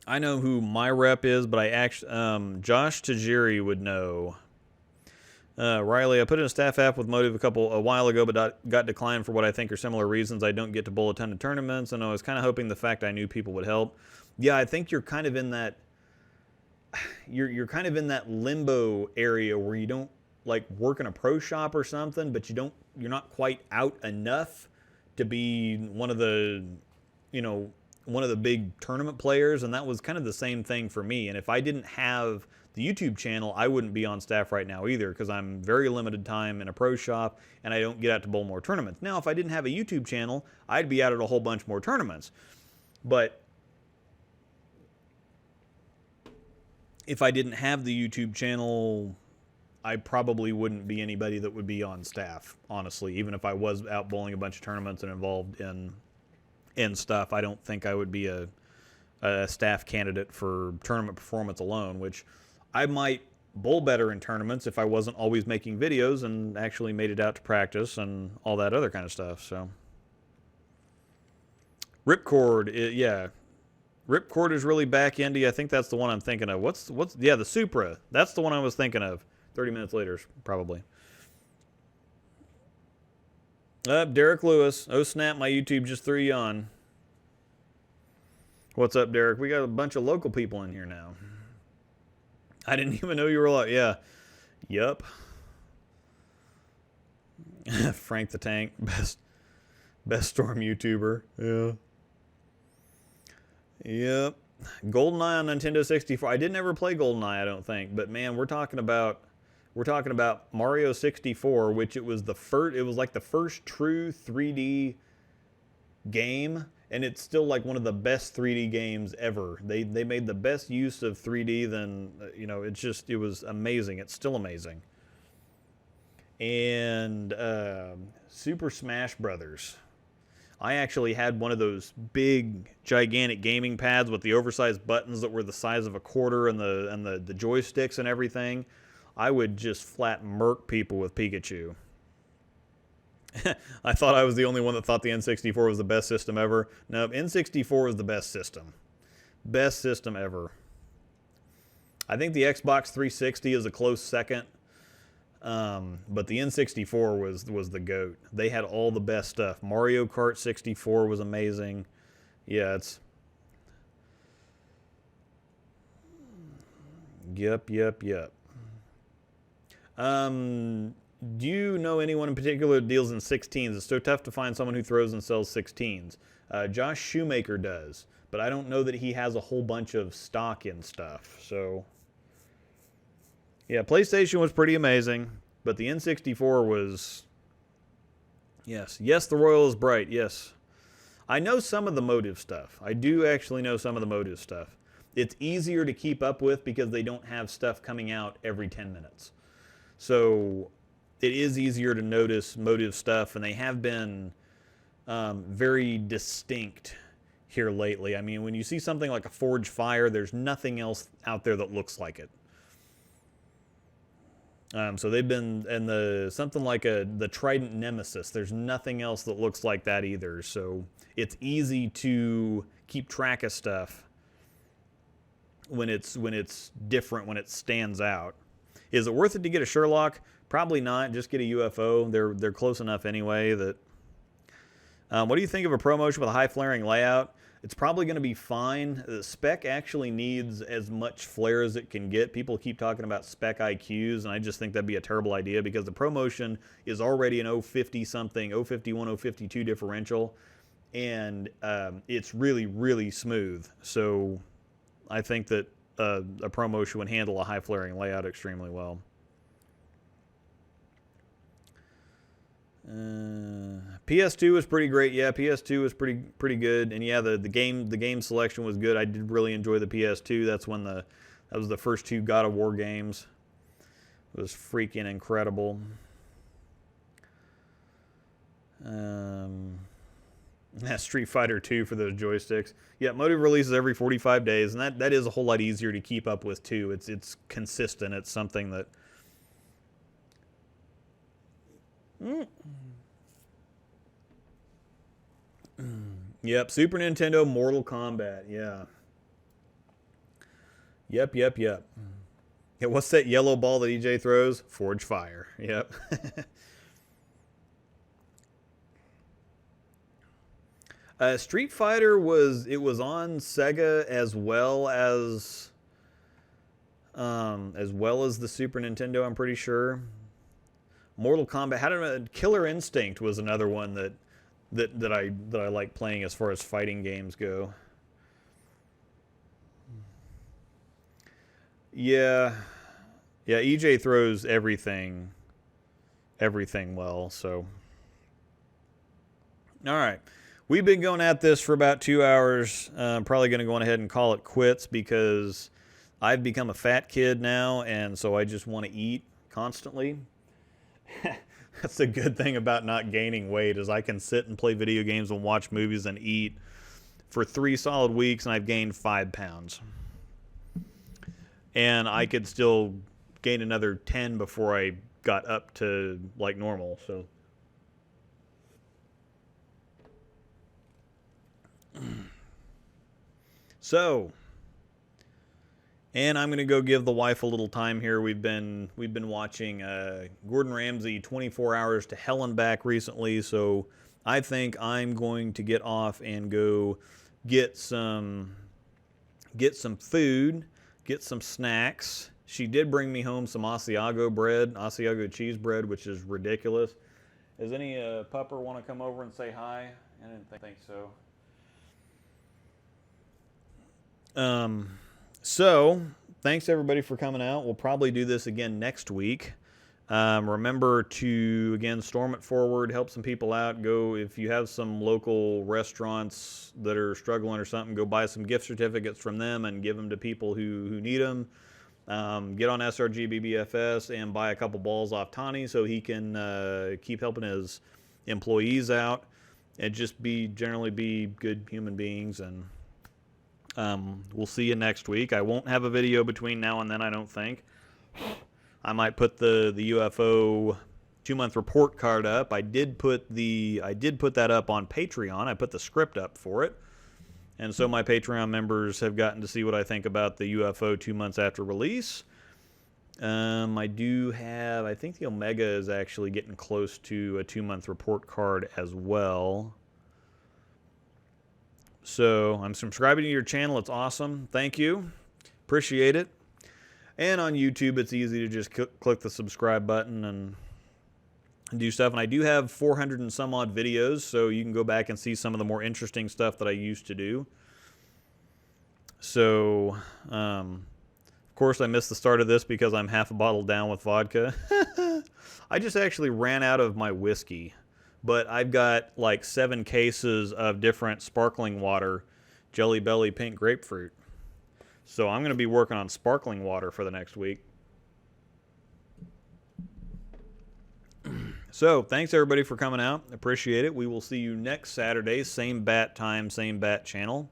I know who my rep is, but I actually Josh Tajiri would know. Riley, I put in a staff app with Motive a while ago, but got declined for what I think are similar reasons. I don't get to bowl a ton of tournaments, and I was kind of hoping the fact I knew people would help. Yeah, I think you're kind of in that. You're kind of in that limbo area where you don't like work in a pro shop or something, but you're not quite out enough to be one of the big tournament players, and that was kind of the same thing for me. And if I didn't have the YouTube channel, I wouldn't be on staff right now either, because I'm very limited time in a pro shop and I don't get out to bowl more tournaments. Now, if I didn't have a YouTube channel, I'd be out at a whole bunch more tournaments. But if I didn't have the YouTube channel, I probably wouldn't be anybody that would be on staff, honestly. Even if I was out bowling a bunch of tournaments and involved in stuff, I don't think I would be a staff candidate for tournament performance alone, which I might bowl better in tournaments if I wasn't always making videos and actually made it out to practice and all that other kind of stuff. So Ripcord, yeah. Ripcord is really back-endy. I think that's the one I'm thinking of. Yeah, the Supra. That's the one I was thinking of. 30 minutes later, probably. Derek Lewis. Oh, snap, my YouTube just threw you on. What's up, Derek? We got a bunch of local people in here now. I didn't even know you were alive. Yeah. Yup. Frank the Tank. Best Storm YouTuber. Yeah. Yep. GoldenEye on Nintendo 64. I didn't ever play GoldenEye, I don't think. But man, we're talking about Mario 64, which it was like the first true 3D game, and it's still like one of the best 3D games ever. They made the best use of 3D than, it was amazing. It's still amazing. And Super Smash Brothers. I actually had one of those big, gigantic gaming pads with the oversized buttons that were the size of a quarter, and the joysticks and everything. I would just flat murk people with Pikachu. I thought I was the only one that thought the N64 was the best system ever. No, N64 was the best system. Best system ever. I think the Xbox 360 is a close second. But the N64 was the GOAT. They had all the best stuff. Mario Kart 64 was amazing. Yeah, it's... Yep. Do you know anyone in particular that deals in 16s? It's so tough to find someone who throws and sells 16s. Josh Shoemaker does, but I don't know that he has a whole bunch of stock in stuff. So, yeah, PlayStation was pretty amazing, but the N64 was... Yes, the Royal is bright, yes. I know some of the motive stuff. I do actually know some of the motive stuff. It's easier to keep up with because they don't have stuff coming out every 10 minutes. So it is easier to notice motive stuff, and they have been very distinct here lately. I mean, when you see something like a Forge Fire, there's nothing else out there that looks like it. So they've been, and something like the Trident Nemesis, there's nothing else that looks like that either. So it's easy to keep track of stuff when it's different, when it stands out. Is it worth it to get a Sherlock? Probably not. Just get a UFO. They're close enough anyway. That. What do you think of a ProMotion with a high flaring layout? It's probably going to be fine. The spec actually needs as much flare as it can get. People keep talking about spec IQs, and I just think that'd be a terrible idea because the ProMotion is already an 050 something, 051, 052 differential, and it's really, really smooth. So I think that a ProMotion would handle a high flaring layout extremely well. PS2 was pretty great. Yeah, PS2 was pretty good, and yeah, the game selection was good. I did really enjoy the PS2. That was the first two God of War games. It was freaking incredible. Street Fighter 2 for those joysticks. Yeah, motive releases every 45 days, and that is a whole lot easier to keep up with too. It's consistent. It's something that. Yep, Super Nintendo Mortal Kombat. Yeah. Yep. Yeah, what's that yellow ball that EJ throws? Forge Fire. Yep. Street Fighter was on Sega as well as the Super Nintendo, I'm pretty sure. Mortal Kombat, Killer Instinct was another one that I like playing as far as fighting games go. Yeah, EJ throws everything well, so. All right. We've been going at this for about 2 hours. I'm probably going to go on ahead and call it quits because I've become a fat kid now, and so I just want to eat constantly. That's the good thing about not gaining weight is I can sit and play video games and watch movies and eat for 3 solid weeks, and I've gained 5 pounds. And I could still gain another 10 before I got up to like normal, so. So, and I'm going to go give the wife a little time here. We've been watching Gordon Ramsay 24 Hours to Hell and Back recently, so I think I'm going to get off and go get some food, get some snacks. She did bring me home some Asiago cheese bread, which is ridiculous. Does any pupper want to come over and say hi? I didn't think so. So, thanks everybody for coming out. We'll probably do this again next week. Remember to, again, storm it forward, help some people out. Go, if you have some local restaurants that are struggling or something, go buy some gift certificates from them and give them to people who need them. Get on SRGBBFS and buy a couple balls off Tani so he can keep helping his employees out and just generally be good human beings. And we'll see you next week. I won't have a video between now and then, I don't think. I might put the UFO 2-month report card up. I did put that up on Patreon. I put the script up for it. And so my Patreon members have gotten to see what I think about the UFO 2 months after release. I think the Omega is actually getting close to a 2-month report card as well. So I'm subscribing to your channel. It's awesome. Thank you. Appreciate it. And on YouTube, it's easy to just click the subscribe button and do stuff. And I do have 400 and some odd videos, so you can go back and see some of the more interesting stuff that I used to do. So, of course, I missed the start of this because I'm half a bottle down with vodka. I just actually ran out of my whiskey, but I've got like 7 cases of different sparkling water, Jelly Belly pink grapefruit. So I'm going to be working on sparkling water for the next week. So thanks everybody for coming out. Appreciate it. We will see you next Saturday. Same bat time, same bat channel.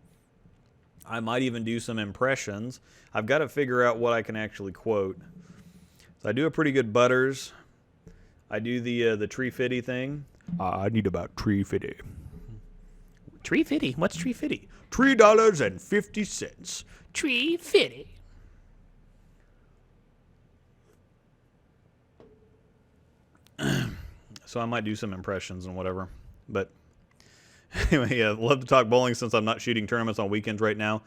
I might even do some impressions. I've got to figure out what I can actually quote. So I do a pretty good Butters. I do the tree fitty thing. I need about tree fitty. Tree fitty? What's tree fitty? $3.50. Tree fitty. So I might do some impressions and whatever. But anyway, yeah, love to talk bowling since I'm not shooting tournaments on weekends right now.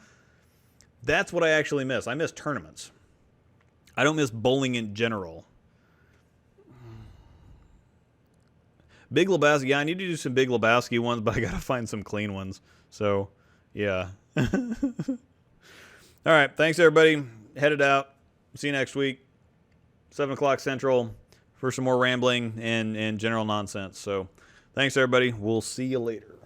That's what I actually miss. I miss tournaments. I don't miss bowling in general. Big Lebowski. Yeah, I need to do some Big Lebowski ones, but I got to find some clean ones. So, yeah. All right. Thanks, everybody. Headed out. See you next week. 7 o'clock Central for some more rambling and general nonsense. So, thanks, everybody. We'll see you later.